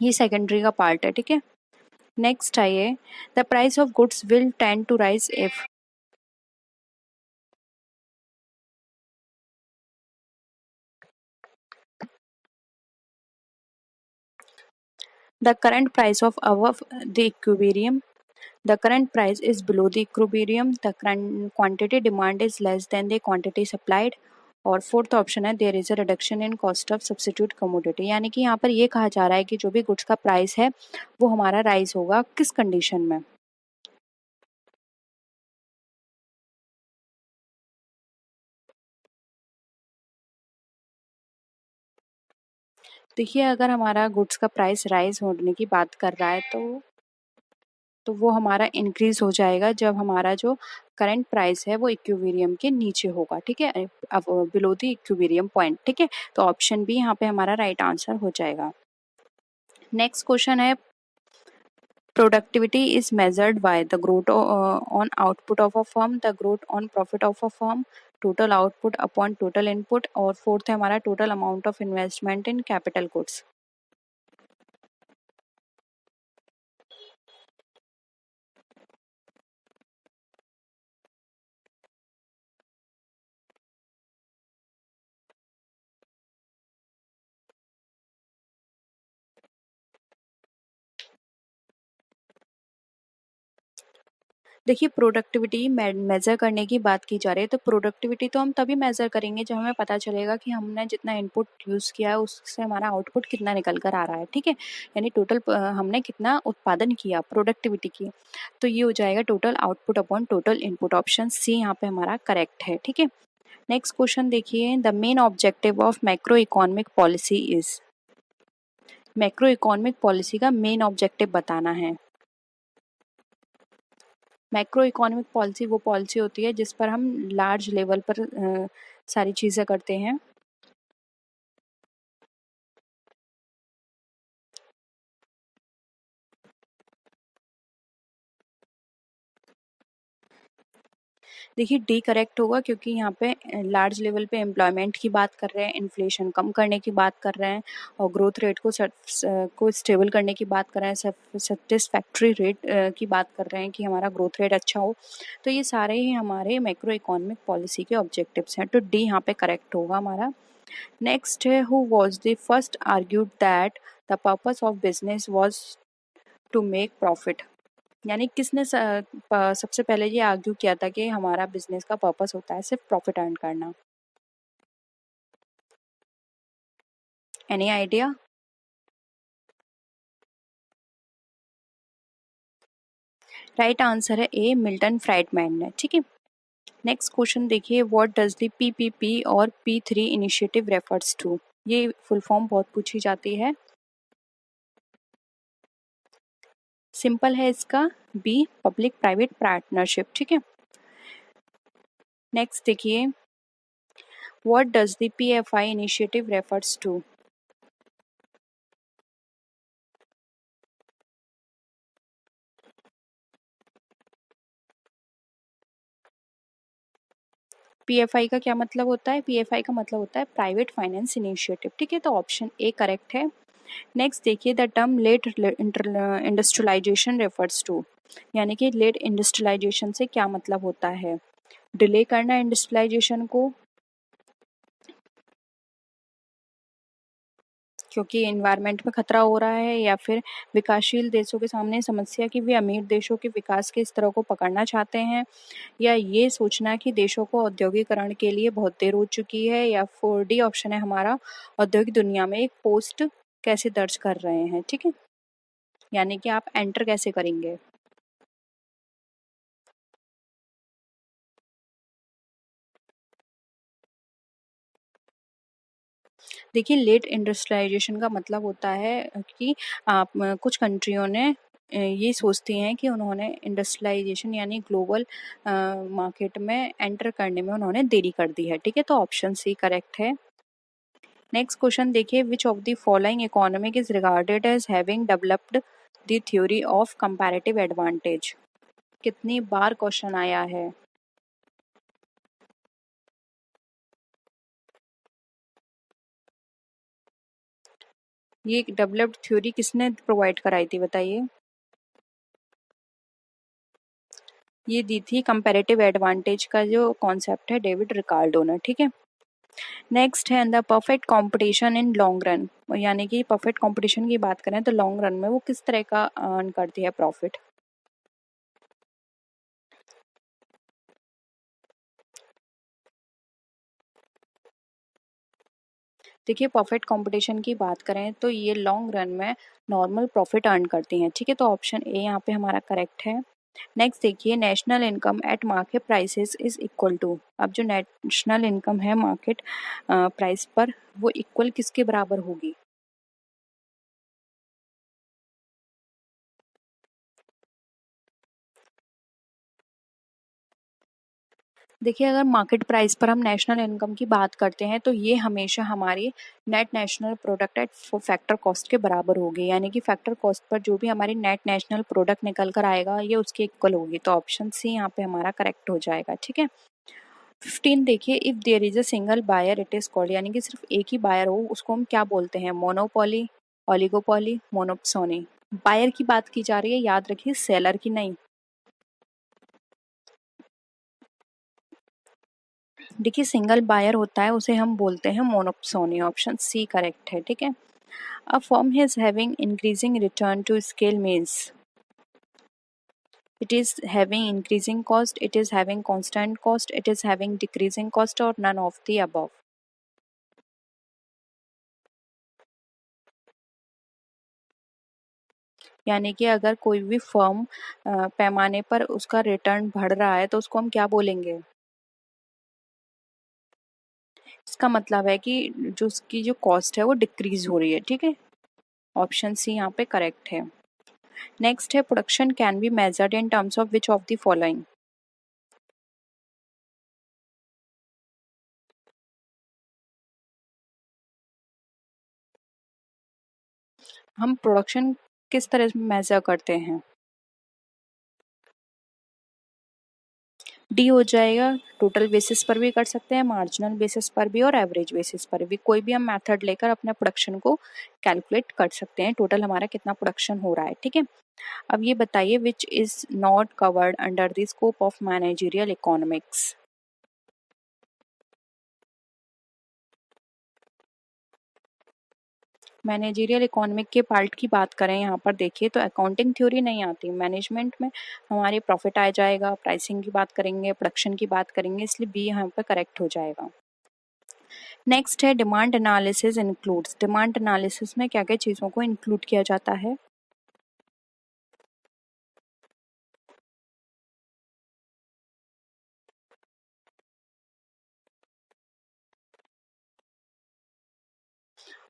ये सेकेंडरी का पार्ट है, ठीक है। नेक्स्ट आइए, the price of goods will tend to rise if the current price of above the equilibrium, the current price is below the equilibrium, the current quantity demand is less than the quantity supplied, और फोर्थ ऑप्शन है there is a reduction in cost of substitute commodity. यानी कि यहाँ पर ये कहा जा रहा है कि जो भी गुड्स का प्राइस है वो हमारा राइज होगा किस कंडीशन में। देखिए अगर हमारा गुड्स का प्राइस राइज होने की बात कर रहा है तो वो हमारा इंक्रीज हो जाएगा जब हमारा जो करंट प्राइस है वो इक्विलिब्रियम के नीचे होगा, ठीक है, अब बिलो द इक्विलिब्रियम पॉइंट, ठीक है। तो ऑप्शन बी यहाँ पे हमारा राइट आंसर हो जाएगा। नेक्स्ट क्वेश्चन है, productivity is measured by the growth on output of a firm, the growth on profit of a firm, total output upon total input, और फोर्थ है हमारा total amount of investment in capital goods। देखिए प्रोडक्टिविटी मेज़र करने की बात की जा रही है, तो प्रोडक्टिविटी तो हम तभी मेज़र करेंगे जब हमें पता चलेगा कि हमने जितना इनपुट यूज़ किया है उससे हमारा आउटपुट कितना निकल कर आ रहा है, ठीक है। यानी टोटल हमने कितना उत्पादन किया, प्रोडक्टिविटी की। तो ये हो जाएगा total output upon total input, option C यहाँ पे हमारा करेक्ट है, ठीक है। नेक्स्ट क्वेश्चन देखिए, the main objective of macro economic policy is, macro economic policy का मेन ऑब्जेक्टिव बताना है। मैक्रो इकोनॉमिक पॉलिसी वो पॉलिसी होती है जिस पर हम लार्ज लेवल पर सारी चीज़ें करते हैं। देखिए डी करेक्ट होगा, क्योंकि यहाँ पे लार्ज लेवल पे एम्प्लॉयमेंट की बात कर रहे हैं, इन्फ्लेशन कम करने की बात कर रहे हैं, और ग्रोथ रेट को स्टेबल करने की बात कर रहे हैं, सेटिस्फैक्ट्री रेट की बात कर रहे हैं कि हमारा ग्रोथ रेट अच्छा हो। तो ये सारे ही हमारे मैक्रो इकोनॉमिक पॉलिसी के ऑब्जेक्टिव्स हैं, तो डी यहाँ पे करेक्ट होगा हमारा। नेक्स्ट है, who was the first argued that the purpose of business was to make profit. यानी किसने सबसे पहले ये आर्ग्यू किया था कि हमारा बिजनेस का पर्पस होता है सिर्फ प्रॉफिट अर्न करना। Any idea? राइट आंसर है ए, मिल्टन फ्राइडमैन ने, ठीक है। नेक्स्ट क्वेश्चन देखिए, व्हाट डज द पीपीपी और P3 इनिशिएटिव रेफर्स टू। ये फुल फॉर्म बहुत पूछी जाती है। सिंपल है इसका, बी, पब्लिक प्राइवेट पार्टनरशिप, ठीक है। नेक्स्ट देखिए, what does the PFI initiative refers to. PFI का क्या मतलब होता है? PFI का मतलब होता है प्राइवेट फाइनेंस इनिशिएटिव, ठीक है। तो ऑप्शन ए करेक्ट है। नेक्स्ट देखिए, the term late industrialization refers to, यानी कि लेट इंडस्ट्रियलाइजेशन से क्या मतलब होता है? डिले करना इंडस्ट्रियलाइजेशन को, क्योंकि एनवायरनमेंट में खतरा हो रहा है, या फिर विकासशील देशों के सामने समस्या कि वे अमीर देशों के विकास के स्तर को पकड़ना चाहते हैं, या ये सोचना कि देशों को औद्योगिकरण के लिए बहुत देर हो चुकी है, या 4D ऑप्शन है हमारा, औद्योगिक दुनिया में एक पोस्ट कैसे दर्ज कर रहे हैं, ठीक है, यानी कि आप एंटर कैसे करेंगे। देखिए लेट इंडस्ट्रियलाइजेशन का मतलब होता है कि आप कुछ कंट्रियों ने ये सोचती हैं कि उन्होंने इंडस्ट्रियलाइजेशन यानी ग्लोबल मार्केट में एंटर करने में उन्होंने देरी कर दी है, ठीक है। तो ऑप्शन सी करेक्ट है। नेक्स्ट क्वेश्चन देखिए, which of the following economic is regarded as having developed the theory of comparative advantage. कितनी बार क्वेश्चन आया है। ये डेवलप्ड थ्योरी किसने प्रोवाइड कराई थी बताइए। ये दी थी कंपैरेटिव एडवांटेज का जो कॉन्सेप्ट है डेविड रिकार्डो ने, ठीक है। नेक्स्ट है the perfect competition in long run, यानी कि परफेक्ट कंपटीशन की बात करें तो लॉन्ग रन में वो किस तरह का अर्न करती है प्रॉफिट। देखिए परफेक्ट कंपटीशन की बात करें तो ये लॉन्ग रन में नॉर्मल प्रॉफिट अर्न करती हैं, ठीक है। तो ऑप्शन ए यहाँ पे हमारा करेक्ट है। नेक्स्ट देखिए, national income at market prices is equal to. अब जो नेशनल इनकम है मार्केट प्राइस पर, वो इक्वल किसके बराबर होगी। देखिए अगर मार्केट प्राइस पर हम नेशनल इनकम की बात करते हैं तो ये हमेशा हमारी net national product at factor cost के बराबर होगी, यानी कि फैक्टर कॉस्ट पर जो भी हमारी नेट नेशनल प्रोडक्ट निकल कर आएगा ये उसके इक्वल होगी। तो ऑप्शन सी यहाँ पे हमारा करेक्ट हो जाएगा, ठीक है। 15 देखिए, if there is a single buyer it is called, यानी कि सिर्फ एक ही बायर हो उसको हम क्या बोलते हैं। Monopoly, oligopoly, मोनोप्सोनी। बायर की बात की जा रही है, याद रखिए सेलर की नहीं। देखिए सिंगल बायर होता है उसे हम बोलते हैं मोनोप्सोनी। ऑप्शन सी करेक्ट है, ठीक है। A firm is having increasing return to scale means it is having increasing cost, it is having constant cost, it is having decreasing cost, or none of the above। यानी कि अगर कोई भी फर्म पैमाने पर उसका रिटर्न बढ़ रहा है तो उसको हम क्या बोलेंगे। इसका मतलब है कि जो उसकी जो कॉस्ट है वो डिक्रीज हो रही है, ठीक है। ऑप्शन सी यहाँ पे करेक्ट है। नेक्स्ट है, production can be measured in terms of which of the following. हम प्रोडक्शन किस तरह से मेजर करते हैं। डी हो जाएगा। टोटल बेसिस पर भी कर सकते हैं, मार्जिनल बेसिस पर भी और एवरेज बेसिस पर भी। कोई भी हम मेथड लेकर अपने प्रोडक्शन को कैलकुलेट कर सकते हैं, टोटल हमारा कितना प्रोडक्शन हो रहा है, ठीक है। अब ये बताइए, which is not covered under the scope of managerial economics. Managerial economic के पार्ट की बात करें यहाँ पर देखिए तो अकाउंटिंग थ्योरी नहीं आती। मैनेजमेंट में हमारे प्रॉफिट आ जाएगा, प्राइसिंग की बात करेंगे, प्रोडक्शन की बात करेंगे, इसलिए बी यहाँ पर करेक्ट हो जाएगा। नेक्स्ट है, demand analysis includes. Demand analysis में क्या क्या चीज़ों को इंक्लूड किया जाता है।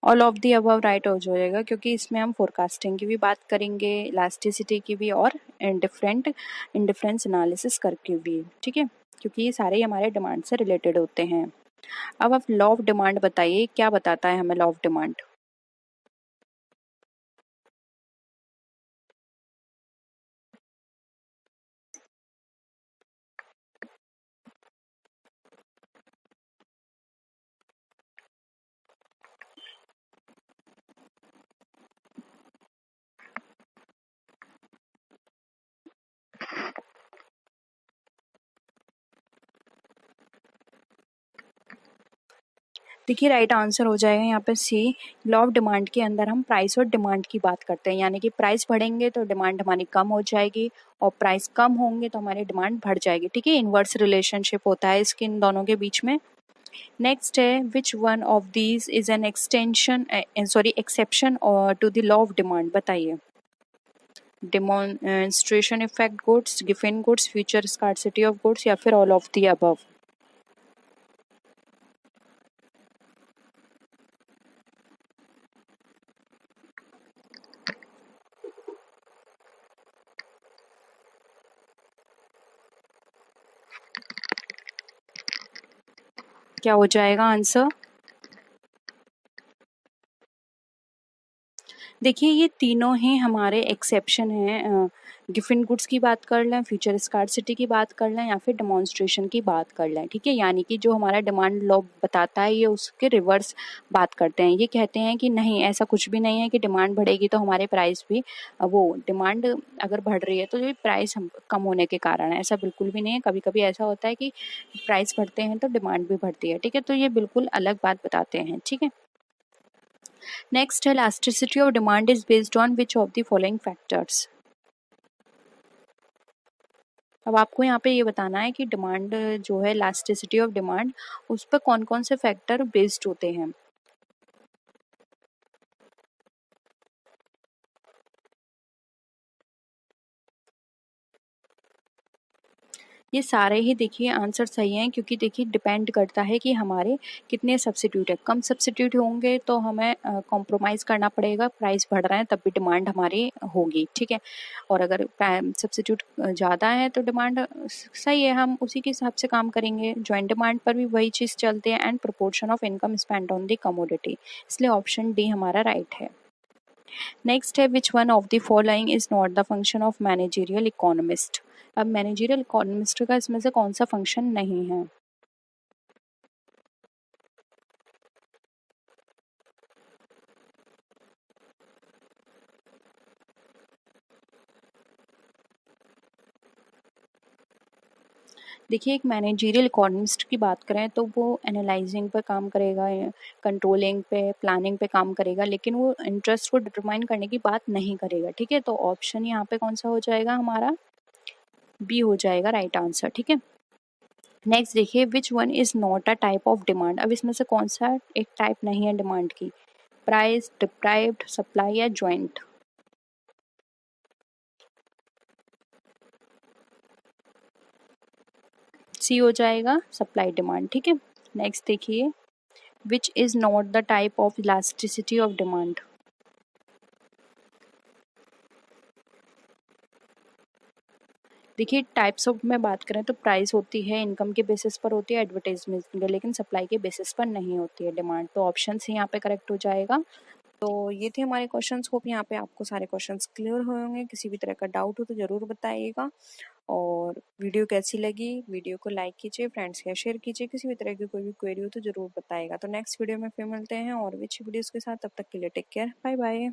All of the above right हो जाएगा, क्योंकि इसमें हम फोरकास्टिंग की भी बात करेंगे, इलास्टिसिटी की भी, और इंडिफरेंस एनालिसिस करके भी, ठीक है। क्योंकि ये सारे हमारे डिमांड से रिलेटेड होते हैं। अब आप लॉ ऑफ डिमांड बताइए, क्या बताता है हमें लॉ ऑफ डिमांड। देखिए राइट आंसर हो जाएगा यहाँ पे सी। लॉ ऑफ डिमांड के अंदर हम प्राइस और डिमांड की बात करते हैं, यानी कि प्राइस बढ़ेंगे तो डिमांड हमारी कम हो जाएगी, और प्राइस कम होंगे तो हमारी डिमांड बढ़ जाएगी, ठीक है। इनवर्स रिलेशनशिप होता है इसके इन दोनों के बीच में। नेक्स्ट है, which one of these is an extension sorry exception to the law of demand, बताइए। Demonstration effect goods, given goods, future scarcity of goods, या फिर ऑल ऑफ द अबव। क्या हो जाएगा आंसर। देखिए ये तीनों ही हमारे एक्सेप्शन हैं। गिफिन गुड्स की बात कर लें, फ्यूचर स्कार्सिटी की बात कर लें या फिर डेमोन्स्ट्रेशन की बात कर लें, ठीक है। यानी कि जो हमारा डिमांड लॉ बताता है ये उसके रिवर्स बात करते हैं। ये कहते हैं कि नहीं, ऐसा कुछ भी नहीं है कि डिमांड बढ़ेगी तो हमारे प्राइस भी वो डिमांड अगर बढ़ रही है तो ये प्राइस हम कम होने के कारण है, ऐसा बिल्कुल भी नहीं है। कभी कभी ऐसा होता है कि प्राइस बढ़ते हैं तो डिमांड भी बढ़ती है, ठीक है। तो ये बिल्कुल अलग बात बताते हैं, ठीक है। नेक्स्ट है elasticity of demand is based on which of the following factors। अब आपको यहाँ पे ये बताना है कि डिमांड जो है elasticity ऑफ डिमांड उस पर कौन कौन से फैक्टर बेस्ड होते हैं। ये सारे ही देखिए आंसर सही हैं, क्योंकि देखिए डिपेंड करता है कि हमारे कितने सब्सिट्यूट है। कम सब्सिट्यूट होंगे तो हमें कॉम्प्रोमाइज़ करना पड़ेगा, प्राइस बढ़ रहे हैं तब भी डिमांड हमारी होगी, ठीक है। और अगर सब्सिट्यूट ज़्यादा है तो डिमांड सही है, हम उसी के हिसाब से काम करेंगे। जॉइंट डिमांड पर भी वही चीज़ चलती है। And proportion of income spend on the commodity, इसलिए ऑप्शन डी हमारा राइट है। नेक्स्ट है which one of the following is not the function of managerial economist. अब मैनेजरियल इकोनॉमिस्ट का इसमें से कौन सा फंक्शन नहीं है। देखिए एक मैनेजरियल इकोनॉमिस्ट की बात करें तो वो एनालाइजिंग पे काम करेगा, कंट्रोलिंग पे, प्लानिंग पे काम करेगा, लेकिन वो इंटरेस्ट को डिटरमाइन करने की बात नहीं करेगा, ठीक है। तो ऑप्शन यहाँ पे कौन सा हो जाएगा हमारा, बी हो जाएगा राइट आंसर, ठीक है। नेक्स्ट देखिए विच one is not a type of demand. अब इसमें से कौन सा एक टाइप नहीं है डिमांड की, प्राइस, डिप्राइव्ड, सप्लाई या ज्वाइंट। सी हो जाएगा सप्लाई डिमांड, ठीक है। नेक्स्ट देखिए which is not the type of elasticity of demand. देखिए टाइप्स ऑफ में बात करें तो प्राइस होती है, इनकम के बेसिस पर होती है, एडवर्टाइजमेंट पे, लेकिन सप्लाई के बेसिस पर नहीं होती है डिमांड। तो ऑप्शन सी यहाँ पे करेक्ट हो जाएगा। तो ये थे हमारे क्वेश्चंस। होप यहाँ पे आपको सारे क्वेश्चंस क्लियर हुए होंगे। किसी भी तरह का डाउट हो तो ज़रूर बताइएगा। और वीडियो कैसी लगी, वीडियो को लाइक कीजिए, फ्रेंड्स या शेयर कीजिए। किसी भी तरह की कोई भी क्वेरी हो तो ज़रूर बताइएगा। तो नेक्स्ट वीडियो में फिर मिलते हैं और भी अच्छी वीडियोज़ के साथ। तब तक के लिए टेक केयर, बाय बाय।